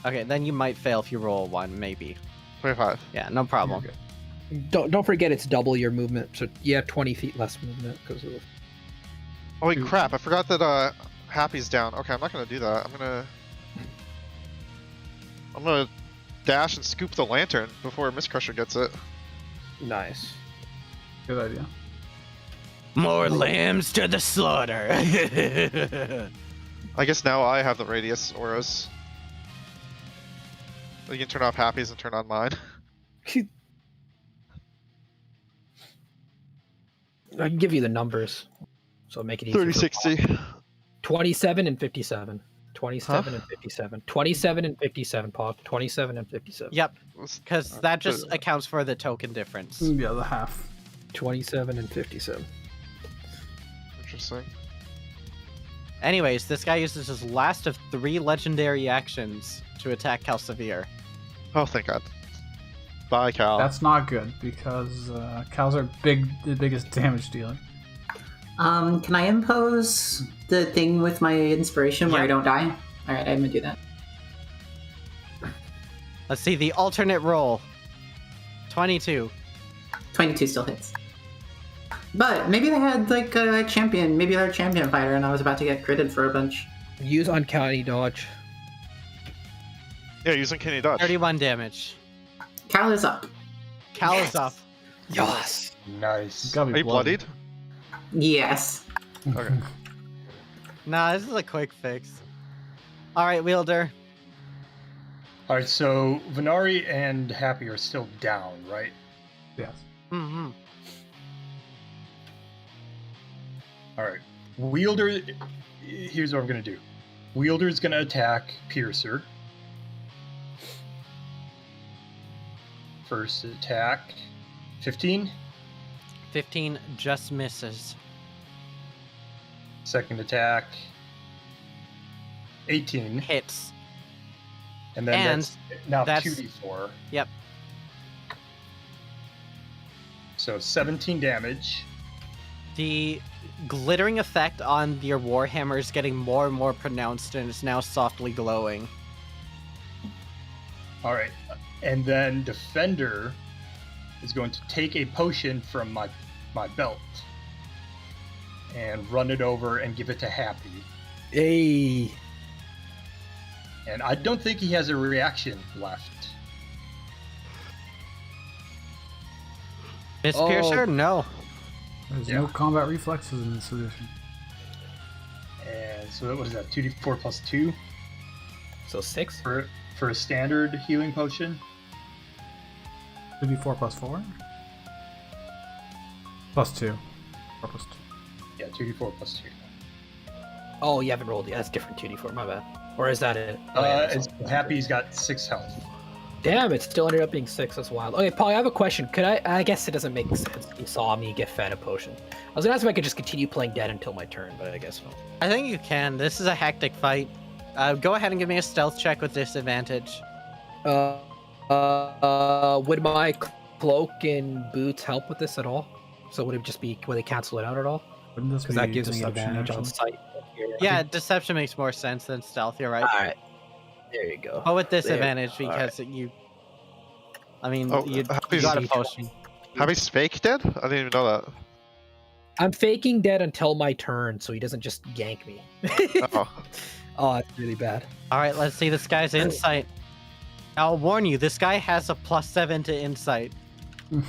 Okay, then you might fail if you roll one, maybe. 25. Yeah, no problem. You're good. Don't forget it's double your movement, so you have 20 feet less movement because of the... Oh wait, Ooh. crap! I forgot that Happy's down. Okay, I'm not gonna do that. I'm gonna dash and scoop the lantern before Mist Crusher gets it. Nice. Good idea. More lambs to the slaughter. I guess now I have the radius auras. You can turn off Happy's and turn on mine. I can give you the numbers, so make it easier. 30, 60. 27 and 57. 27 and 57. 27 and 57, Pog. 27 and 57. Yep, because that just But- accounts for the token difference. Yeah, the half. 27 and 57. Interesting. Anyways, this guy uses his last of 3 legendary actions to attack Calcivir. Oh, thank God. Bye, Cal. That's not good because cows are the biggest damage dealer. Can I impose the thing with my inspiration where I Yeah. don't die? Alright, I'm gonna do that. Let's see the alternate roll. 22. 22 still hits. But maybe they had like a champion, maybe they're a champion fighter and I was about to get critted for a bunch. Use uncanny dodge. Yeah, using Kenny Dodge. 31 damage. Cal is up. Cal Yes. is up. Yes. Nice. Gotta be Are you bloodied? Yes. Okay. Nah, this is a quick fix. Alright, Wielder. Alright, so Venari and Happy are still down, right? Yes. Mm-hmm. Alright. Wielder, here's what I'm gonna do. Wielder's gonna attack Piercer. First attack, 15. 15 just misses. Second attack, 18. Hits. And then And that's now that's- 2d4. Yep. So 17 damage. The glittering effect on your Warhammer is getting more and more pronounced and it's now softly glowing. Alright. And then Defender is going to take a potion from my belt and run it over and give it to Happy. Hey. And I don't think he has a reaction left. Miss Oh. Piercer? No. There's Yeah. no combat reflexes in this edition. And so what is that? 2d4 plus 2? So 6? For a standard healing potion. 2d4 plus 4? Plus 2. 4 plus 2. Yeah, 2d4 plus 2. Oh, you haven't rolled yet. That's different 2d4, my bad. Or is that it? Oh, yeah, It's Happy's got 6 health. Damn, it still ended up being 6. That's wild. Okay, Paul, I have a question. Could I guess it doesn't make sense. You saw me get fed a potion. I was gonna ask if I could just continue playing dead until my turn, but I guess not. I think you can. This is a hectic fight. Go ahead and give me a stealth check with disadvantage. Would my cloak and boots help with this at all? So would they cancel it out at all? Wouldn't this Because be that gives me deception, advantage on actually? sight. Yeah, deception makes more sense than stealth. You're right. All right. There you go. But with disadvantage All right. because you. I mean, Oh, you Happy's got a potion. Happy's fake dead? I didn't even know that. I'm faking dead until my turn, so he doesn't just yank me. Oh. Oh, that's really bad. All right, let's see this guy's insight. I'll warn you, this guy has a +7 to insight.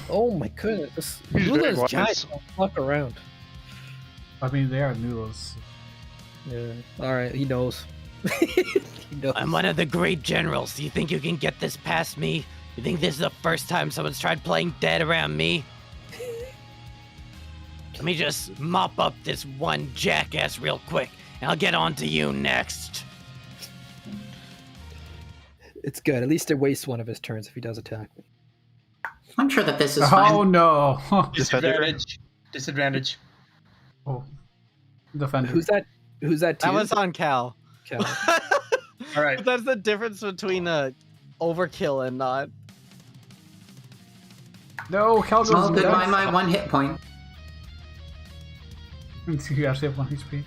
Oh my goodness. He's very Lula's wise. giant. Don't fuck around. I mean, they are Nulos. Yeah. All right, he knows. He knows. I'm one of the great generals. Do you think you can get this past me? You think this is the first time someone's tried playing dead around me? Let me just mop up this one jackass real quick, and I'll get on to you next. It's good. At least it wastes one of his turns if he does attack me. I'm sure that this is Oh fine. no! Disadvantage. Oh. Defender. Who's that? Who's that? That Too? was on Cal. Cal. All right. That's the difference between overkill and not. No, Cal goes Well, goodbye down. my 1 hit point. You actually have 1 HP.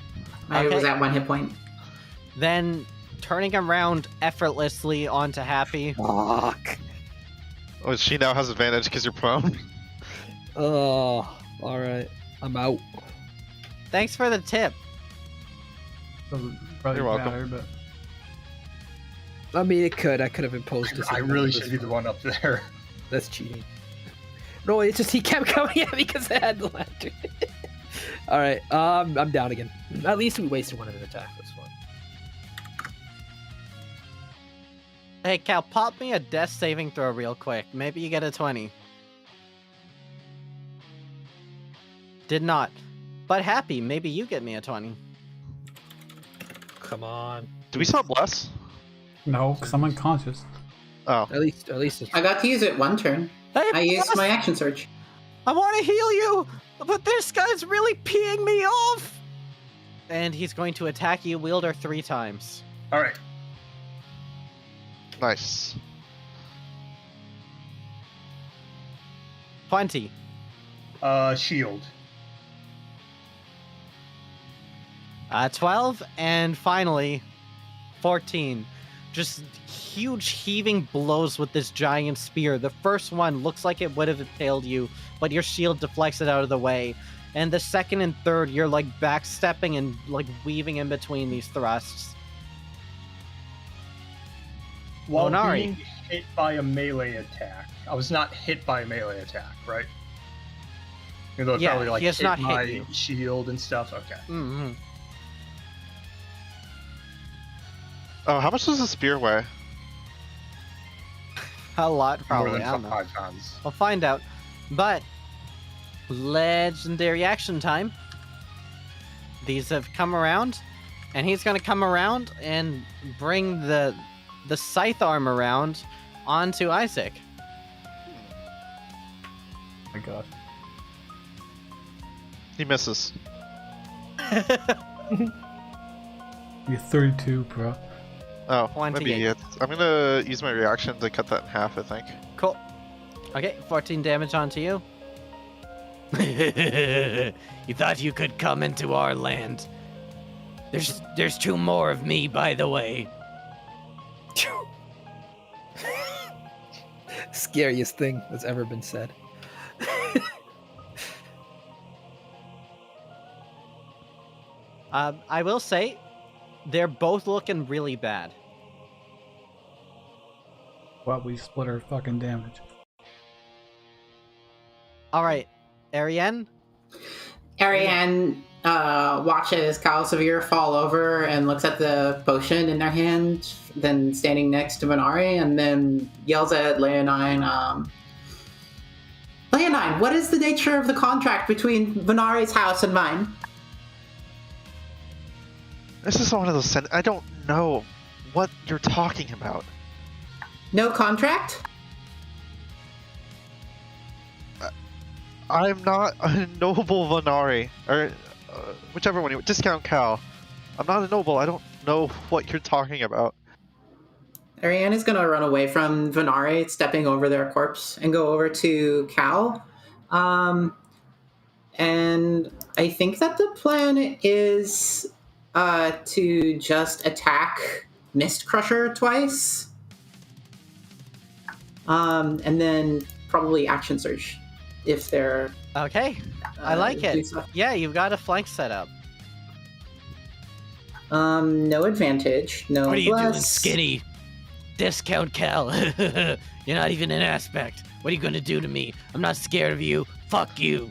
I Okay. was at 1 hit point. Then turning around effortlessly onto Happy. Fuck. Oh, she now has advantage because you're prone. Oh, all right. I'm out. Thanks for the tip. Doesn't probably You're welcome. matter, but I mean, it could. I could have imposed this. I really should be the one up there. That's cheating. No, it's just he kept coming at me because I had the lantern. All right, I'm down again. At least we wasted one of his attacks. That's fine. Hey, Cal, pop me a death saving throw real quick. Maybe you get a 20. Did not. But Happy, maybe you get me a 20. Come on. Do we still bless? no, because I'm unconscious. Oh. At least it's I got to use it 1 turn. Hey, I used boss, my action surge. I want to heal you, but this guy's really peeing me off. And he's going to attack you, wielder, 3 times. All right. Nice. 20. Shield. 12, and finally, 14. Just huge heaving blows with this giant spear. The first one looks like it would have impaled you, but your shield deflects it out of the way. And the second and third, you're like backstepping and like weaving in between these thrusts. While Onari. being hit by a melee attack. I was not hit by a melee attack, right? Even though it Yeah, probably like he has hit not hit my you. shield and stuff. Okay. Mm-hmm. Oh, how much does the spear weigh? A lot, More probably. than I don't know. 5 pounds. We'll find out. But legendary action time. These have come around, and he's gonna come around and bring the scythe arm around onto Isaac. Oh my god. He misses. You're 32, bro. Oh, 28. maybe I'm gonna use my reaction to cut that in half, I think. Cool. Okay, 14 damage onto you. You thought you could come into our land. There's 2 more of me, by the way. scariest thing that's ever been said. I will say, they're both looking really bad. Well, we split our fucking damage. All right, Ariane. Ariane watches Cal Severe fall over and looks at the potion in their hand, then standing next to Venari, and then yells at Leonine, Leonine, what is the nature of the contract between Venari's house and mine? This is one of those. I don't know what you're talking about. No contract? I'm not a noble Venari, or whichever one you discount Cal. I'm not a noble. I don't know what you're talking about. Ariane is going to run away from Venari, stepping over their corpse, and go over to Cal. And I think that the plan is to just attack Mist Crusher twice. And then probably Action Surge if they're... Okay, I like do it. stuff. Yeah, you've got a flank set up. No advantage, no What are you doing, bless. skinny? Discount Cal. You're not even an aspect. What are you gonna do to me? I'm not scared of you. Fuck you.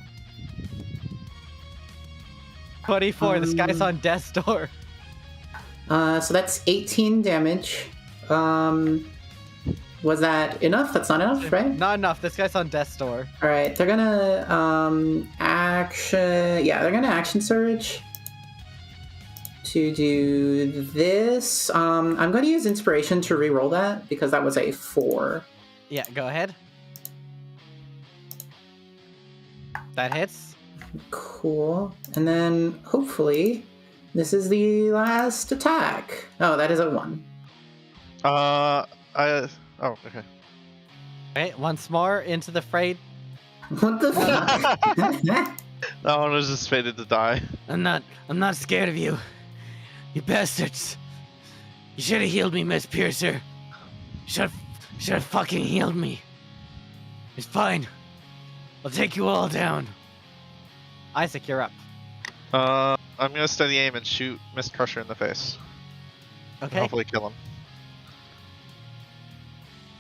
24, this guy's on death's door. So that's 18 damage. Was that enough? That's not enough, right? Not enough, this guy's on death's door. Alright, they're gonna action... Yeah, they're gonna action surge to do this. I'm gonna use inspiration to re-roll that because that was a 4. Yeah, go ahead. That hits. Cool. And then hopefully this is the last attack. Oh, that is a 1. Oh, okay. Okay, once more into the fray. What the fuck? That one was just fated to die. I'm not scared of you. You bastards. You should have healed me, Miss Piercer. Should have fucking healed me. It's fine. I'll take you all down. Isaac, you're up. I'm gonna steady aim and shoot Mist Crusher in the face. And Okay. hopefully kill him.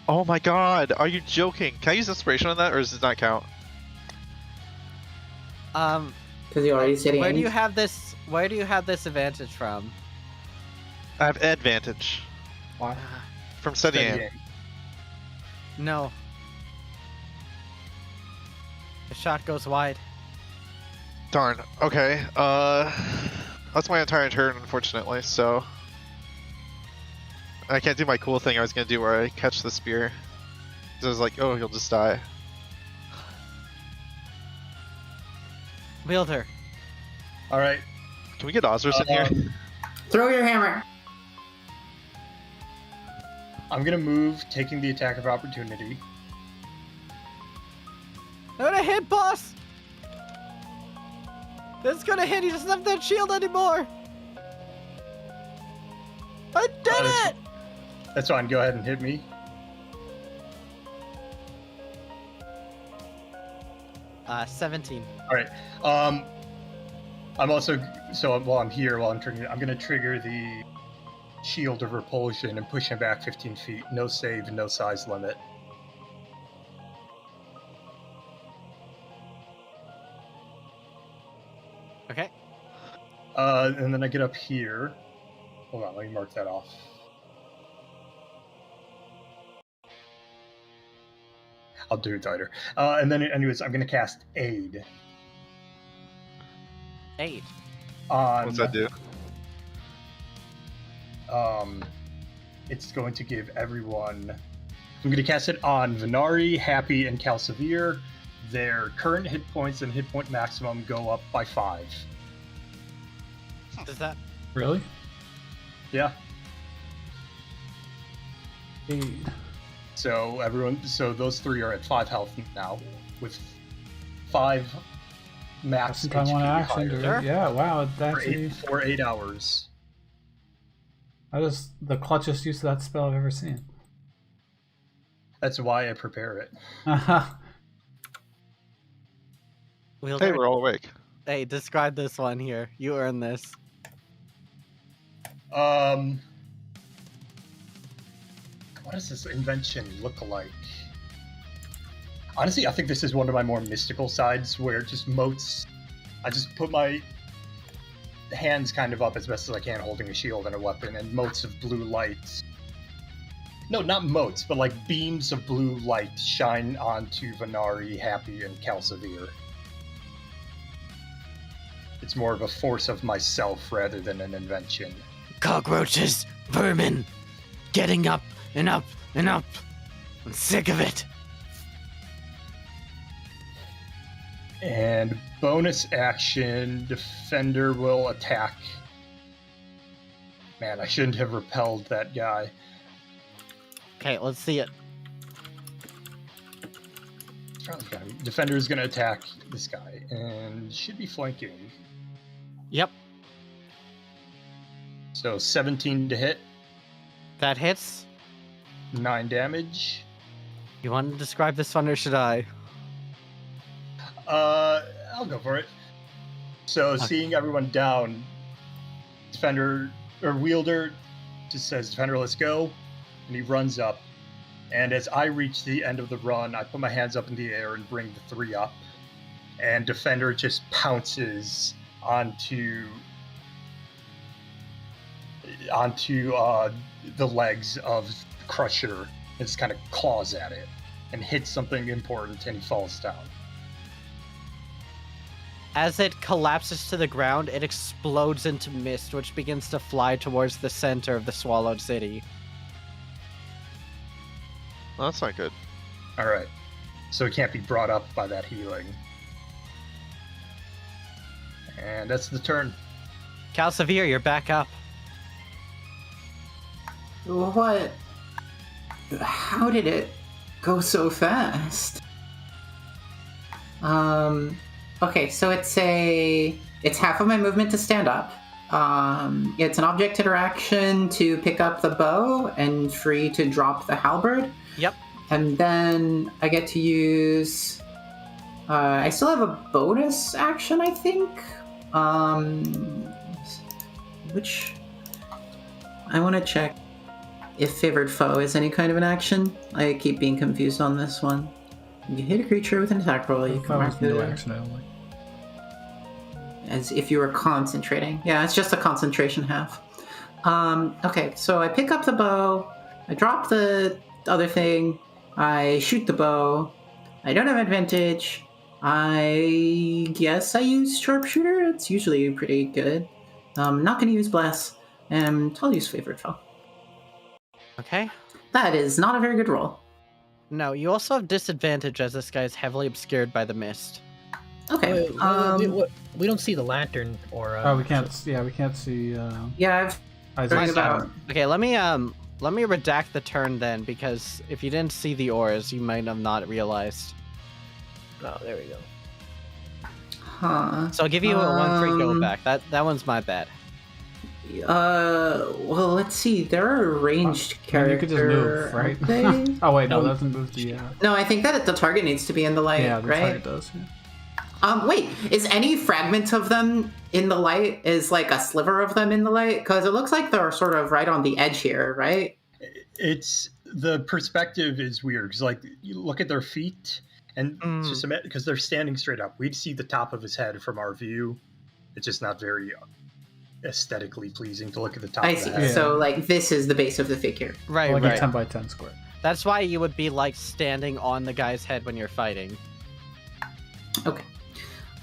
Oh my god, are you joking? Can I use inspiration on that, or does it not count? Because you already said Where do you have this? Where do you have this advantage from? I have advantage. Why? From steady aim. No. The shot goes wide. Darn. Okay. That's my entire turn, unfortunately. So I can't do my cool thing I was gonna do where I catch the spear. So I was like, oh, he'll just die. Wielder. All right. Can we get Ozros in here? Throw your hammer. I'm gonna move, taking the attack of opportunity. They're gonna hit, boss! It's gonna hit, he doesn't have that shield anymore! I did it! That's fine. Go ahead and hit me. 17. All right. I'm also while I'm here, while I'm triggering, I'm gonna trigger the Shield of Repulsion and push him back 15 feet. No save, no size limit. Okay. And then I get up here. Hold on, let me mark that off. I'll do it later. And then, anyways, I'm gonna cast Aid 8. on. What's that do? It's going to give everyone. I'm going to cast it on Venari, Happy, and Calsevere. Their current hit points and hit point maximum go up by 5. Does that... Really? Yeah. Aid. So those 3 are at 5 health now, with 5 max That's kind of one HP action. higher. Sure. Yeah, wow. That's For 8 hours. that is the clutchest use of that spell I've ever seen. That's why I prepare it. Wielder, Hey, we're all awake. hey, describe this one here. You earned this. What does this invention look like? Honestly, I think this is one of my more mystical sides, where just motes I just put my hands kind of up as best as I can, holding a shield and a weapon, and motes of blue light. No, not motes, but like beams of blue light shine onto Venari, Happy, and Calcivir. It's more of a force of myself rather than an invention. Cockroaches, vermin, getting up and up and up. I'm sick of it. And bonus action, Defender will attack. Man, I shouldn't have repelled that guy. Okay, let's see it. Defender is going to attack this guy and should be flanking. Yep, So 17 to hit, that hits. 9 damage. You want to describe this one or should I? I'll go for it. So seeing everyone down, Defender or Wielder just says, "Defender, let's go," and he runs up. And as I reach the end of the run, I put my hands up in the air and bring the 3 up, and Defender just pounces onto the legs of Crusher and just kind of claws at it and hits something important, and he falls down. As it collapses to the ground, it explodes into mist, which begins to fly towards the center of the Swallowed City. Well, that's not good. All right, so it can't be brought up by that healing. And that's the turn. Calcivir, you're back up. What? How did it go so fast? Okay, so it's half of my movement to stand up. It's an object interaction to pick up the bow and free to drop the halberd. Yep. And then I get to use... I still have a bonus action, I think. Which... I want to check if Favored Foe is any kind of an action. I keep being confused on this one. You hit a creature with an attack roll, you can mark no it action only. as if you were concentrating. Yeah, it's just a concentration half. Okay, so I pick up the bow, I drop the other thing, I shoot the bow, I don't have advantage, I guess I use Sharpshooter, it's usually pretty good. I'm not going to use Bless, and I'll use Favored Foe. Okay. That is not a very good roll. No, you also have disadvantage as this guy is heavily obscured by the mist. Okay. We don't see the lantern or. We can't. Yeah, we can't see. Yeah, I've heard about. Okay, let me redact the turn then, because if you didn't see the oars, you might have not realized. Oh, there we go. Huh. So I'll give you a 1 free go back. That one's my bad. Well, let's see. There are ranged characters. You could just move, right? Oh wait, no, that doesn't move the. No, I think that the target needs to be in the light, Yeah, the right? target does. Yeah. Wait, is any fragment of them in the light? Is like a sliver of them in the light? Because it looks like they're sort of right on the edge here, right? It's the perspective is weird because, like, you look at their feet, and it's just because they're standing straight up. We'd see the top of his head from our view. It's just not very aesthetically pleasing to look at the top. I of see. the head. So, like, this is the base of the figure. Right, Like right. a 10 by 10 square. That's why you would be like standing on the guy's head when you're fighting. Okay.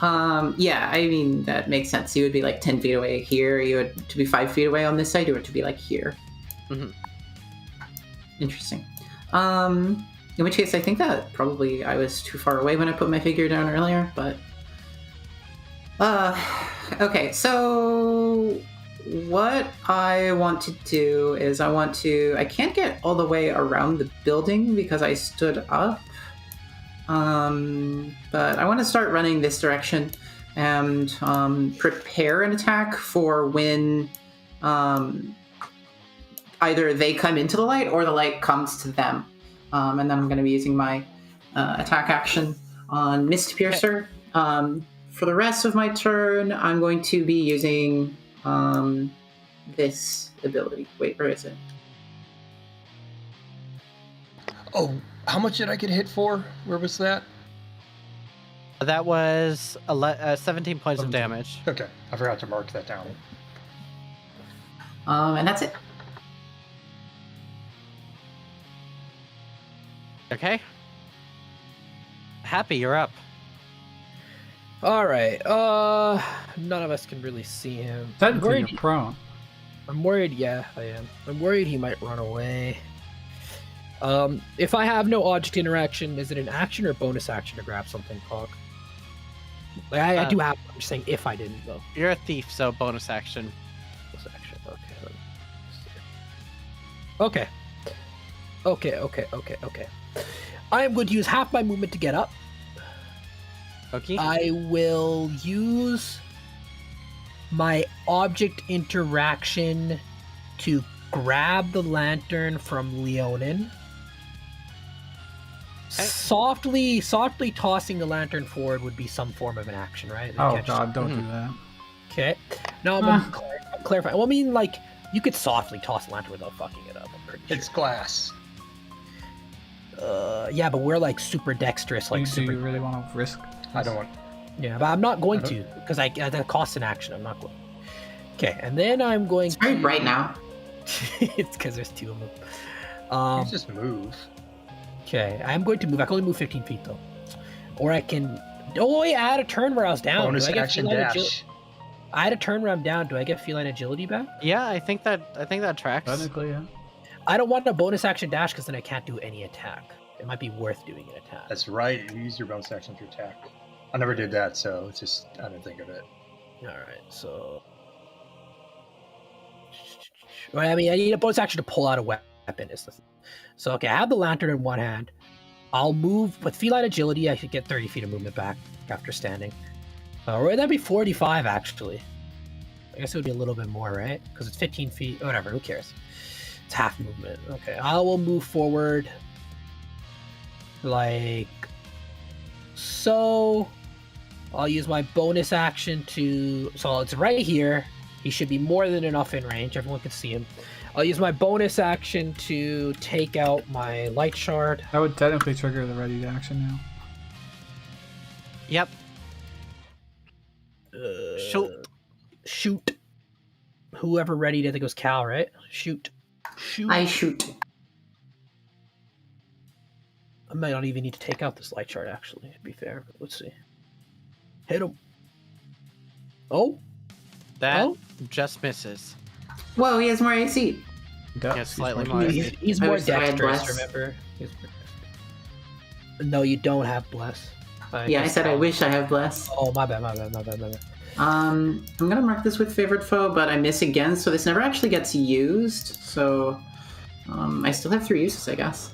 Yeah, I mean, that makes sense. You would be like 10 feet away here. You would to be 5 feet away on this side. You would to be like here. Mhm. Interesting. In which case, I think that probably I was too far away when I put my figure down earlier, but... okay, so... What I want to do is I can't get all the way around the building because I stood up. But I want to start running this direction and prepare an attack for when either they come into the light or the light comes to them. And then I'm going to be using my attack action on Mist Piercer. For the rest of my turn, I'm going to be using this ability. Wait, where is it? Oh, how much did I get hit for? Where was that? That was 17 points of 17. damage. Okay, I forgot to mark that down. And that's it. Okay. Happy, you're up. All right. None of us can really see him. Technically, you're prone. I'm worried. Yeah, I am. I'm worried he might run away. If I have no object interaction, is it an action or bonus action to grab something, Pog? Like, I do have. I'm just saying if I didn't though. You're a thief, so bonus action. Bonus action. Okay. Okay. I am going to use half my movement to get up. Okay. I will use my object interaction to grab the lantern from Leonin. Softly tossing the lantern forward would be some form of an action, right? Oh god, don't do that. Okay. No, I'm clarifying. Well, I mean, like, you could softly toss a lantern without fucking it up, I'm pretty sure. It's glass. Yeah, but we're like super dexterous, like Do you really want to risk? I don't want. Yeah, but I'm not going to, because that costs an action. I'm not going. Okay, and then I'm going It's very bright now. It's because there's two of them. You just move. Okay, I'm going to move. I can only move 15 feet though, or I can. Oh wait, I had a turn where I was down. Bonus Do I get action feline dash. I had a turn where I'm down. Do I get feline agility back? Yeah, I think that tracks. Technically, yeah. I don't want a bonus action dash because then I can't do any attack. It might be worth doing an attack. That's right. You use your bonus action to attack. I never did that, so it's just I didn't think of it. All right, so. Well, I mean, I need a bonus action to pull out a weapon. Is the thing. So okay, I have the lantern in one hand. I'll move with feline agility. I should get 30 feet of movement back after standing. Or that'd be 45 actually. I guess it would be a little bit more, right? Because it's 15 feet. Whatever. Who cares? It's half movement. Okay, I will move forward. Like so. I'll use my bonus action to. So it's right here. He should be more than enough in range. Everyone can see him. I'll use my bonus action to take out my light shard. That would technically trigger the ready to action now. Yep. Shoot. Whoever readied, I think it was Cal, right? Shoot. I shoot. I might not even need to take out this light shard, actually, to be fair. Let's see. Hit him. Oh? That just misses. Whoa, he has more AC. Yeah, slightly more. He's I more wish I had dexterous, bless. remember? No, you don't have bless. Yeah, I said I wish I have bless. Oh, my bad. I'm gonna mark this with favorite foe, but I miss again, so this never actually gets used. So, I still have 3 uses, I guess.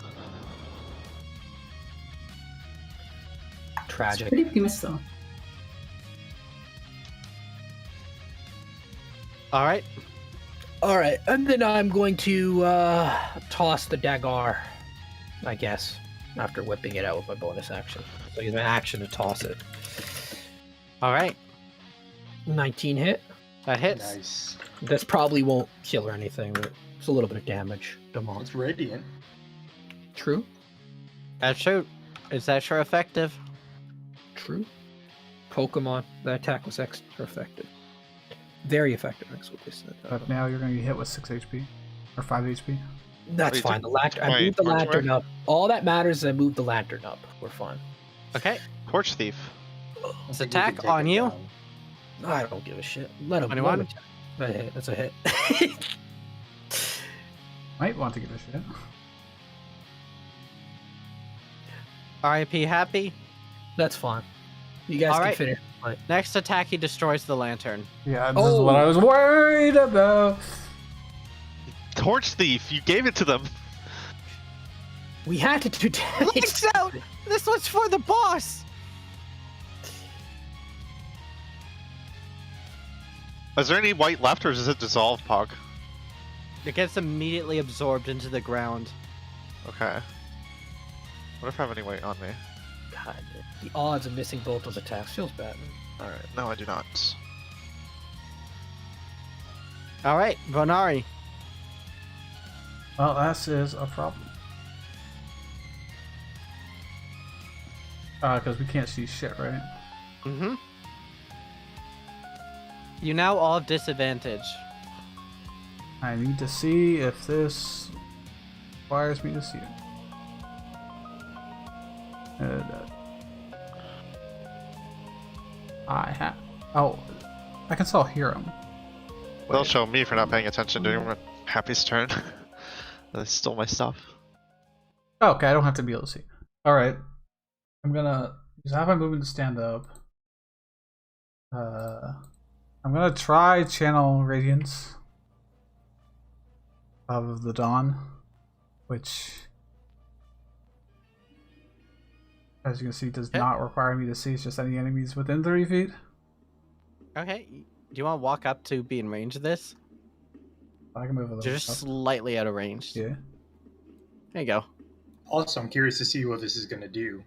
Tragic. Pretty big miss though. All right. All right, and then I'm going to toss the dagger, I guess, after whipping it out with my bonus action. So I use my action to toss it. All right. 19 hit. That hits. Nice. This probably won't kill or anything, but it's a little bit of damage. It's radiant. True. That's true. Is that sure effective? True. Pokemon. The attack was extra effective. Very effective, that's what they said. But now you're going to get hit with 6 HP. Or 5 HP. That's Wait, fine. The lantern. I wait, moved the torch lantern where? up. All that matters is I moved the lantern up. We're fine. Okay. Torch thief. It's I think we attack can take on it you. down. I don't give a shit. Let him. 21? Let him attack. That hit. That's a hit. Might want to give a shit. RIP happy. That's fine. You guys All can right. finish. Fine. Next attack, he destroys the lantern. Yeah, this is what I was worried about. Torch thief. You gave it to them. We had to do damage. Lights out! This one's for the boss! Is there any white left, or does it dissolve, Pog? It gets immediately absorbed into the ground. Okay. What if I have any white on me? God, the odds of missing both those attacks feels bad. Alright. No, I do not. Alright, Vonari. Well, that is a problem. Because we can't see shit, right? Mm-hmm. You now all have disadvantage. I need to see if this requires me to see it. Oh, I can still hear him. They'll show me for not paying attention during Happy's turn. They stole my stuff. Okay, I don't have to be able to see. Alright. I'm gonna just have my movement to stand up. I'm gonna try channel Radiance of the Dawn, which, as you can see, does not require me to see. It's just any enemies within 30 feet. Okay. Do you want to walk up to be in range of this? I can move a little You're just up. slightly out of range. Yeah. There you go. Also, I'm curious to see what this is going to do.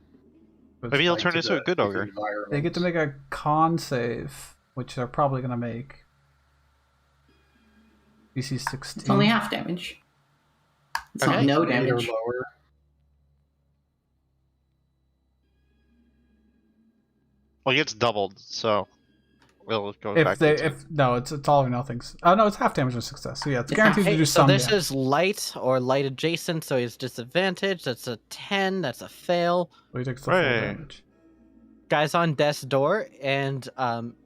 Maybe he'll Like, turn to into a good the ogre. environment. They get to make a con save, which they're probably gonna make. DC 16. It's only half damage. It's not Okay. no 8 or damage. lower. Well, he gets doubled, so we'll go If back they, to if no, it's all or nothing. Oh no, it's half damage or success. So yeah, it's guaranteed to Hey, do so some this damage. is light or light adjacent, so he's disadvantage. That's a 10. That's a fail. So he takes the full Right. damage. Guys on death's door, and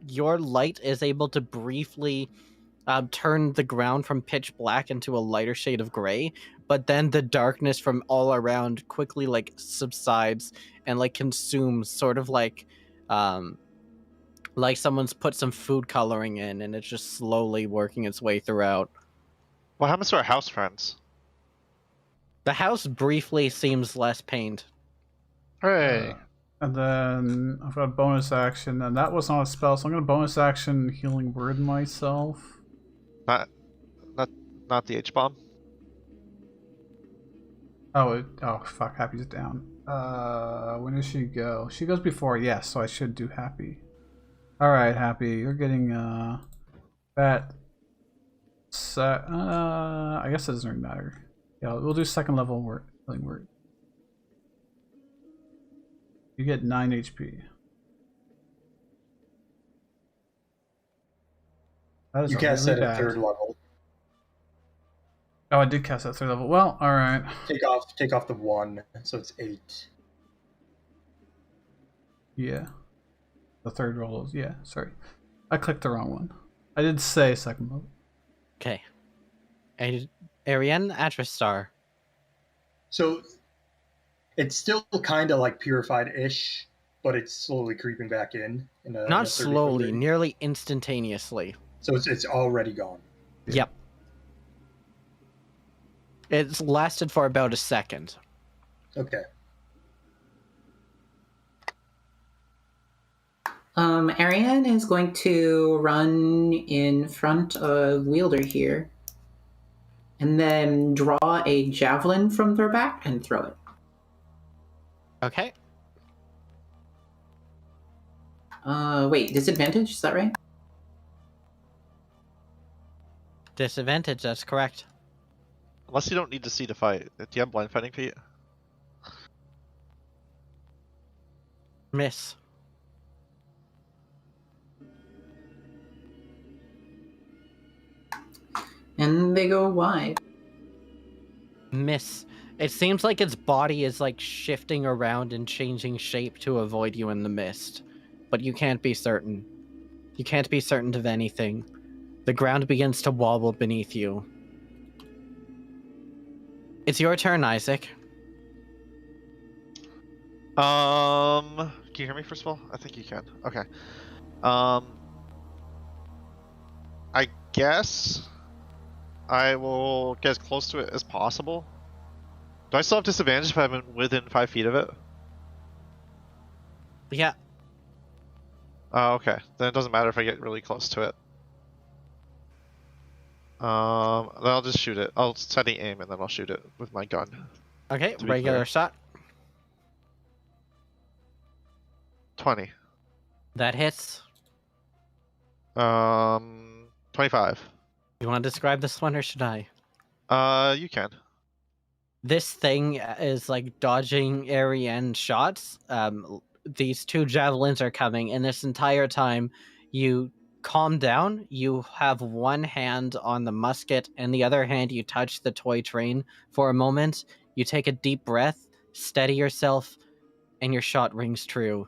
your light is able to briefly turn the ground from pitch black into a lighter shade of gray, but then the darkness from all around quickly like subsides and like consumes, sort of like someone's put some food coloring in, and it's just slowly working its way throughout. What happens to our house friends? The house briefly seems less pained. Hooray! And then I've got a bonus action, and that was not a spell, so I'm gonna bonus action healing word myself. Not the H-bomb. Oh, fuck, Happy's down. When does she go? She goes before, yes, so I should do Happy. Alright, Happy, you're getting, that... I guess it doesn't really matter. Yeah, we'll do second level healing word. You get 9 HP. That is You cast really that bad. at 3rd level. Oh, I did cast that 3rd level. Well, alright. Take off the 1, so it's 8. Yeah. The 3rd roll is, yeah, sorry. I clicked the wrong one. I did say second level. Okay. Ariane Atristar. So it's still kind of like purified-ish, but it's slowly creeping back in a, Not in a 30-foot slowly, radius. nearly instantaneously. So it's already gone. Yep. It's lasted for about a second. Okay. Ariane is going to run in front of Wielder here, and then draw a javelin from their back and throw it. Okay. Wait, disadvantage? Is that right? Disadvantage, that's correct. Unless you don't need to see to fight. Do you have blind fighting, Pete? Miss. And they go wide. Miss. It seems like its body is like shifting around and changing shape to avoid you in the mist. But you can't be certain. You can't be certain of anything. The ground begins to wobble beneath you. It's your turn, Isaac. Can you hear me first of all? I think you can. Okay. I guess I will get as close to it as possible. Do I still have disadvantage if I'm within 5 feet of it? Yeah. Oh, okay. Then it doesn't matter if I get really close to it. Then I'll just shoot it. I'll set the aim and then I'll shoot it with my gun. Okay, To be regular clear. shot. 20. That hits. 25. You want to describe this one, or should I? You can. This thing is like dodging Ariane shots, these two javelins are coming, and this entire time you calm down. You have one hand on the musket, and the other hand you touch the toy train for a moment. You take a deep breath, steady yourself, and your shot rings true.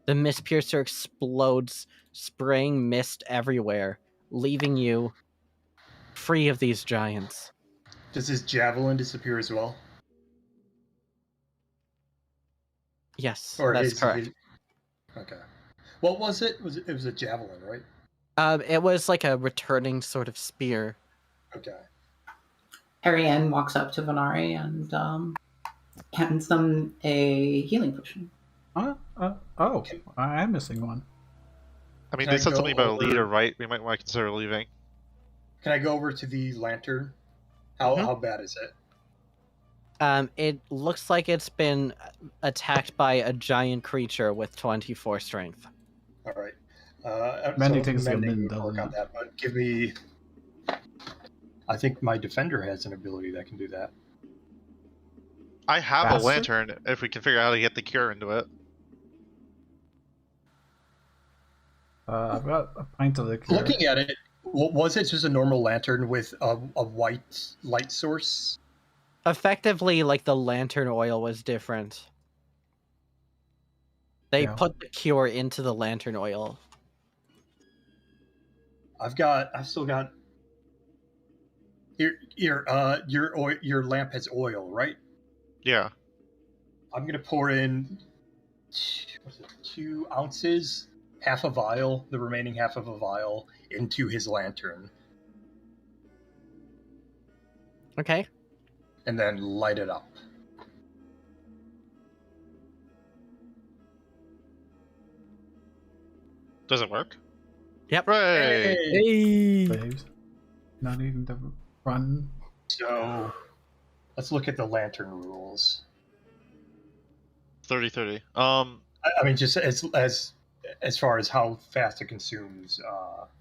The mist piercer explodes, spraying mist everywhere, leaving you free of these giants. Does his javelin disappear as well? Yes, Or that's correct. Okay. What was it? It was a javelin, right? It was like a returning sort of spear. Okay. Ariane walks up to Venari and hands them a healing potion. Oh, I'm missing one. I mean, Can they I said go something about a over- leader, right? We might want to consider leaving. Can I go over to the lantern? How bad is it? It looks like it's been attacked by a giant creature with 24 strength. All right. Mending takes like a mending minute, would work doesn't on it? that, but give me. I think my defender has an ability that can do that. I have Faster? a lantern if we can figure out how to get the cure into it. I've got a pint of the cure. Looking at it, was it just a normal lantern with a white light source? Effectively, like the lantern oil was different. They Yeah. put the cure into the lantern oil. I've still got. Your lamp has oil, right? Yeah. I'm gonna pour in. What's it, 2 ounces, half a vial, the remaining half of a vial, into his lantern, Okay. and then light it up. Does it work? Yep. Hooray! Hey. Saves. Not needing to run. So, let's look at the lantern rules. 30-30. I mean, just as far as how fast it consumes.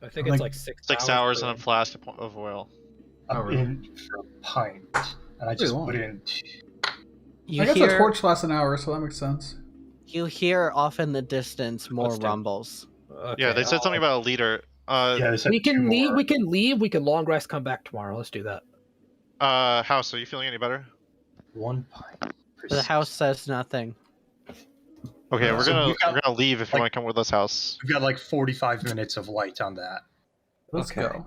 I think Like, it's like 6 6 hours per- and a flask of oil. Oh, really? in for a pint, and I just long. put in. You I guess hear a torch lasts an hour, so that makes sense. you hear off in the distance more Let's do- rumbles. Okay, Yeah, they said something about a leader. Yeah, they said We 2 can leave. more. We can leave. We can long rest. Come back tomorrow. Let's do that. House, are you feeling any better? 1 pint. per The six. house says nothing. Okay, we're So gonna we've got, we're gonna leave if you like- want to come with us, House. We've got like 45 minutes of light on that. Let's Okay. go.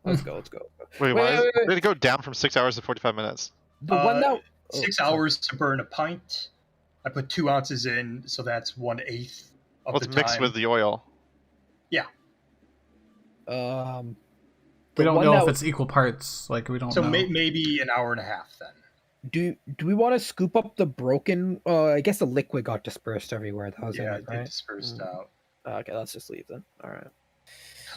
Let's go. Let's go. Wait, Wait, why? wait, wait. Did it go down from 6 hours to 45 minutes? The one that 6 oh, sorry. hours to burn a pint. I put 2 ounces in, so that's 1/8 of Let's the mix time. with the oil. We the don't one know that if it's equal parts. Like, we don't So know. maybe an hour and a half then. Do we want to scoop up the broken? I guess the liquid got dispersed everywhere. That was Yeah, in it, it right? dispersed out. Okay, let's just leave then. All right.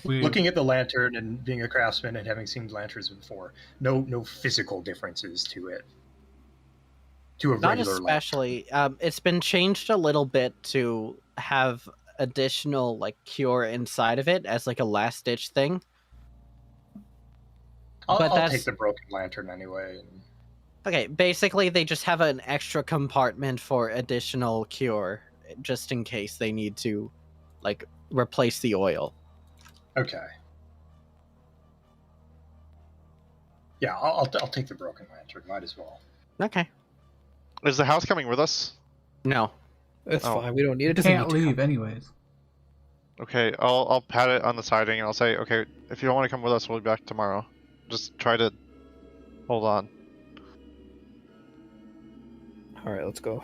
Looking at the lantern and being a craftsman and having seen lanterns before, no physical differences to it. To a Not regular lamp. especially. It's been changed a little bit to have additional like cure inside of it as like a last ditch thing. but I'll that's- take the broken lantern anyway. And... Okay, basically they just have an extra compartment for additional cure just in case they need to like replace the oil. Okay. Yeah, I'll take the broken lantern. Might as well. Okay. Is the house coming with us? No. It's Oh. fine. We don't need it. Doesn't Can't need to leave come. anyways. Okay, I'll pat it on the siding and I'll say, okay, if you don't want to come with us, we'll be back tomorrow. Just try to hold on. All right, let's go.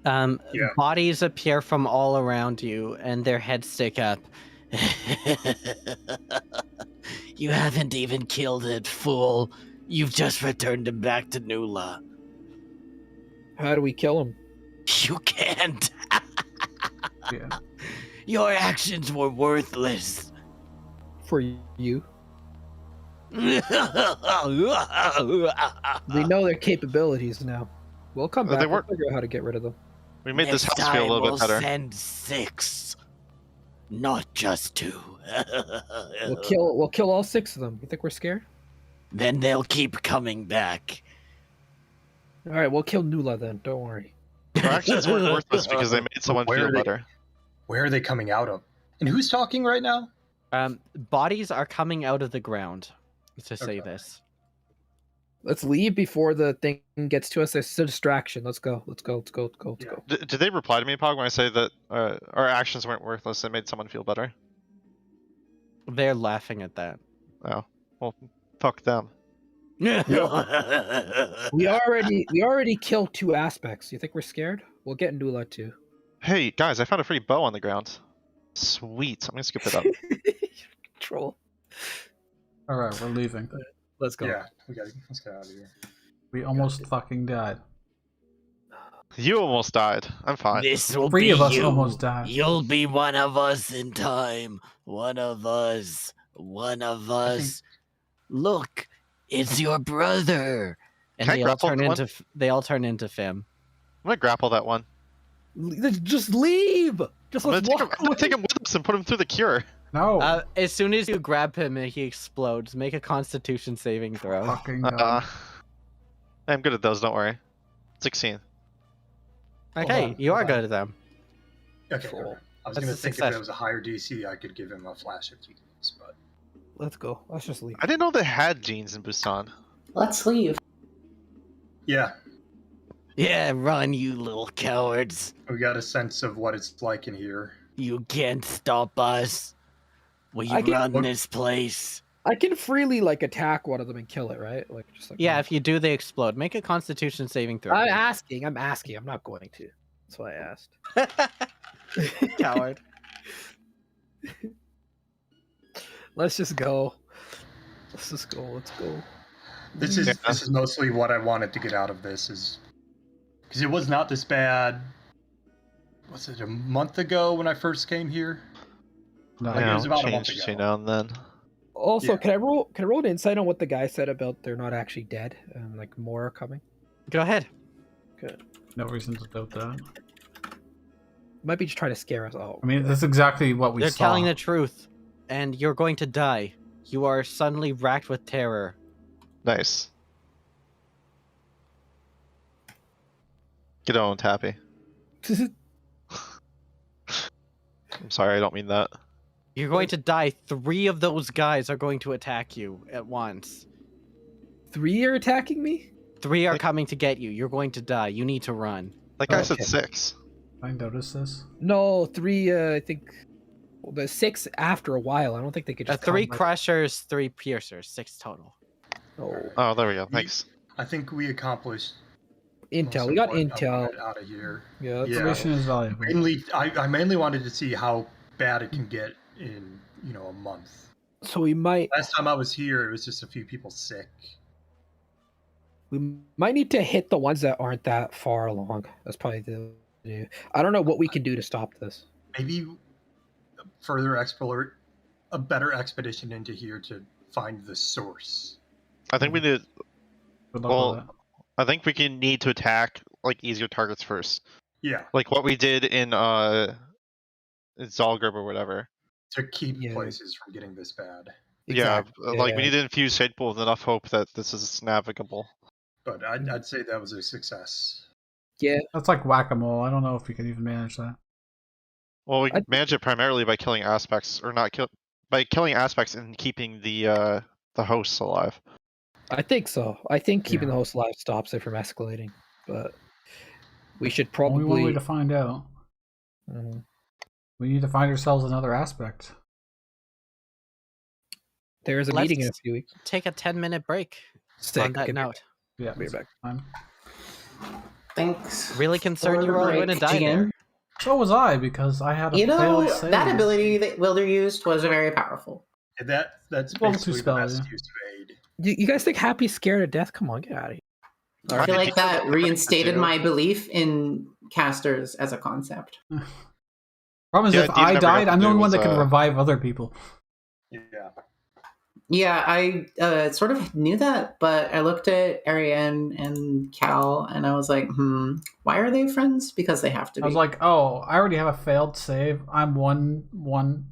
Yeah. Bodies appear from all around you, and their heads stick up. You haven't even killed it, fool. You've just returned him back to Nula. How do we kill him? You can't. Yeah. Your actions were worthless. For you, We we know their capabilities now. We'll come They back. We'll weren't- figure out how to get rid of them. We made this house feel a little bit better. Send 6, not just 2. We'll kill all 6 of them. You think we're scared? Then they'll keep coming back. All right, we'll kill Nula then. Don't worry. Our actions weren't worthless because they made someone Where feel are they- better. Where are they coming out of? And who's talking right now? Bodies are coming out of the ground to say Okay. this. Let's leave before the thing gets to us. There's a distraction. Let's go. Let's go. Yeah. Did they reply to me, Pog, when I say that our actions weren't worthless? They made someone feel better. They're laughing at that. Oh, well, fuck them. We already killed 2 aspects. You think we're scared? We'll get Ndula too. Hey guys, I found a free bow on the ground. Sweet. I'm gonna scoop it up. Troll. All right, we're leaving. Let's go. Yeah, let's get out of here. We almost fucking died. You almost died. I'm fine. This will 3 be of us you. almost died. You'll be one of us in time. One of us. One of us. Look, it's your brother. And Can I they all grapple turn the into they all turn into Fim. I'm gonna grapple that one. Just leave. Just I'm let's gonna walk. take him with us and put him through the cure. No. As soon as you grab him and he explodes, make a Constitution saving throw. Fucking God. I'm good at those. Don't worry. 16. Okay, on, you are hold good at them. Okay. Troll. I was That's gonna a think success. if it was a higher DC, I could give him a flash of genius, but Let's go. Let's just leave. I didn't know they had genes in Bustan. Let's leave. yeah, Yeah, run, you little cowards. we got a sense of what it's like in here. You can't stop us. We I can- run this place. I can freely attack one of them and kill it, right? Yeah, if you do, they explode. Make a Constitution saving throw. I'm asking. I'm not going to. That's why I asked. Coward. Let's just go. Let's go. This is mostly what I wanted to get out of this, is because it was not this bad. Was it a month ago when I first came here? No. Like, it was about a month change ago. between now and then. Also, Yeah. can I roll an insight on what the guy said about they're not actually dead and more are coming? Go ahead. No reason to doubt that. Might be just trying to scare us all. I mean, that's exactly what we They're saw. telling the truth, and you're going to die. You are suddenly racked with terror. Nice. Get owned, Happy. I'm sorry, I don't mean that. You're going to die. 3 of those guys are going to attack you at once. 3 are attacking me? 3 are coming to get you. You're going to die. You need to run. That guy said Okay. 6. I noticed this. No, 3. I think the 6 after a while. I don't think they could just. 3 come, crushers, 3 piercers, 6 total. Oh, Oh, there we go. Thanks. I think we accomplished intel. most We of got what I intel. wanted out of here. Yeah. That's Yeah. Information is valuable. I mainly wanted to see how bad it can get in a month. So we might Last time I was here, it was just a few people sick. need to hit the ones that aren't that far along. That's probably the. I don't know what we can do to stop this. Maybe further explore a better expedition into here to find the source. I think we need. Good luck Well, with that. I think we need to attack easier targets first, Yeah, like what we did in Zalgrib or whatever. to keep Yeah. places from getting this bad. Yeah, we Yeah. need to infuse Shadepool with enough hope that this is navigable. But I'd say that was a success. Yeah. That's like whack-a-mole. I don't know if we can even manage that. Well, we I- manage it primarily by killing aspects, or not kill, by killing aspects and keeping the hosts alive. I think so. I think keeping Yeah. the host alive stops it from escalating. But we should Only one way probably. to find out. Mhm. We need to find ourselves another aspect. There is a meeting in a few weeks. Take a 10-minute break Sick. on that Okay, note. Yeah, Be right back. fine. Thanks. Really concerned for you the were going to break, die GM. there. So was I, because I had a You know, failed save. that ability that Wilder used was very powerful. And that's Level 2 basically the spell, best yeah. use of aid. You guys think Happy's scared to death? Come on, get out of here. I feel like that reinstated too. my belief in casters as a concept. Problem is, Yeah, if Dean I never died, got to I'm the do only one was, that can revive other people. Yeah. Yeah, I sort of knew that, but I looked at Ariane and Cal, and I was like, why are they friends? Because they have to be. I was like, oh, I already have a failed save. I'm one.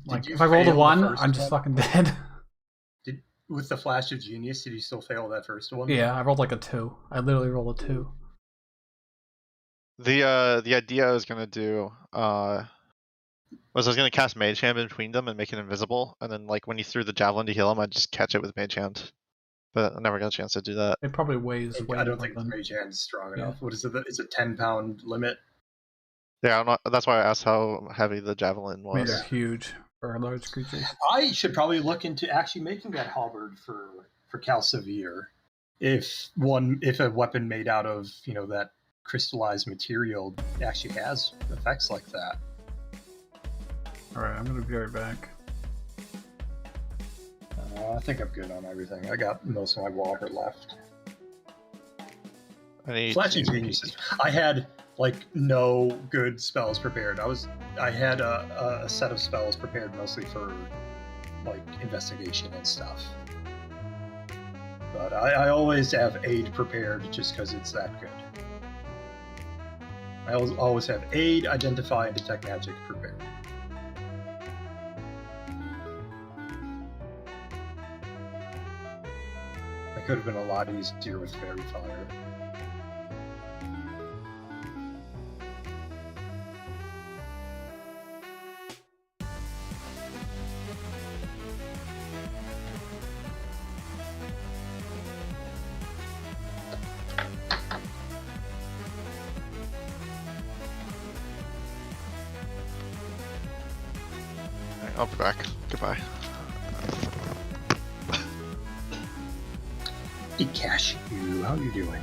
Like, you if I rolled a fail the 1, first I'm just one? fucking dead. With the flash of genius, did you still fail that first one? Yeah, I rolled like a 2. I literally rolled a 2. The idea I was gonna do was I was gonna cast Mage Hand in between them and make it invisible, and then like when you threw the javelin to heal him, I'd just catch it with Mage Hand. But I never got a chance to do that. It probably weighs way I don't more think than... Mage Hand's strong Yeah. enough. What is it? It's a 10-pound limit. Yeah, I'm not, that's why I asked how heavy the javelin I mean, was. they're huge for large creatures. I should probably look into actually making that halberd for Calcivir. If a weapon made out of that crystallized material actually has effects like that. All right, I'm gonna be right back. I think I'm good on everything. I got most of my water left. Flashing Geniuses. I had like no good spells prepared. I had a set of spells prepared mostly for like investigation and stuff. But I always have aid prepared just because it's that good. I always have aid, identify, and detect magic prepared. That could have been a lot easier with Fairy Fire. I'll be back. Goodbye. Hey, Cashew, how you doing?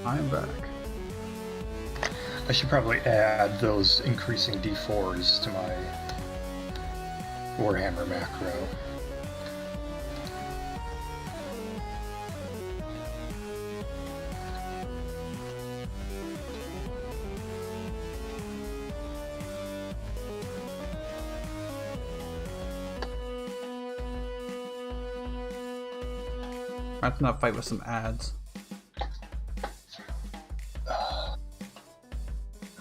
I'm back. I should probably add those increasing D4s to my Warhammer macro. I have to not fight with some ads. How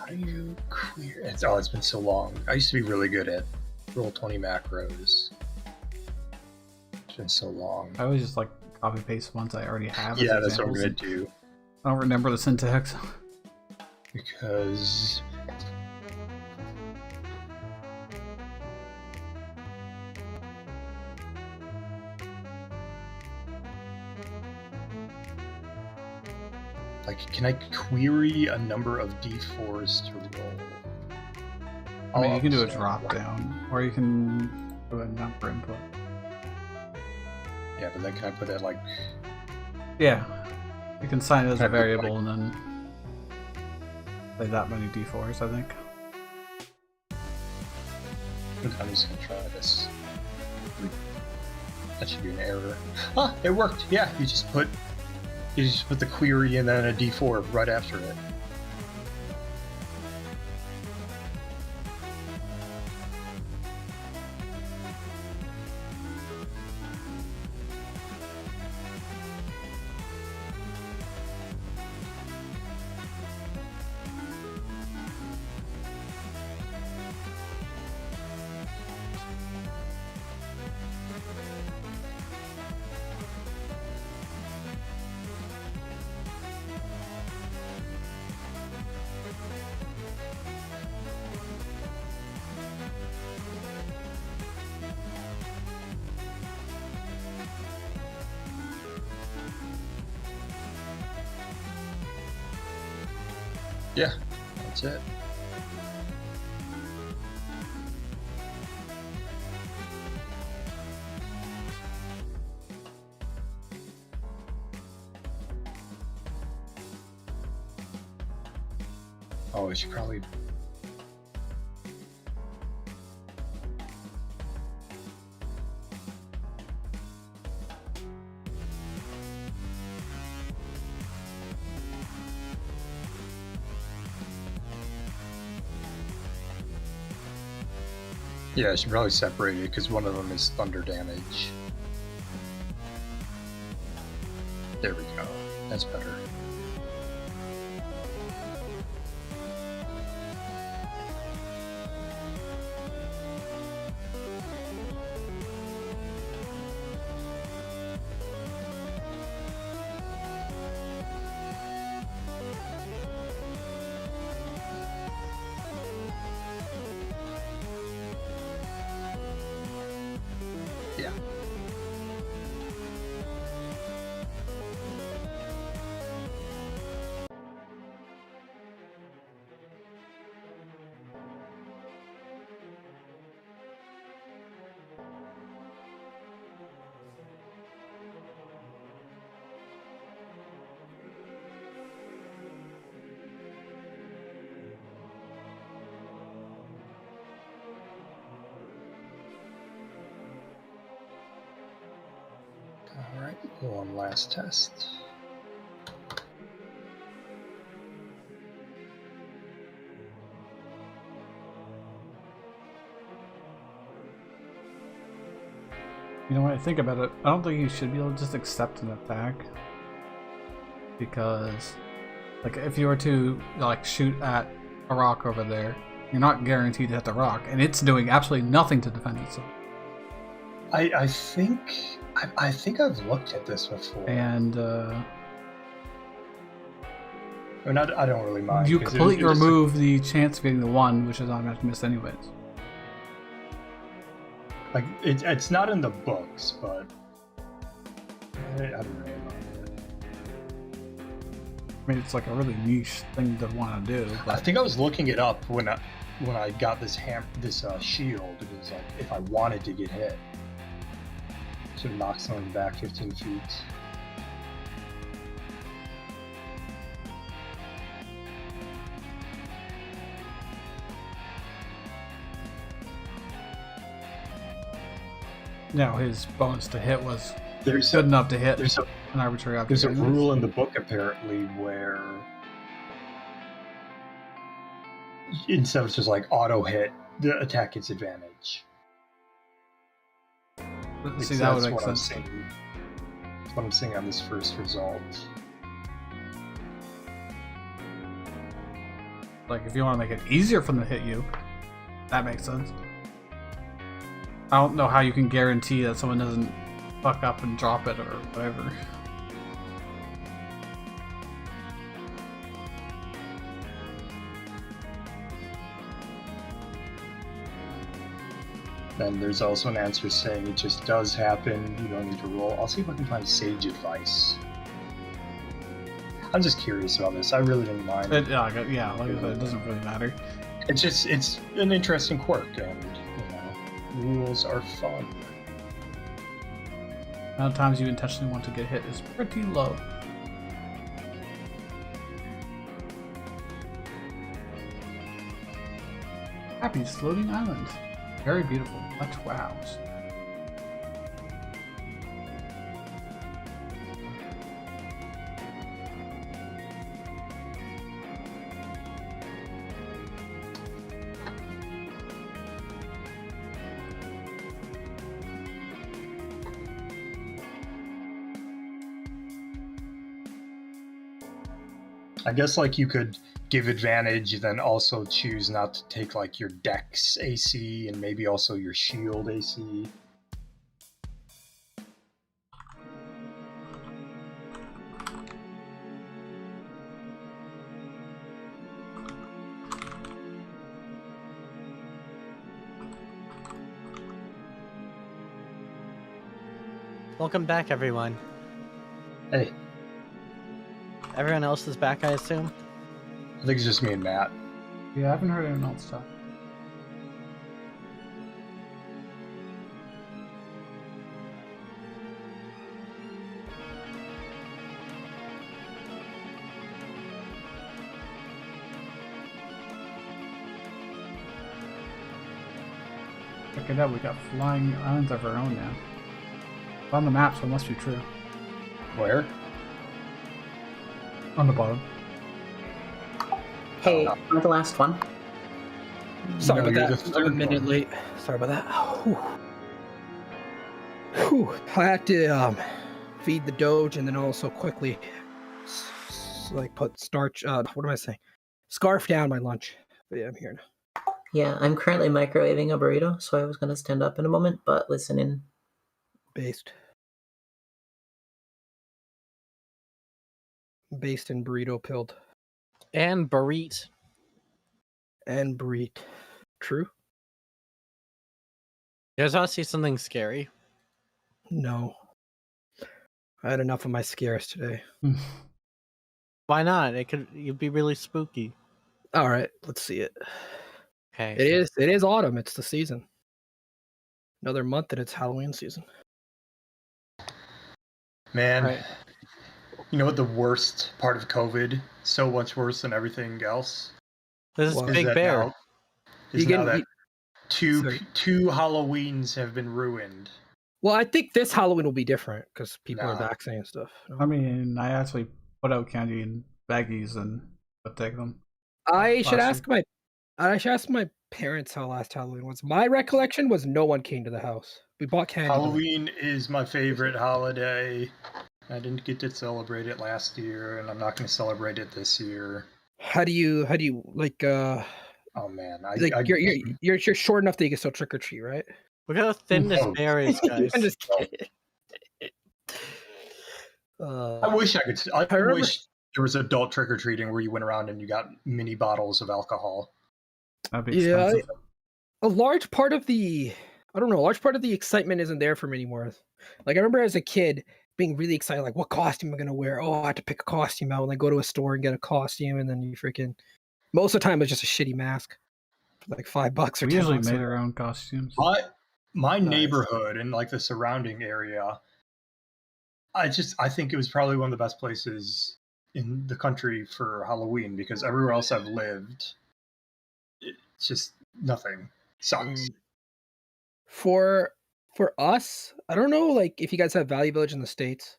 do you clear? It's been so long. I used to be really good at Roll20 macros. It's been so long. I always just like copy paste ones I already have. as Yeah, that's what I'm examples. gonna do. I don't remember the syntax. Because like, can I query a number of D4s to roll? I mean, you can do a so- drop down, or you can do a number input. Yeah, but then can I put that like? Yeah, you can sign it as Can I a put, variable and then say that many d4s, I think. I'm just gonna try this. That should be an error. Ah, it worked. Yeah, you just put the query and then a D4 right after it. Yeah, that's it. Oh, I should probably... Yeah, I should probably separate it because one of them is thunder damage. There we go. That's better. Yeah. All right, one last test. You know, when I think about it, I don't think you should be able to just accept an attack. Because, like, if you were to, like, shoot at a rock over there, you're not guaranteed to hit the rock, and it's doing absolutely nothing to defend itself. I think I've looked at this before. And, I mean, I don't really mind. you 'cause completely it was remove the chance of getting the one, which is automatic miss anyways. like it's not in the books, but I don't really mind it. I mean, it's like a really niche thing to want to do. I But think I was looking it up when I got this shield. It was like if I wanted to get hit, so it knocks someone back 15 feet. no, his bonus to hit was There's good enough to hit there's a an arbitrary object. there's a anyways. rule in the book apparently where instead of just like auto hit, the attack gets advantage. But see, that would make what I'm sense. seeing. That's what I'm seeing on this first result. Like, if you want to make it easier for them to hit you, that makes sense. I don't know how you can guarantee that someone doesn't fuck up and drop it or whatever. Then there's also an answer saying it just does happen, you don't need to roll. I'll see if I can find sage advice. I'm just curious about this. I really didn't mind. Yeah, like I said, it doesn't really matter. It's an interesting quirk, and rules are fun. The amount of times you intentionally want to get hit is pretty low. Happy floating islands. Very beautiful. Much wows. I guess like you could give advantage, then also choose not to take like your dex AC and maybe also your shield AC. Welcome back, everyone. Hey, Everyone else is back, I assume? I think it's just me and Matt. Yeah, I haven't heard anyone else talk. Look at that, we got flying islands of our own now. It's on the map, so it must be true. Where? On the bottom. Hey, Not the last one. sorry No, about you're that. the I'm a third minute one. late. Sorry about that. Whew. Whew. I had to feed the Doge and then also quickly like put starch. What am I saying? Scarf down my lunch. But yeah, I'm here now. Yeah, I'm currently microwaving a burrito, so I was going to stand up in a moment, but listen in. Based and burrito pilled And burrito. and burrito. True? You guys want to see something scary? No. I had enough of my scares today. Why not? You'd be really spooky. All right, let's see it. Okay. It is autumn. It's the season. Another month and it's Halloween season. Man, Right. you know what the worst part of COVID, so much worse than everything else, This is Well, is Big that Bear. now, is You now can- that two Sorry. Halloweens have been ruined. Well, I think this Halloween will be different because people are Nah. vaccinating and stuff. No? I mean, I actually put out candy in baggies and would take them. I should last ask my parents how last Halloween was. My recollection was no one came to the house. We bought candy. but- Halloween is my favorite holiday. I didn't get to celebrate it last year, and I'm not going to celebrate it this year. How do you like Oh man, you're short enough that you can still trick or treat, right? Look how thin this No. bear is, guys. I'm just kidding. I wish I could. I remember- wish there was adult trick or treating where you went around and you got mini bottles of alcohol. That'd be Yeah, expensive. a large part of the excitement isn't there for me anymore. Like I remember as a kid being really excited, like what costume am I gonna wear? Oh, I have to pick a costume out and then go to a store and get a costume, and then you freaking most of the time it's just a shitty mask for like $5 or We $10. usually made our own costumes. My Nice. neighborhood and like the surrounding area, I think it was probably one of the best places in the country for Halloween because everywhere else I've lived, it's just nothing. Sucks. For us, I don't know like if you guys have Value Village in the States,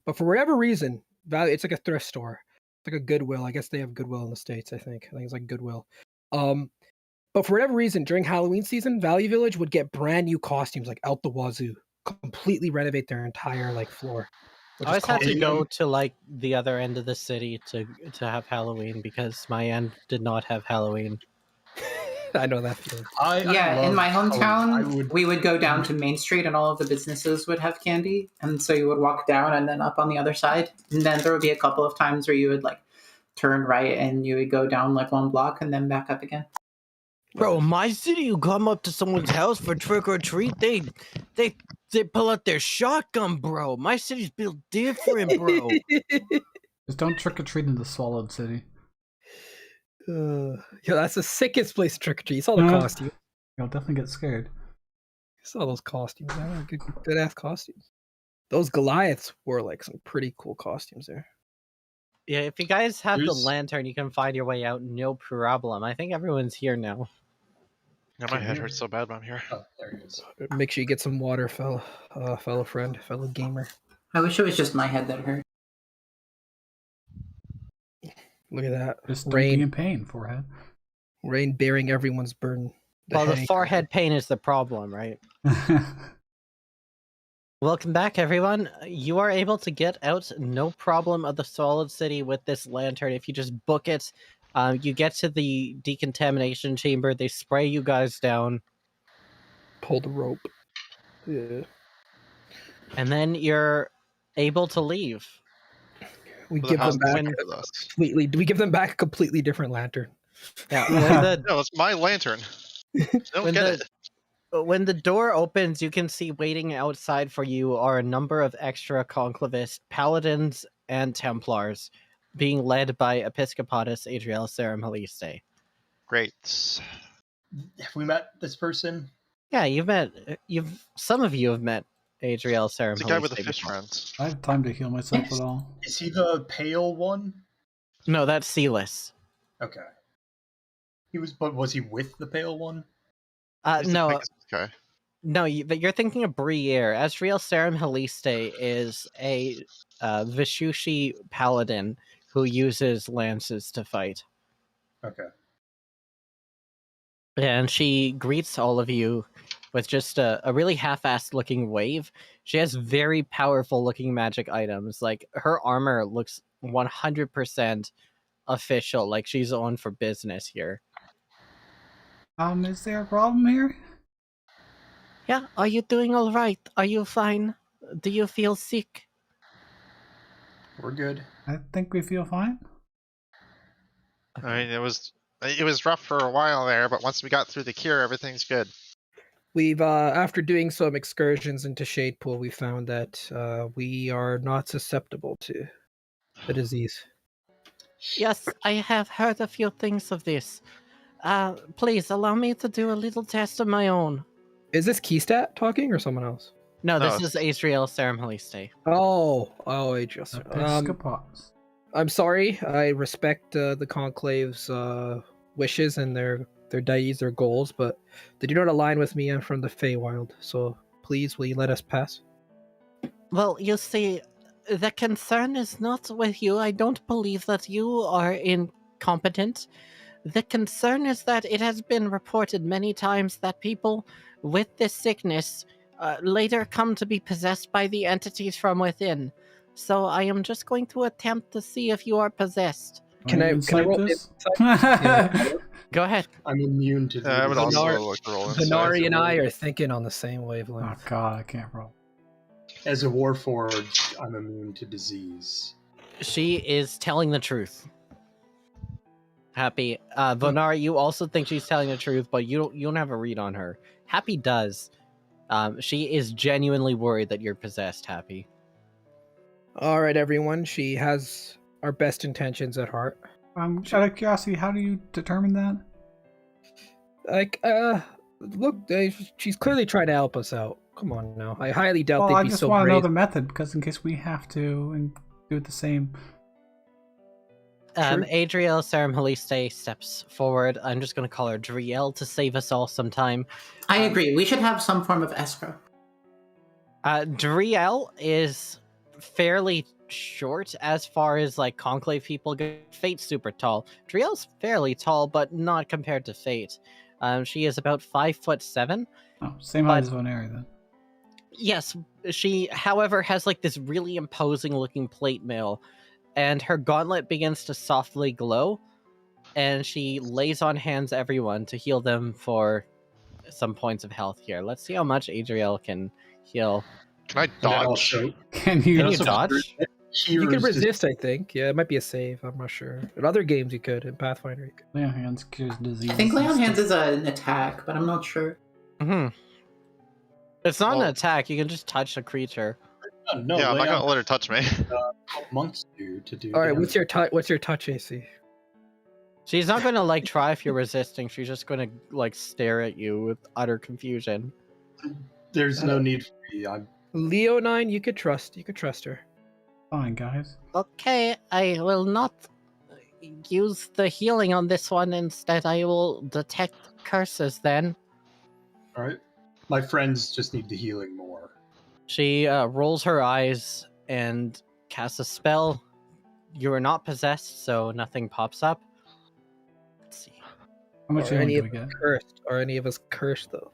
but for whatever reason, it's like a thrift store. It's like a Goodwill. I guess they have Goodwill in the States, I think it's like Goodwill. But for whatever reason, during Halloween season, Value Village would get brand new costumes like out the wazoo, completely renovate their entire like floor. I always had to called- go to like the other end of the city to have Halloween because my end did not have Halloween. I know that feeling. Yeah, in my hometown, we would go down would- to Main Street and all of the businesses would have candy. And so you would walk down and then up on the other side. And then there would be a couple of times where you would like turn right and you would go down like one block and then back up again. Bro, my city, you come up to someone's house for trick or treat, they pull out their shotgun, bro. My city's built different, bro. Just don't trick or treat in the Swallowed City. Yeah, that's the sickest place to trick or treat. You saw the Yeah. costume. You'll definitely get scared. You saw those costumes. Man. Good ass costumes. Those Goliaths wore like some pretty cool costumes there. Yeah, if you guys have the There's- lantern, you can find your way out, no problem. I think everyone's here now. Yeah, my head hurts so bad, but I'm here. Oh, there it is. Make sure you get some water, fellow friend, fellow gamer. I wish it was just my head that hurt. Look at that. Just don't be in Rain, pain, forehead. rain bearing everyone's burden. Well, the headache. forehead pain is the problem, right? Welcome back, everyone. You are able to get out no problem of the Solid City with this lantern if you just book it. You get to the decontamination chamber, they spray you guys down, Pull the rope. Yeah. and then you're able to leave. We The give house them is back with us. completely. Do we give them back a completely different lantern? Yeah, when the No, it's my lantern. Don't When get the- it. when the door opens, you can see waiting outside for you are a number of extra conclavist paladins and Templars. being led by Episcopatus Adriel Serum Haliste. Great. Have we met this person? Yeah, some of you have met Adriel Serum It's the guy with the Haliste fish before. friends. I have time to heal myself Yes. at all. Is he the pale one? No, that's Celis. Okay. But was he with the pale one? He's the No, Pegasus guy. no, you're thinking of Briere. Azriel Serum Haliste is a Vishushi paladin who uses lances to fight. Okay. And she greets all of you with just a really half-assed looking wave. She has very powerful looking magic items. Like, her armor looks 100% official, like she's on for business here. Is there a problem here? Yeah, are you doing all right? Are you fine? Do you feel sick? We're good. I think we feel fine. I mean, it was rough for a while there, but once we got through the cure, everything's good. We've after doing some excursions into Shadepool, we found that we are not susceptible to the disease. Yes, I have heard a few things of this. Please allow me to do a little test of my own. Is this Keystat talking or someone else? No, No, this is Azriel Serum Haliste. Oh, I just. Episcopos. I'm sorry. I respect the Conclave's wishes and their deities, their goals, but they do not align with me. I'm from the Feywild, so please, will you let us pass? Well, you see, the concern is not with you. I don't believe that you are incompetent. The concern is that it has been reported many times that people with this sickness later come to be possessed by the entities from within. So I am just going to attempt to see if you are possessed. Can I roll this? Go ahead. I'm immune to I would also Venar- like to roll insight. Venari and I are thinking on the same wavelength. Oh god, I can't roll. As a warforged, I'm immune to disease. She is telling the truth. Happy. Vonari, you also think she's telling the truth, but you don't have a read on her. Happy does. She is genuinely worried that you're possessed, Happy. All right, everyone. She has our best intentions at heart. Out of curiosity, how do you determine that? Like, look, she's clearly trying to help us out. Come on now. I highly doubt Well, they'd I be just so want to know brave. the method, because in case we have to and do it the same. True. Adriel Serum Haliste steps forward. I'm just going to call her Driel to save us all some time. I agree. We should have some form of escrow. Driel is fairly short as far as like Conclave people go. Fate's super tall. Driel's fairly tall, but not compared to Fate. She is about 5'7". Oh, same height as Voneri then. Yes, she, however, has like this really imposing looking plate mail, and her gauntlet begins to softly glow, and she lays on hands everyone to heal them for some points of health here. Let's see how much Adriel can heal. Can I And then dodge? also, Can you? Can you also- dodge? You can here's resist, I think. Yeah, it might be a save. I'm not sure. In other games, you could. In Pathfinder, you could. Lay on hands cures disease. I think lay and on hands stuff. is an attack, but I'm not sure. Mm-hmm. It's not an Well- attack. You can just touch a creature. No, Yeah, I'm lay not on gonna let her touch me. monks do to do. All right, damage. what's your touch AC? She's not gonna like try if you're resisting. She's just gonna like stare at you with utter confusion. There's no need for me. I'm Leonine, you could trust. You could trust her. Fine, guys. Okay, I will not use the healing on this one. Instead, I will detect curses then. all right. My friends just need the healing more. She rolls her eyes and casts a spell. You are not possessed, so nothing pops up. Let's see. How much Are healing any do of we get? us cursed? Are any of us cursed though?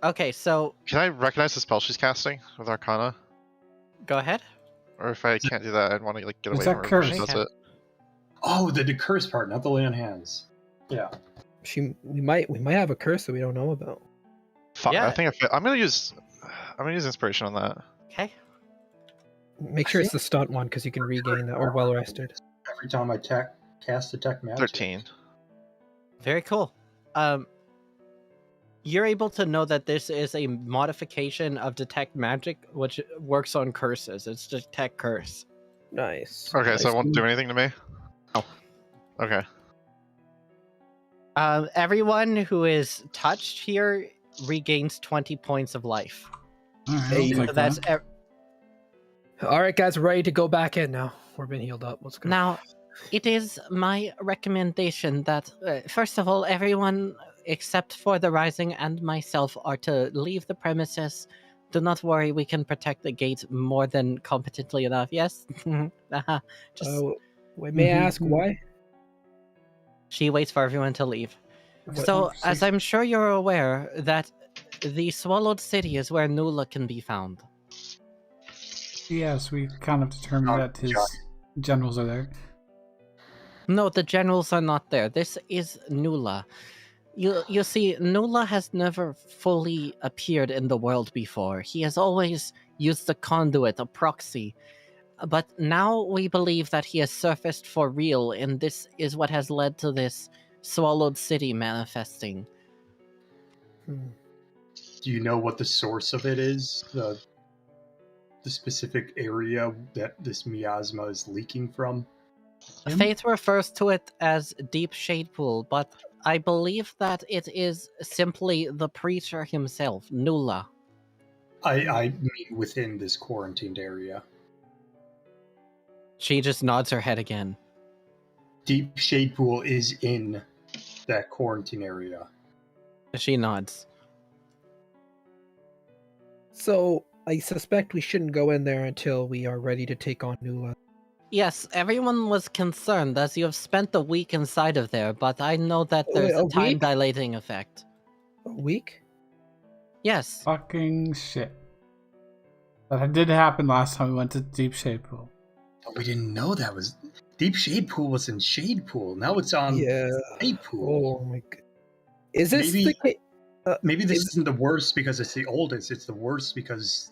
Okay, so Can I recognize the spell she's casting with Arcana? go ahead. Or if I can't do that, I'd want to like get Is away that from her. when She curse? does it. Oh, the curse part, not the lay on hands. Yeah. We might have a curse that we don't know about. Fuck, Yeah. I think I'm gonna use inspiration on that. Okay. Make sure it's the stunt one because you can regain that or well rested. Every time I cast detect magic. 13. Very cool. You're able to know that this is a modification of Detect Magic, which works on curses. It's Detect Curse. Nice. Okay, so it Nice. won't do anything to me? No. Okay. Everyone who is touched here regains 20 points of life. Alright, Hey, I'll So take that's that. All right, guys, we're ready to go back in now. We're been healed up. Let's go. Now, it is my recommendation that, first of all, everyone except for the Rising and myself are to leave the premises. Do not worry, we can protect the gate more than competently enough. Yes? Just Wait, may I ask Mhm. why? she waits for everyone to leave. What- So, as I'm sure you're aware, that the Swallowed City is where Nula can be found. Yes, we kind of determined that his generals are there. No, the generals are not there. This is Nula. You see, Nula has never fully appeared in the world before. He has always used a conduit, a proxy. But now we believe that he has surfaced for real, and this is what has led to this Swallowed City manifesting. Hmm. Do you know what the source of it is? The specific area that this miasma is leaking from? Him? Faith refers to it as Deep Shade Pool, but I believe that it is simply the preacher himself, Nula. I mean within this quarantined area. She just nods her head again. Deep Shade Pool is in that quarantine area. She nods. So I suspect we shouldn't go in there until we are ready to take on Nula. Yes, everyone was concerned as you have spent a week inside of there, but I know that there's A a time week? dilating effect. A week? Yes. Fucking shit. That did happen last time we went to Deep Shade Pool. But we didn't know that was Deep Shade Pool was in Shade Pool. Now it's on Yeah. Shade Pool. Oh my god. Is this Maybe- the case? Maybe this Is- isn't the worst because it's the oldest. It's the worst because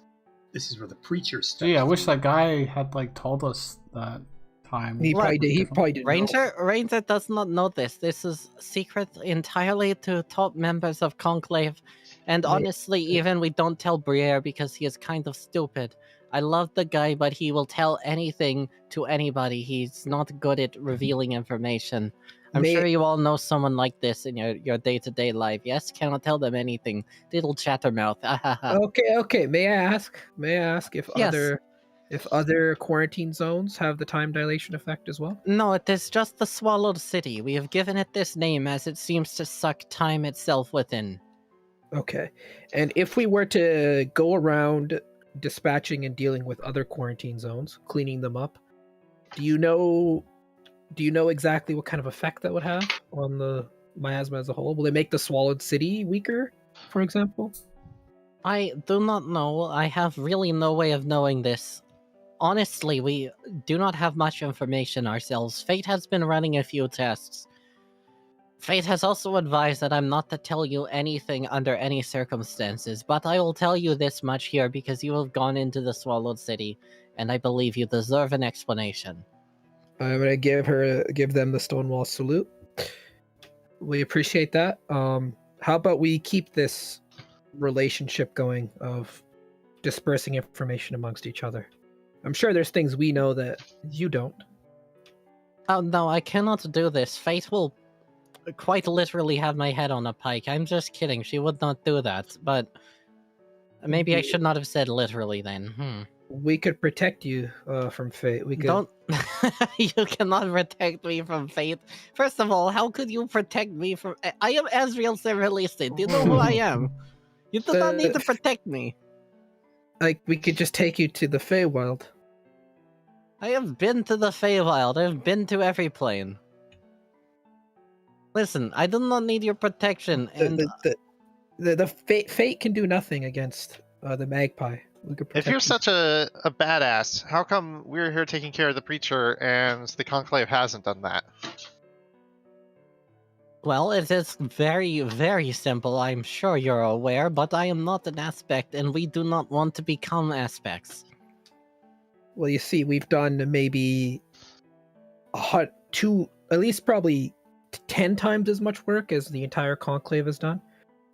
this is where the preacher steps. Gee, I wish that guy had like told us that time. He probably did. He probably didn't know. Ranger does not know this. This is secret entirely to top members of Conclave. And Yeah. honestly, even we don't tell Briere because he is kind of stupid. I love the guy, but he will tell anything to anybody. He's not good at revealing information. I'm May- sure you all know someone like this in your day-to-day life. Yes, cannot tell them anything. Little chattermouth. Okay. May I ask if Yes. other quarantine zones have the time dilation effect as well? No, it is just the Swallowed City. We have given it this name as it seems to suck time itself within. Okay. And if we were to go around dispatching and dealing with other quarantine zones, cleaning them up, do you know exactly what kind of effect that would have on the miasma as a whole? Will it make the Swallowed City weaker, for example? I do not know. I have really no way of knowing this. Honestly, we do not have much information ourselves. Fate has been running a few tests. Fate has also advised that I'm not to tell you anything under any circumstances, but I will tell you this much here because you have gone into the Swallowed City, and I believe you deserve an explanation. I'm gonna give them the Stonewall salute. We appreciate that. How about we keep this relationship going of dispersing information amongst each other? I'm sure there's things we know that you don't. Oh no, I cannot do this. Fate will quite literally have my head on a pike. I'm just kidding. She would not do that, but maybe I should not have said literally then. We could protect you from fate. We could. Don't. You cannot protect me from fate. First of all, how could you protect me from? I am Asriel Severliste. Do you know who I am? You do not need to protect me. Like, we could just take you to the Feywild. I have been to the Feywild. I've been to every plane. Listen, I do not need your protection, and The fate can do nothing against the magpie. We could If protect you're you. such a badass, how come we're here taking care of the preacher and the Conclave hasn't done that? well, it is very, very simple. I'm sure you're aware, but I am not an aspect, and we do not want to become aspects. Well, you see, we've done maybe at least probably 10 times as much work as the entire conclave has done.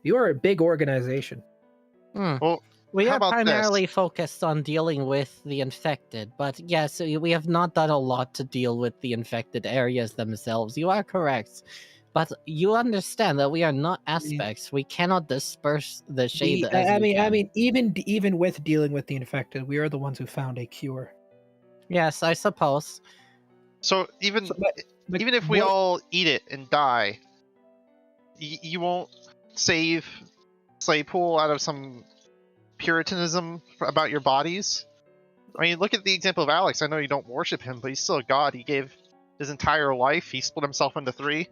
You are a big organization. Hmm. We How are about primarily this? focused on dealing with the infected, but yes, we have not done a lot to deal with the infected areas themselves. You are correct. But you understand that we are not aspects. We cannot disperse the shade as I you mean, can. even with dealing with the infected, we are the ones who found a cure. Yes, I suppose. So even So, but even if we what- all eat it and die, you won't save Slaypool out of some puritanism about your bodies? I mean, look at the example of Alex. I know you don't worship him, but he's still a god. He gave his entire life. He split himself into 3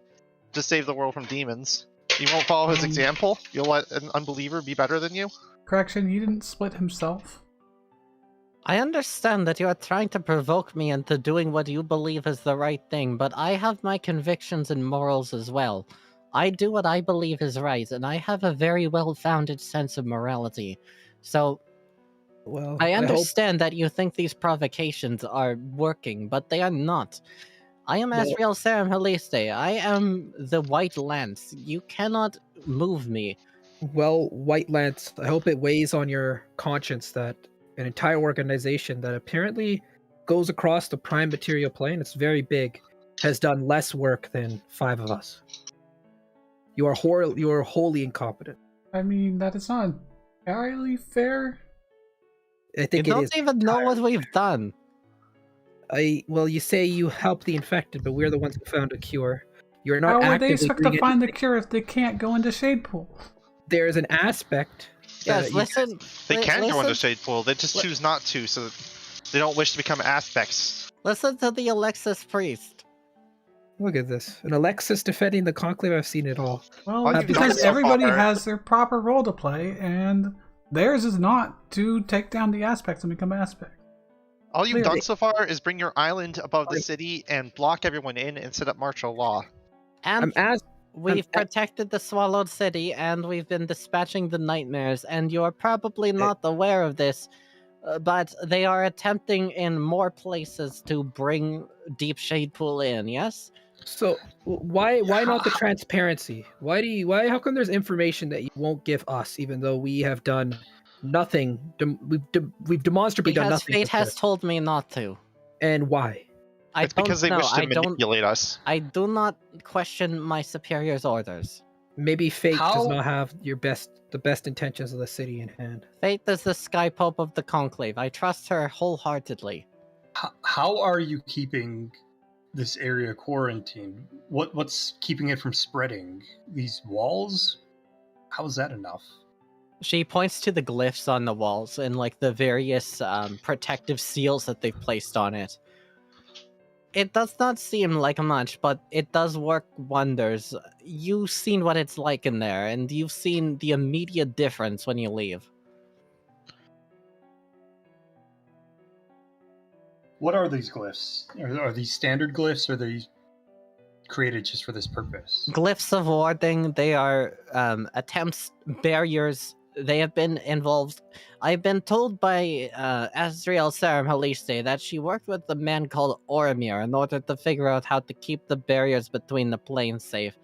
to save the world from demons. You won't follow his example? You'll let an unbeliever be better than you? Correction, he didn't split himself. I understand that you are trying to provoke me into doing what you believe is the right thing, but I have my convictions and morals as well. I do what I believe is right, and I have a very well-founded sense of morality. So, well, I hope understand that you think these provocations are working, but they are not. I am Well- Asriel Saram Haliste. I am the White Lance. You cannot move me. White Lance, I hope it weighs on your conscience that an entire organization that apparently goes across the prime material plane, it's very big, has done less work than 5 of us. You are wholly incompetent. I mean, that is not entirely fair. I You think it don't is. even know what we've done. You say you help the infected, but we're the ones who found a cure. You're not How would they actively expect to doing find the anything. cure if they can't go into Shade Pool? There's an aspect. that Yes, you- listen. They can go into listen, Shadepool. They just li- choose not to, so that they don't wish to become aspects. listen to the Alexis priest. Look at this. An Alexis defending the Conclave. I've seen it all. Well, All it's you've done because so everybody far- has their proper role to play, and theirs is not to take down the aspects and become aspects. All you've Clearly. done so far is bring your island above the I'm- city and block everyone in and set up martial law. And I'm we've I'm- protected the Swallowed City, and we've been dispatching the nightmares, and you're probably not aware of this, but they are attempting in more places to bring Deep Shade Pool in, yes? So why not the transparency? How come there's information that you won't give us, even though we have done nothing? We've demonstrably done Because nothing. fate with has this. told me not to. And why? I It's because they don't know. wish to I don't. manipulate us. I do not question my superior's orders. Maybe fate does How- not have the best intentions of the city in hand. Fate is the Sky Pope of the Conclave. I trust her wholeheartedly. How are you keeping this area quarantined? What's keeping it from spreading? These walls? How is that enough? She points to the glyphs on the walls and like the various protective seals that they've placed on it. It does not seem like much, but it does work wonders. You've seen what it's like in there, and you've seen the immediate difference when you leave. What are these glyphs? Are these standard glyphs, or are they created just for this purpose? Glyphs of warding, they are attempts, barriers. They have been involved. I've been told by Asriel Saram Haliste that she worked with a man called Oromir in order to figure out how to keep the barriers between the planes safe.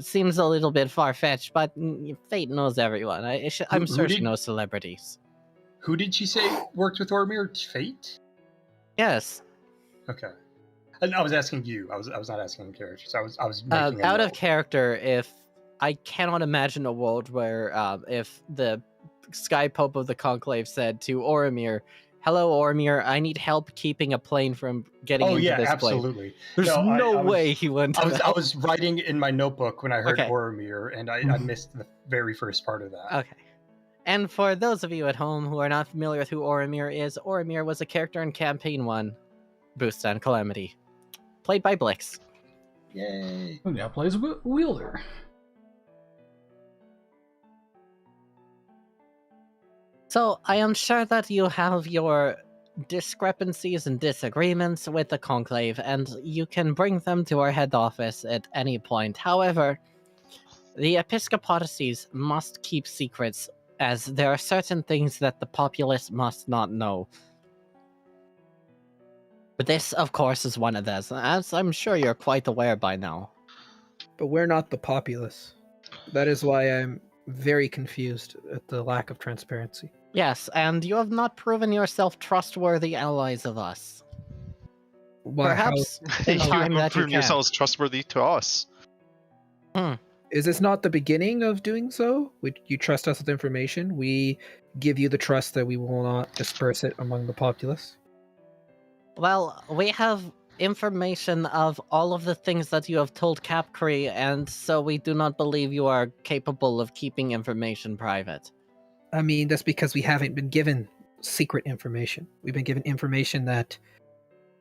Seems a little bit far-fetched, but fate knows everyone. I'm Who sure she did- knows celebrities. Who did she say worked with Ormir? Fate? Yes. Okay. And I was asking you. I was not asking characters. I was making a Out of note. character, if I cannot imagine a world where if the Sky Pope of the Conclave said to Oromir, "Hello, Oromir, I need help keeping a plane from getting Oh into yeah, this plane." absolutely. There's no I was- way he went to I was writing in my notebook when I heard Okay. Boromir, and I missed the very first part of that. Okay. And for those of you at home who are not familiar with who Oromir is, Oromir was a character in Campaign 1, Bustan Calamity, played by Blix. Yay! Who now plays Wielder? So, I am sure that you have your discrepancies and disagreements with the Conclave, and you can bring them to our head office at any point. However, the Episcopacies must keep secrets, as there are certain things that the populace must not know. But this, of course, is one of those, as I'm sure you're quite aware by now. But we're not the populace. That is why I'm very confused at the lack of transparency. Yes, and you have not proven yourself trustworthy allies of us. Why, Perhaps You in time haven't that you proven can. yourselves trustworthy to us. Is this not the beginning of doing so? You trust us with information. We give you the trust that we will not disperse it among the populace. Well, we have information of all of the things that you have told Capcree, and so we do not believe you are capable of keeping information private. I mean, that's because we haven't been given secret information. We've been given information that,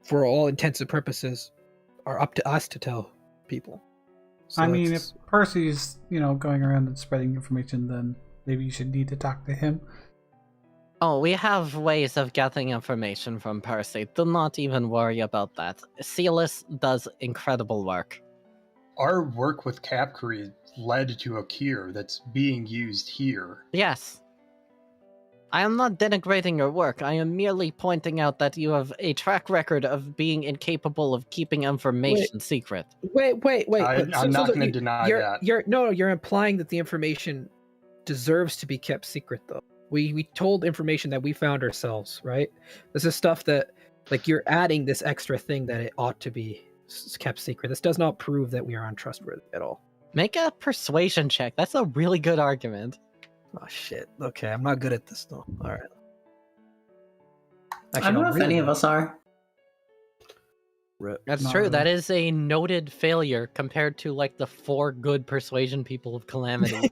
for all intents and purposes, are up to us to tell people. So I mean, if it's- Percy's, going around and spreading information, then maybe you should need to talk to him. Oh, we have ways of getting information from Percy. Do not even worry about that. Celis does incredible work. Our work with Capcree led to a cure that's being used here. Yes. I am not denigrating your work. I am merely pointing out that you have a track record of being incapable of keeping information secret. Wait. I'm not going to deny that. You're implying that the information deserves to be kept secret, though. We told information that we found ourselves, right? This is stuff that, like, you're adding this extra thing that it ought to be kept secret. This does not prove that we are untrustworthy at all. Make a persuasion check. That's a really good argument. Oh shit. Okay, I'm not good at this though. All right. I don't know if any of us are. That's Not true. really. That is a noted failure compared to like the 4 good persuasion people of Calamity.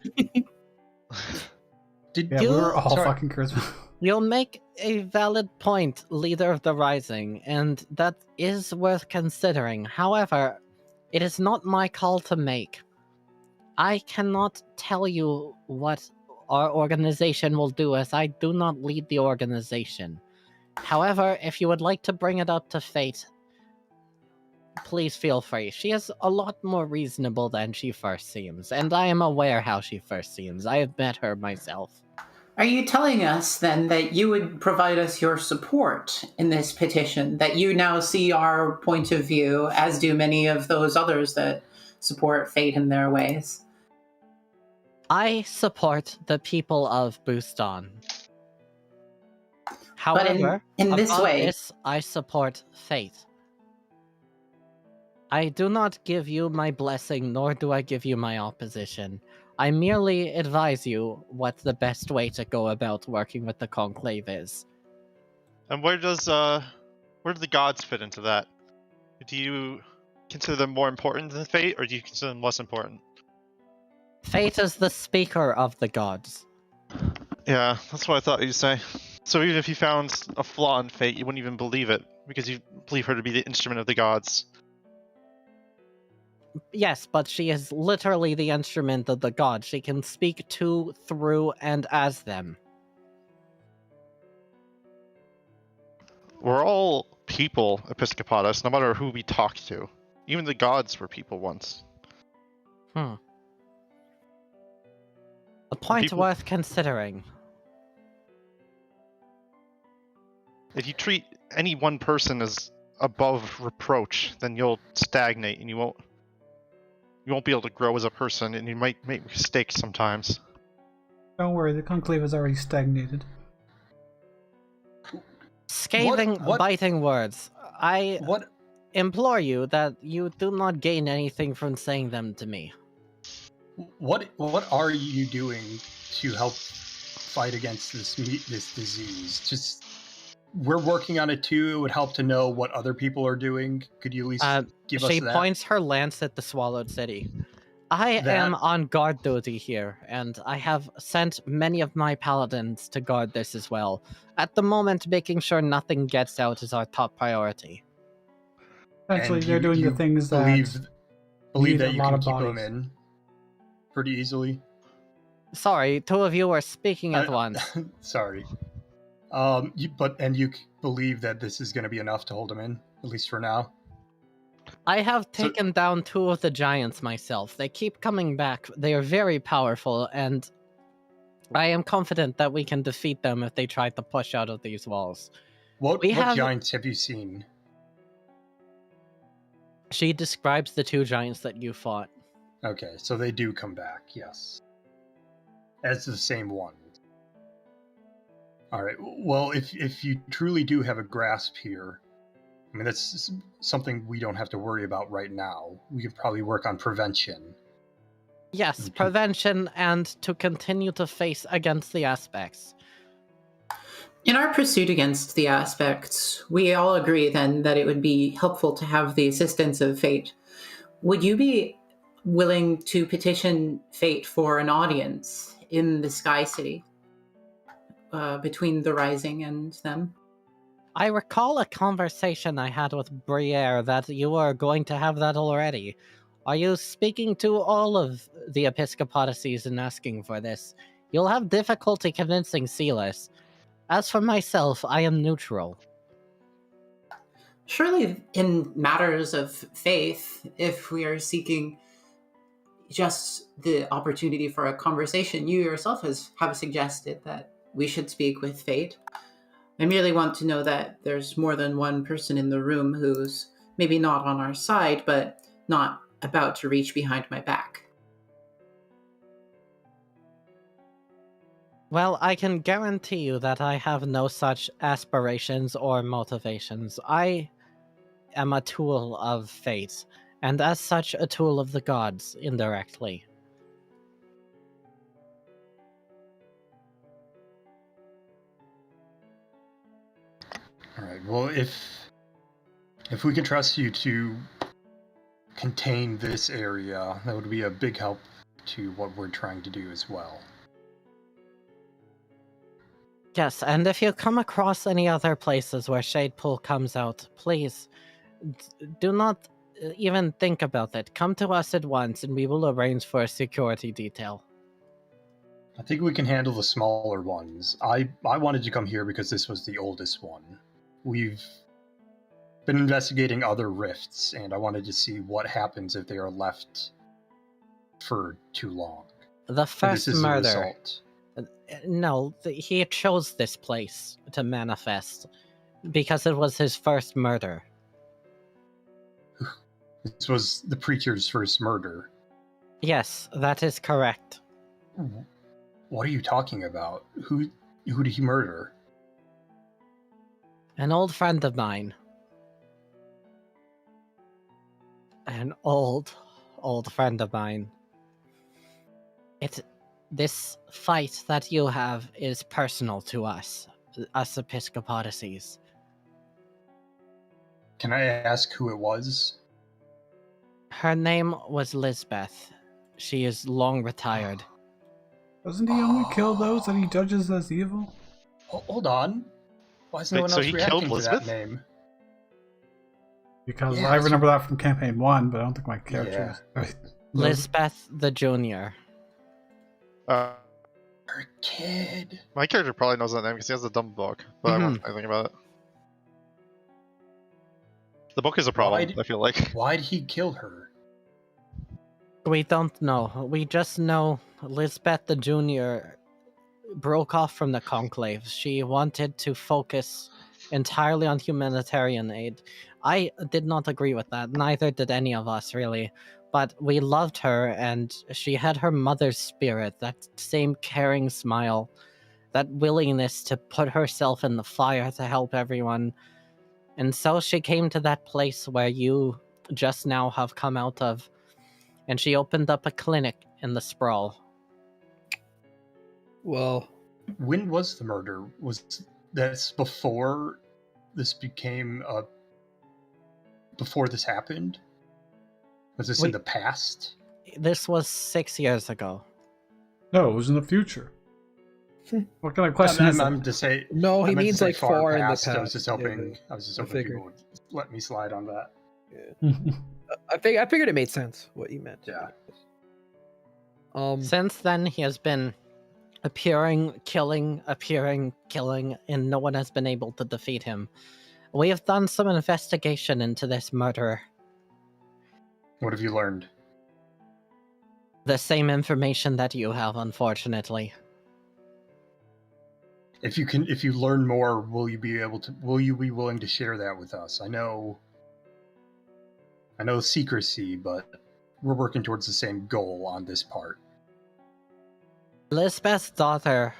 Yeah, we were all fucking charisma. You'll make a valid point, Leader of the Rising, and that is worth considering. However, it is not my call to make. I cannot tell you what our organization will do, as I do not lead the organization. However, if you would like to bring it up to Fate, please feel free. She is a lot more reasonable than she first seems, and I am aware how she first seems. I have met her myself. Are you telling us then that you would provide us your support in this petition, that you now see our point of view, as do many of those others that support Fate in their ways? I support the people of Bustan. But However, in this above way, this, I support Fate. I do not give you my blessing, nor do I give you my opposition. I merely advise you what the best way to go about working with the Conclave is. And where do the gods fit into that? Do you consider them more important than Fate, or do you consider them less important? Fate is the speaker of the gods. Yeah, that's what I thought you'd say. So even if you found a flaw in Fate, you wouldn't even believe it, because you believe her to be the instrument of the gods. Yes, but she is literally the instrument of the gods. She can speak to, through, and as them. We're all people, Episcopatus, no matter who we talk to. Even the gods were people once. A point People- worth considering. If you treat any one person as above reproach, then you'll stagnate and you won't be able to grow as a person, and you might make mistakes sometimes. Don't worry, the conclave has already stagnated. Scathing, What- biting words. I What? implore you that you do not gain anything from saying them to me. What are you doing to help fight against this disease? Just we're working on it too. It would help to know what other people are doing. Could you at least give us She that? points her lance at the Swallowed City. I That- am on guard duty here, and I have sent many of my paladins to guard this as well. At the moment, making sure nothing gets out is our top priority. Essentially, And they're doing you the things believe that believe need that a you lot can of keep them bodies. in pretty easily. Sorry, 2 of you are speaking at once. Sorry. You believe that this is going to be enough to hold them in, at least for now. I have So- taken down 2 of the giants myself. They keep coming back. They are very powerful, and I am confident that we can defeat them if they try to push out of these walls. What We have- giants have you seen? She describes the 2 giants that you fought. Okay, so they do come back. Yes. as the same one. All right. Well, if you truly do have a grasp here, I mean, that's something we don't have to worry about right now. We can probably work on prevention. Yes, prevention and to continue to face against the aspects. In our pursuit against the aspects, we all agree then that it would be helpful to have the assistance of Fate. Would you be willing to petition Fate for an audience in the Sky City between the Rising and them? I recall a conversation I had with Briere that you were going to have that already. Are you speaking to all of the episcopacies and asking for this? You'll have difficulty convincing Silas. As for myself, I am neutral. Surely, in matters of faith, if we are seeking just the opportunity for a conversation, you yourself have suggested that we should speak with Fate. I merely want to know that there's more than one person in the room who's maybe not on our side, but not about to reach behind my back. Well, I can guarantee you that I have no such aspirations or motivations. I am a tool of fate, and as such, a tool of the gods, indirectly. Alright, well, if we can trust you to contain this area, that would be a big help to what we're trying to do as well. Yes, and if you come across any other places where Shade Pool comes out, please, do not even think about it. Come to us at once, and we will arrange for a security detail. I think we can handle the smaller ones. I wanted to come here because this was the oldest one. We've been investigating other rifts, and I wanted to see what happens if they are left for too long. The first this is murder. A result. No, he chose this place to manifest because it was his first murder. This was the preacher's first murder. Yes, that is correct. What are you talking about? Who did he murder? An old friend of mine. An old friend of mine. This fight that you have is personal to us episcopacies. Can I ask who it was? Her name was Lisbeth. She is long retired. Doesn't he only kill those that he judges as evil? Hold on. Why is no Wait, one so else he reacting killed to Lisbeth? that name? Because Yeah, I remember that from campaign 1, but I don't think my character is. Lisbeth the Junior. Her kid. My character probably knows that name because he has the dumb book, but I won't say anything about it. The book is a problem, I feel like. Why'd he kill her? We don't know. We just know Lisbeth the Junior broke off from the conclave. She wanted to focus entirely on humanitarian aid. I did not agree with that. Neither did any of us, really. But we loved her, and she had her mother's spirit, that same caring smile, that willingness to put herself in the fire to help everyone. And so she came to that place where you just now have come out of, and she opened up a clinic in the sprawl. Well, when was the murder? Was this before this became before this happened? Was this in the past? This was 6 years ago. No, it was in the future. What kind of question is I'm that? to say no, he I meant to means say like far in the past. I was just hoping. Yeah, I was just I hoping figured. people would let me slide on that. I figured it made sense what you meant. Yeah. Since then, he has been appearing, killing, and no one has been able to defeat him. We have done some investigation into this murderer. What have you learned? The same information that you have, unfortunately. If you learn more, will you be willing to share that with us? I know secrecy, but we're working towards the same goal on this part. Lisbeth's daughter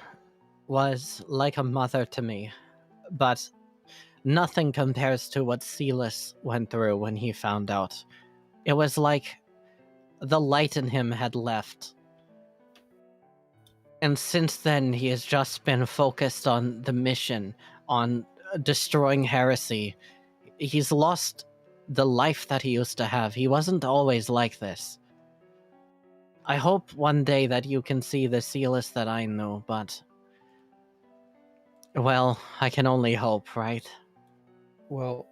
was like a mother to me, but nothing compares to what Silas went through when he found out. It was like the light in him had left. And since then, he has just been focused on the mission, on destroying heresy. He's lost the life that he used to have. He wasn't always like this. I hope one day that you can see the Silas that I know, but... well, I can only hope, right? Well,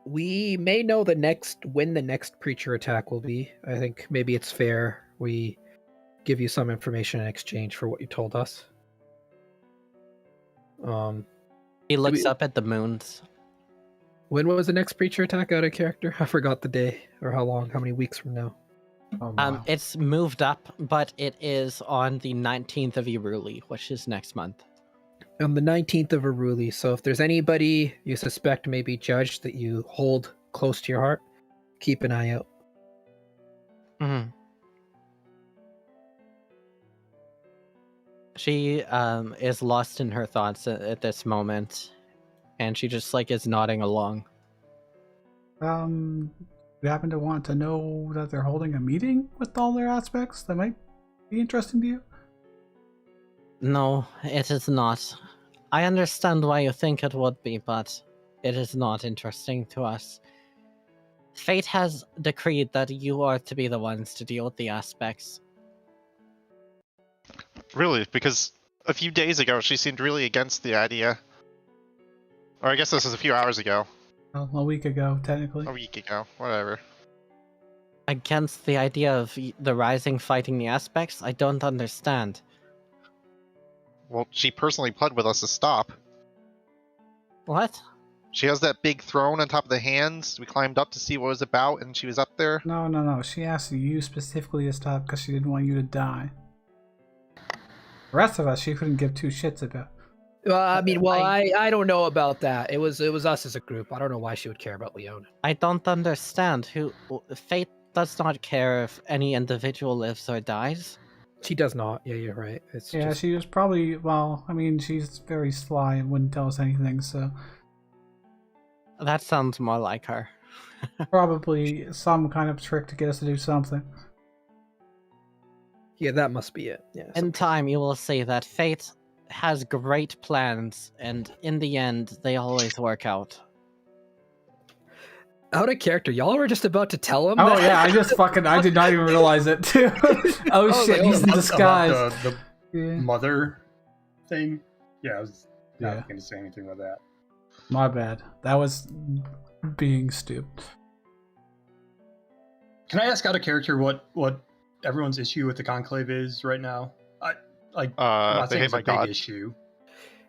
we may know when the next preacher attack will be. I think maybe it's fair we give you some information in exchange for what you told us. He looks up at the moons. When was the next preacher attack out of character? I forgot the day or how long, how many weeks from now. Oh, wow. It's moved up, but it is on the 19th of Iruli, which is next month. On the 19th of Iruli, so if there's anybody you suspect may be judged that you hold close to your heart, keep an eye out. Mm-hmm. She is lost in her thoughts at this moment, and she just is nodding along. You happen to want to know that they're holding a meeting with all their aspects that might be interesting to you? No, it is not. I understand why you think it would be, but it is not interesting to us. Fate has decreed that you are to be the ones to deal with the aspects. Really? Because a few days ago she seemed really against the idea. Or I guess this was a few hours ago. Well, a week ago, technically. A week ago, whatever. Against the idea of the Rising fighting the aspects? I don't understand. Well, she personally pled with us to stop. What? She has that big throne on top of the hands. We climbed up to see what it was about, and she was up there. No. She asked you specifically to stop because she didn't want you to die. The rest of us, she couldn't give two shits about. I don't know about that. It was us as a group. I don't know why she would care about Leon. I don't understand. Fate does not care if any individual lives or dies. She does not. Yeah, you're right. She was probably, she's very sly and wouldn't tell us anything, so... That sounds more like her. Probably some kind of trick to get us to do something. Yeah, that must be it. Yeah. In time, you will see that fate has great plans, and in the end, they always work out. Out of character, y'all were just about to tell him. Oh yeah, I did not even realize it too. Oh shit, he's in disguise. The mother thing. Yeah, I was not going to say anything about that. My bad. That was being stupid. Can I ask out of character what everyone's issue with the Conclave is right now? I'm not saying it's a big issue.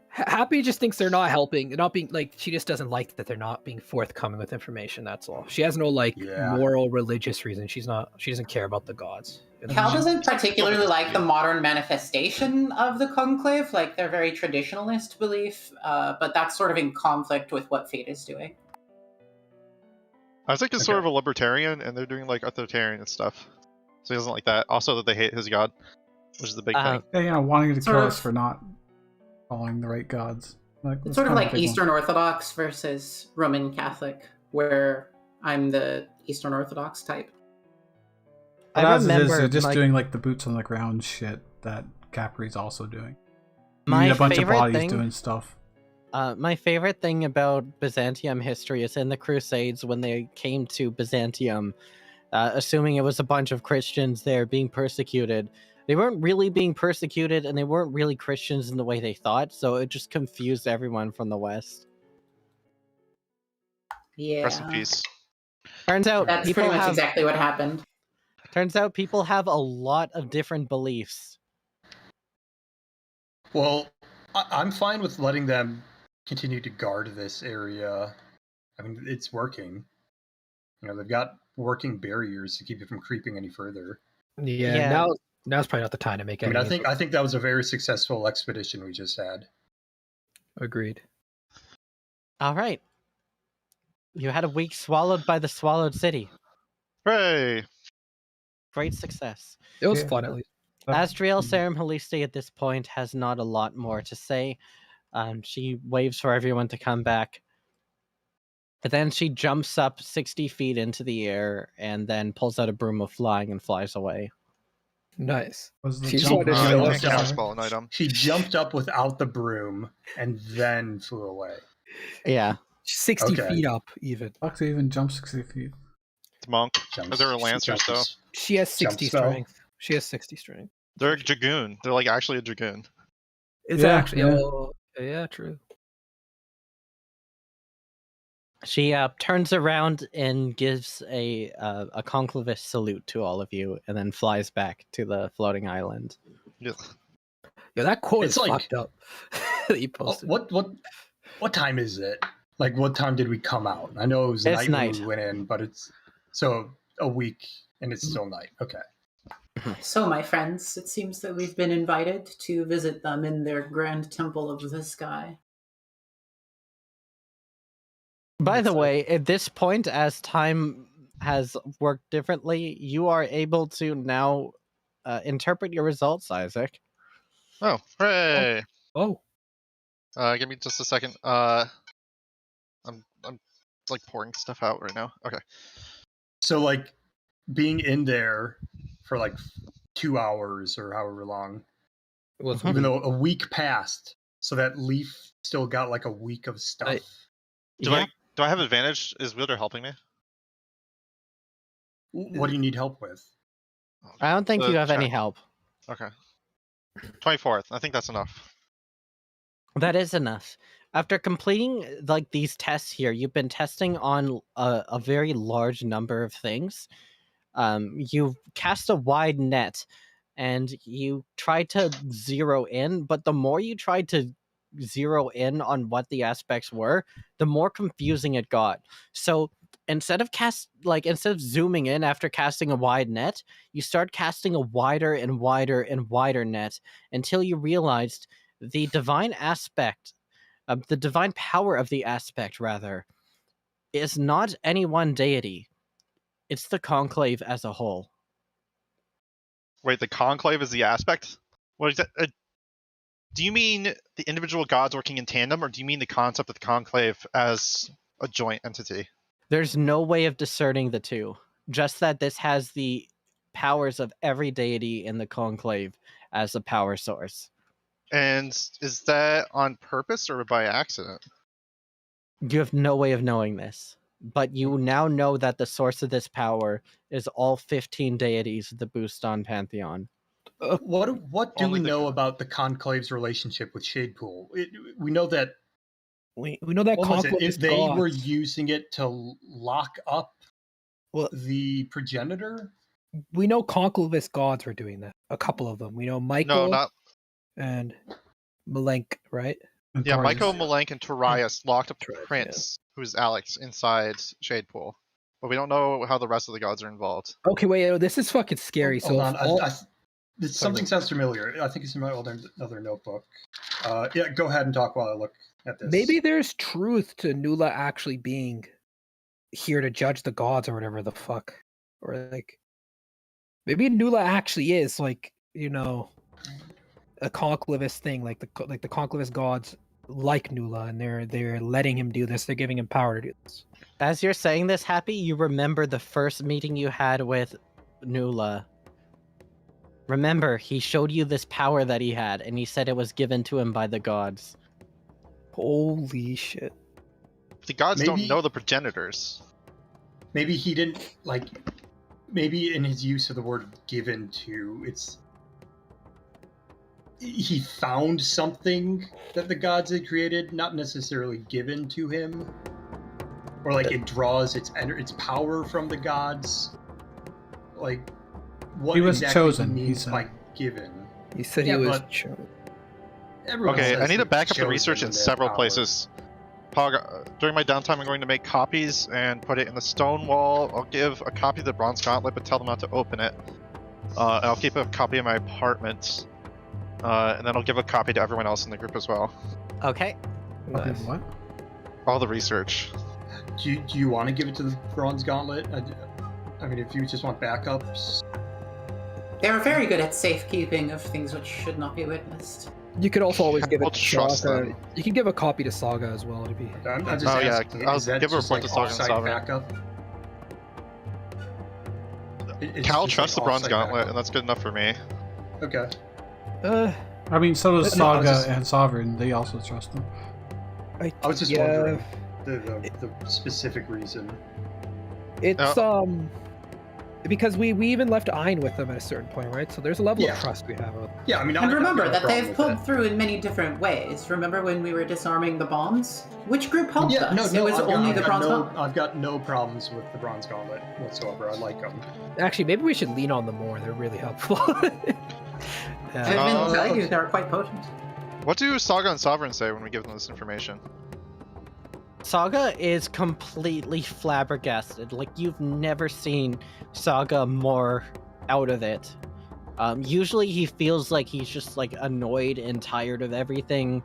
Happy just thinks they're not helping. They're not being she just doesn't like that they're not being forthcoming with information. That's all. She has no moral, religious reason. She doesn't care about the gods. Cal doesn't particularly like the modern manifestation of the conclave, their very traditionalist belief, but that's sort of in conflict with what Fate is doing. Isaac is sort of a libertarian, and they're doing authoritarian stuff. So he doesn't like that. Also that they hate his god, which is the big thing. Yeah, wanting to kill us for not following the right gods. It's sort of like Eastern Orthodox versus Roman Catholic, where I'm the Eastern Orthodox type. I remember they're just doing the boots on the ground shit that Capri's also doing. You need a bunch of bodies doing stuff. My favorite thing about Byzantium history is in the Crusades when they came to Byzantium, assuming it was a bunch of Christians there being persecuted. They weren't really being persecuted, and they weren't really Christians in the way they thought, so it just confused everyone from the West. Yeah. Rest in peace. Turns out that's pretty much exactly what happened. Turns out people have a lot of different beliefs. Well, I'm fine with letting them continue to guard this area. I mean, it's working. They've got working barriers to keep it from creeping any further. Yeah. Now's probably not the time to make any. I think that was a very successful expedition we just had. Agreed. All right. You had a week swallowed by the Swallowed City. Hooray! Great success. It was fun, at least. Astriel Sarum Haliste at this point has not a lot more to say. She waves for everyone to come back. But then she jumps up 60 feet into the air and then pulls out a broom of flying and flies away. Nice. Was the She just jump wanted to really show can't us necessary? counterspell an item. She jumped up without the broom and then flew away. Yeah. 60 Okay. feet up, even. Fuck, they even jump 60 feet. It's monk. Jumps- They're a lancer, jumps- so She has 60 Jump spell. strength. She has 60 strength. they're a dragoon. They're like actually a dragoon. It's Yeah, actually. yeah. Oh, yeah, true. She turns around and gives a conclavist salute to all of you and then flies back to the floating island. Yeah. Yeah, that quote It's is like- fucked up. That you Oh, posted. what time is it? Like, what time did we come out? I know it was It's night when night. we went in, but it's so a week and it's still night. Okay. So, my friends, it seems that we've been invited to visit them in their grand temple of the sky. By the way, at this point, as time has worked differently, you are able to now interpret your results, Isaac. Oh, hooray! Oh, Give me just a second. I'm like pouring stuff out right now. Okay. So, like, being in there for like 2 hours or however long, it was even though a week passed, so that Leaf still got like a week of stuff. Do I have advantage? Is Wielder helping me? What do you need help with? I don't think The you have any check. help. Okay. 24th. I think that's enough. That is enough. After completing like these tests here, you've been testing on a very large number of things. You cast a wide net and you try to zero in, but the more you tried to zero in on what the aspects were, the more confusing it got. So instead of zooming in after casting a wide net, you start casting a wider and wider and wider net until you realized the divine aspect, the divine power of the aspect, rather, is not any one deity. It's the conclave as a whole. Wait, the conclave is the aspect? What is that? Do you mean the individual gods working in tandem, or do you mean the concept of the conclave as a joint entity? There's no way of discerning the two. Just that this has the powers of every deity in the conclave as a power source. And is that on purpose or by accident? You have no way of knowing this. But you now know that the source of this power is all 15 deities of the Bustan pantheon. What do Only we the know con- about the Conclave's relationship with Shadepool? We know that we know that what was it? conclave If is they were gods. using it to lock up Well, the progenitor. we know conclavist gods were doing that. A couple of them. We know Michael No, not. and Malenk, right? Yeah, Antarius. Michael, Malenk, and Torias locked up the Torias, prince, who's Alex, inside Shadepool. But we don't know how the rest of the gods are involved. Okay, wait. This is fucking scary. Hold So on, if all- something sounds familiar. I think it's in my other notebook. Yeah, go ahead and talk while I look at this. maybe there's truth to Nula actually being here to judge the gods or whatever the fuck, or like maybe Nula actually is like a conclavist thing, like the conclavist gods like Nula, and they're letting him do this. They're giving him power to do this. As you're saying this, Happy, you remember the first meeting you had with Nula. Remember, he showed you this power that he had, and he said it was given to him by the gods. Holy shit! The gods don't Maybe- know the progenitors. Maybe he didn't like. Maybe in his use of the word "given to," he found something that the gods had created, not necessarily given to him, or like it draws its power from the gods. Like what He was exactly chosen, he he means said. by given. He said Yeah, he was. but- chosen. Everyone Okay, says I need to they're back up the chosen research when in they have several power. places. Pog, during my downtime, I'm going to make copies and put it in the stone wall. I'll give a copy of the bronze gauntlet, but tell them not to open it. And I'll keep a copy in my apartment, and then I'll give a copy to everyone else in the group as well. Okay. Okay, Nice. what? All the research. Do you want to give it to the bronze gauntlet? I mean, if you just want backups, They are very good at safekeeping of things which should not be witnessed. You could also always give We'll it to trust Saga. them. You can give a copy to Saga as well to be. I'm just Oh, yeah, asking, I'll is that give a just report like to Saga and offsite Sovereign. backup? It's Cal just, trusts the like, Bronze offsite Gauntlet, backup. and that's good enough for me. Okay. I mean, so does No, I was Saga just- and Sovereign. They also trust them. I was just wondering the specific reason. It's because we even left Ein with them at a certain point, right? So there's a level Yeah. of trust we have with them. Yeah, I mean, And remember have no that problem they've with pulled that. through in many different ways. Remember when we were disarming the bombs? Which group helped Yeah, us? no, It was only the Bronze Gauntlet. I've got no problems with the Bronze Gauntlet whatsoever. I like them. Actually, maybe we should lean on them more. They're really helpful. I've been Uh, telling you they're quite potent. What do Saga and Sovereign say when we give them this information? Saga is completely flabbergasted. Like, you've never seen Saga more out of it. Usually he feels like he's just, like, annoyed and tired of everything.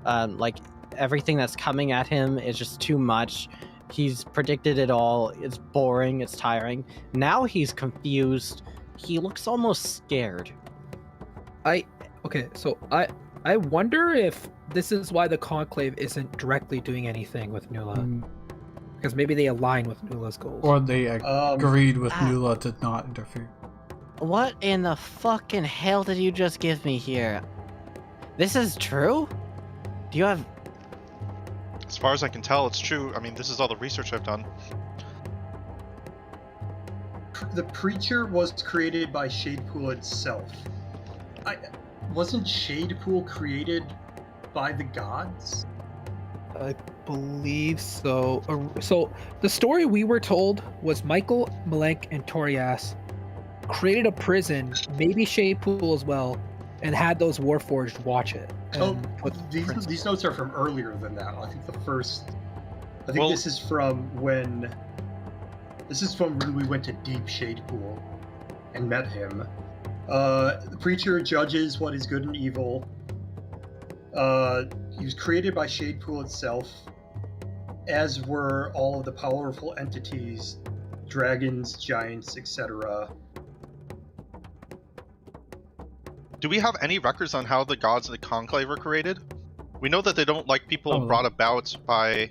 Like, everything that's coming at him is just too much. He's predicted it all. It's boring. It's tiring. Now he's confused. He looks almost scared. Okay, so I wonder if this is why the Conclave isn't directly doing anything with Nula. Because maybe they align with Nula's goals. Or they agreed with Nula to not interfere. What in the fucking hell did you just give me here? This is true? Do you have... As far as I can tell, it's true. I mean, this is all the research I've done. The Preacher was created by Shadepool itself. Wasn't Shadepool created by the gods? I believe so. So the story we were told was Michael, Malenk, and Torias created a prison, maybe Shadepool as well, and had those Warforged watch it. Oh, these notes are from earlier than that. I think this is from when we went to Deep Shadepool and met him. The Preacher judges what is good and evil. He was created by Shadepool itself, as were all of the powerful entities, dragons, giants, etc. Do we have any records on how the gods of the Conclave were created? We know that they don't like people brought about by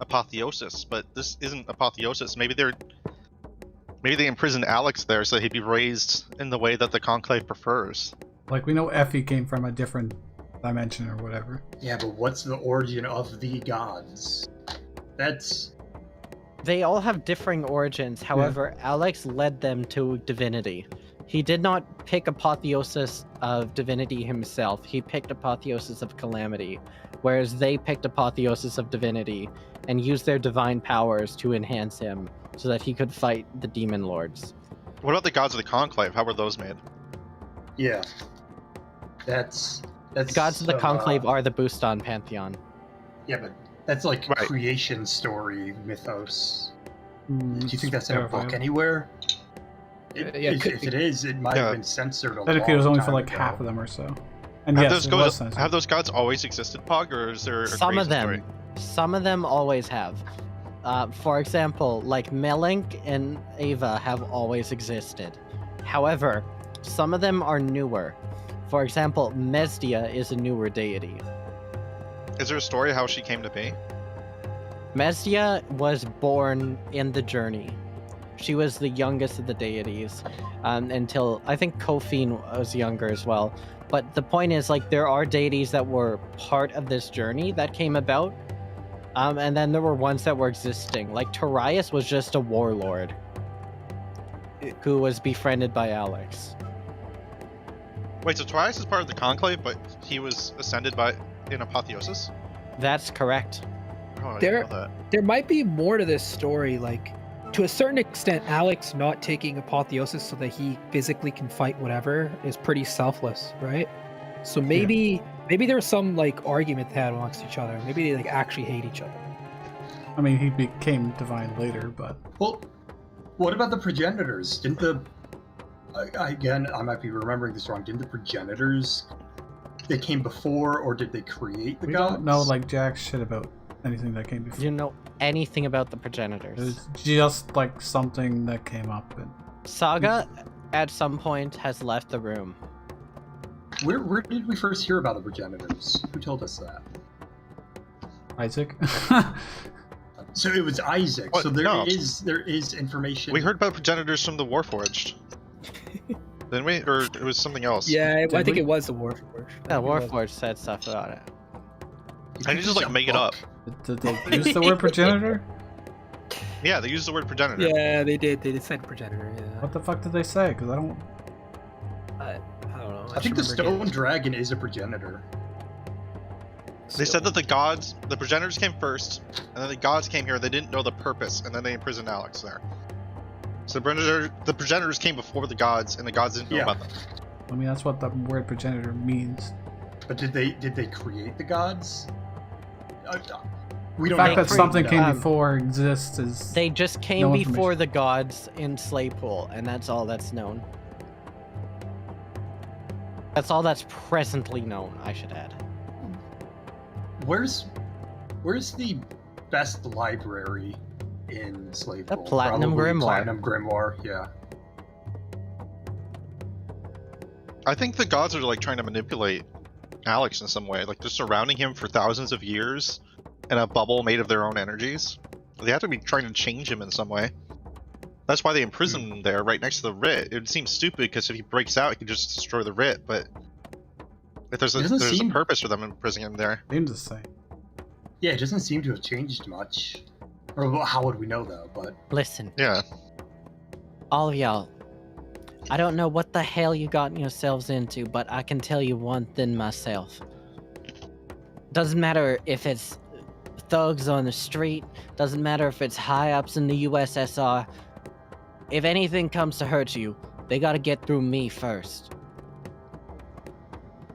apotheosis, but this isn't apotheosis. Maybe they imprisoned Alex there so he'd be raised in the way that the Conclave prefers. Like, we know Effie came from a different dimension or whatever. Yeah, but what's the origin of the gods? They all have differing origins. However, Alex led them to divinity. He did not pick apotheosis of divinity himself. He picked apotheosis of calamity, whereas they picked apotheosis of divinity and used their divine powers to enhance him so that he could fight the demon lords. What about the gods of the Conclave? How were those made? Yeah, that's The gods of the Conclave are the Bustan pantheon. Yeah, but that's like Right. creation story mythos. Do you think that's in a book verifiable. anywhere? If it is, it might have been censored a Technically, it was long only for time like ago. half of them or so. And Have, yes, those it was gods, censored. have those gods always existed, Pog, or is there a Some of crazy them. story? Some of them always have. For example, like Melink and Ava have always existed. However, some of them are newer. For example, Mesdia is a newer deity. Is there a story how she came to be? Mesdia was born in the journey. She was the youngest of the deities until I think Kofin was younger as well. But the point is, like, there are deities that were part of this journey that came about. And then there were ones that were existing. Like Torias was just a warlord who was befriended by Alex. Wait, so Torias is part of the Conclave, but he was ascended in apotheosis? That's correct. Oh, I didn't know that. There might be more to this story, like, to a certain extent, Alex not taking apotheosis so that he physically can fight whatever is pretty selfless, right? So maybe there's some like argument they had amongst each other. Maybe they like actually hate each other. I mean, he became divine later, but... Well, what about the progenitors? Didn't the... Again, I might be remembering this wrong. Didn't the progenitors... They came before, or did they create the We gods? don't know, like, jack shit about anything that came before. Do you know anything about the It progenitors? was just, like, something that came up. And... Saga at some point, has left the room. Where did we first hear about the progenitors? Who told us that? Isaac. So it was Isaac. What? So No. there is information. We heard about progenitors from the Warforged. Didn't we? Or it was something else? Yeah, I think we? it was the Warforged. Yeah, Warforged said stuff about it. I can just like make it up. Did they use the word progenitor? Yeah, they used the word progenitor. Yeah, they did. They did said progenitor. Yeah. What the fuck did they say? Because I don't. I don't know. I think the just stone remember dragon is a progenitor. They said that the progenitors came first, and then the gods came here. They didn't know the purpose, and then they imprisoned Alex there. So the progenitors came before the gods, and the gods didn't know Yeah. about them. I mean, that's what the word progenitor means. But did they create the gods? We The don't fact know. that something came Um, before exists is. They just came No before information. the gods in Slaypool, and that's all that's known. That's all that's presently known, I should add. Where's the best library in Slave The Bowl? Platinum Probably Grimoire. Platinum Grimoire, yeah. I think the gods are like trying to manipulate Alex in some way. Like they're surrounding him for thousands of years in a bubble made of their own energies. They have to be trying to change him in some way. That's why they imprisoned him there, right next to the writ. It would seem stupid because if he breaks out, he could just destroy the writ. But if there's It doesn't a seem- purpose for them imprisoning him there. Seems the same. Yeah, it doesn't seem to have changed much. Or well, how would we know though? But Listen, Yeah. all of y'all, I don't know what the hell you gotten yourselves into, but I can tell you one thing myself. Doesn't matter if it's thugs on the street, doesn't matter if it's high ups in the USSR. If anything comes to hurt you, they gotta get through me first.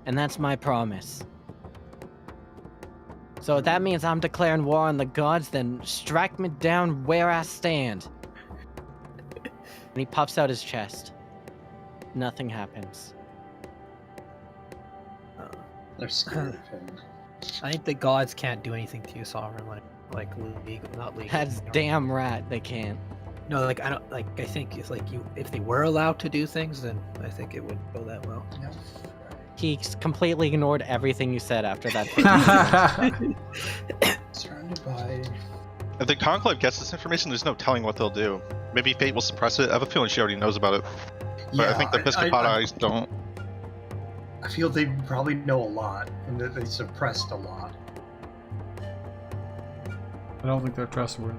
And that's my promise. So if that means I'm declaring war on the gods, then strike me down where I stand. And he puffs out his chest. Nothing happens. they're scared of him. I think the gods can't do anything to you, Sovereign. Like legal, not legal. That's damn right they can't. No, like I don't like. I think it's like you. If they were allowed to do things, then I think it wouldn't go that well. He completely ignored everything you said after that. Surrounded by. If the Conclave gets this information, there's no telling what they'll do. Maybe Fate will suppress it. I have a feeling she already knows about it. But I think the Episcopati don't. I feel they probably know a lot, and that they suppressed a lot. I don't think they're trustworthy.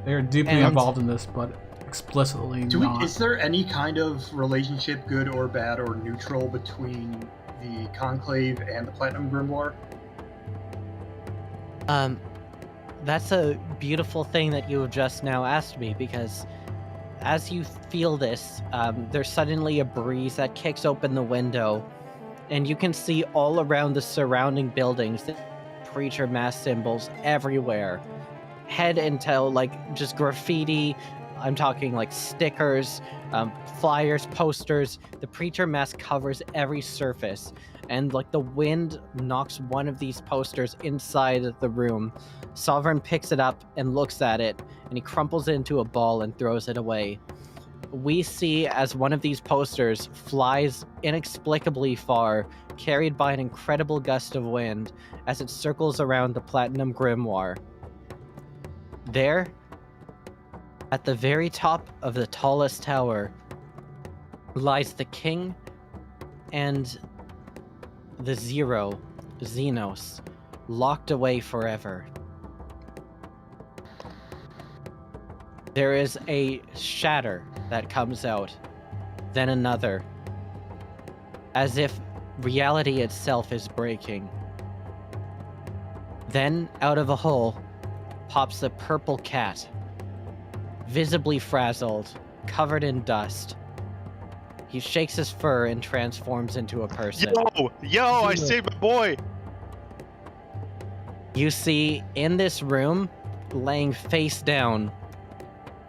They are deeply And- involved in this, but explicitly not. Is there any kind of relationship, good or bad or neutral, between the Conclave and the Platinum Grimoire? That's a beautiful thing that you have just now asked me, because as you feel this, there's suddenly a breeze that kicks open the window, and you can see all around the surrounding buildings the preacher mass symbols everywhere. Head and tail, like just graffiti. I'm talking like stickers, flyers, posters. The preacher mask covers every surface, and like the wind knocks one of these posters inside the room. Sovereign picks it up and looks at it, and he crumples it into a ball and throws it away. We see as one of these posters flies inexplicably far, carried by an incredible gust of wind, as it circles around the Platinum Grimoire. There, at the very top of the tallest tower, lies the king and the Zero, Xenos, locked away forever. There is a shatter that comes out, then another, as if reality itself is breaking. Then, out of a hole, pops a purple cat, visibly frazzled, covered in dust. He shakes his fur and transforms into a person. Yo, I saved my boy. You see, in this room, laying face down,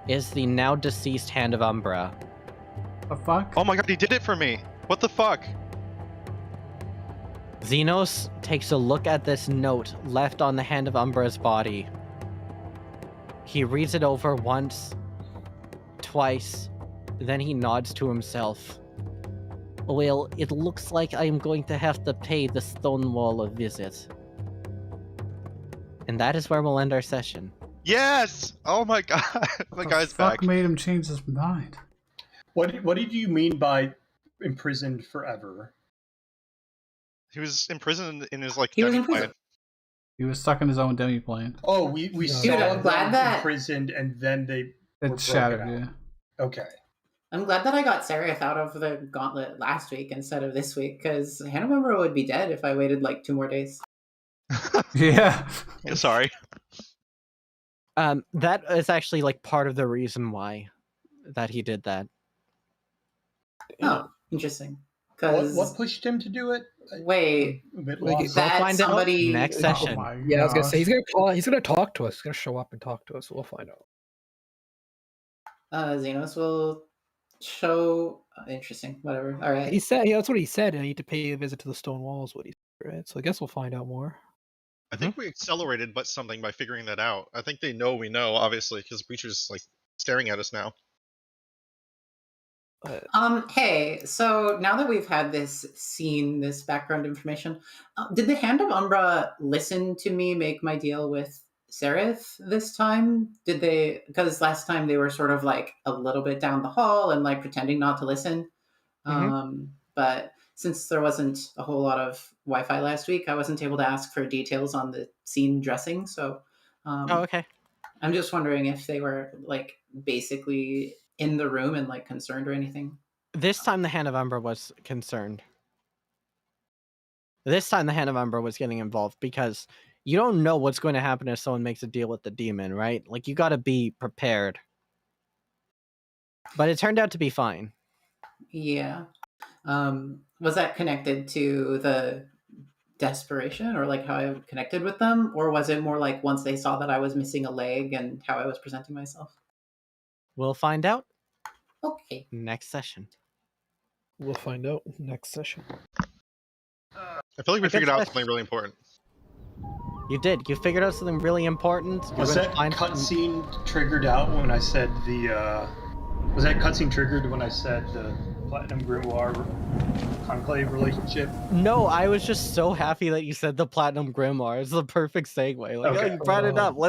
is the now deceased Hand of Umbra. The fuck? Oh my god, he did it for me. What the fuck? Xenos takes a look at this note left on the Hand of Umbra's body. He reads it over once, twice. Then he nods to himself. Well, it looks like I am going to have to pay the stone wall a visit. And that is where we'll end our session. Yes! Oh my god, the guy's fuck back. made him change his mind? What did you mean by imprisoned forever? He was imprisoned in his like He was in demi-plane. prison. He was stuck in his own demi-plane. Oh, we Dude, saw I'm them glad that- imprisoned and then they were It shattered, broken out. yeah. Okay. I'm glad that I got Seraph out of the gauntlet last week instead of this week, because Hannah Member would be dead if I waited like 2 more days. Yeah. Sorry. That is actually like part of the reason why that he did that. Oh, interesting. What Because pushed him to do it? wait, A bit Like, lost. that find out somebody next Oh session. my Yeah, I was gonna gosh. say he's gonna call. He's gonna talk to us. He's gonna show up and talk to us. We'll find out. Xenos will show. Interesting. Whatever. All right. He said, yeah, that's what he said. I need to pay a visit to the stone walls. What he said, right? So I guess we'll find out more. I think we accelerated but something by figuring that out. I think they know we know, obviously, because Breacher's like staring at us now. Hey, so now that we've had this scene, this background information, did the Hand of Umbra listen to me make my deal with Seraph this time? Did they? Because last time they were sort of like a little bit down the hall and like pretending not to listen. But since there wasn't a whole lot of Wi-Fi last week, I wasn't able to ask for details on the scene dressing. So, Oh, okay. I'm just wondering if they were like basically in the room and like concerned or anything. This time the Hand of Umbra was concerned. This time the Hand of Umbra was getting involved because you don't know what's going to happen if someone makes a deal with the demon, right? Like, you got to be prepared. But it turned out to be fine. Yeah. Was that connected to the desperation or like how I connected with them? Or was it more like once they saw that I was missing a leg and how I was presenting myself? We'll find out Okay. next session. We'll find out next session. I feel like we figured out something really important. You did. You figured out something really important. You're Was gonna that find- cutscene triggered out when I said the? Was that cutscene triggered when I said the Platinum Grimoire Conclave relationship? No, I was just so happy that you said the Platinum Grimoire. It's the perfect segue. Like, oh, Okay. you brought it up. Let's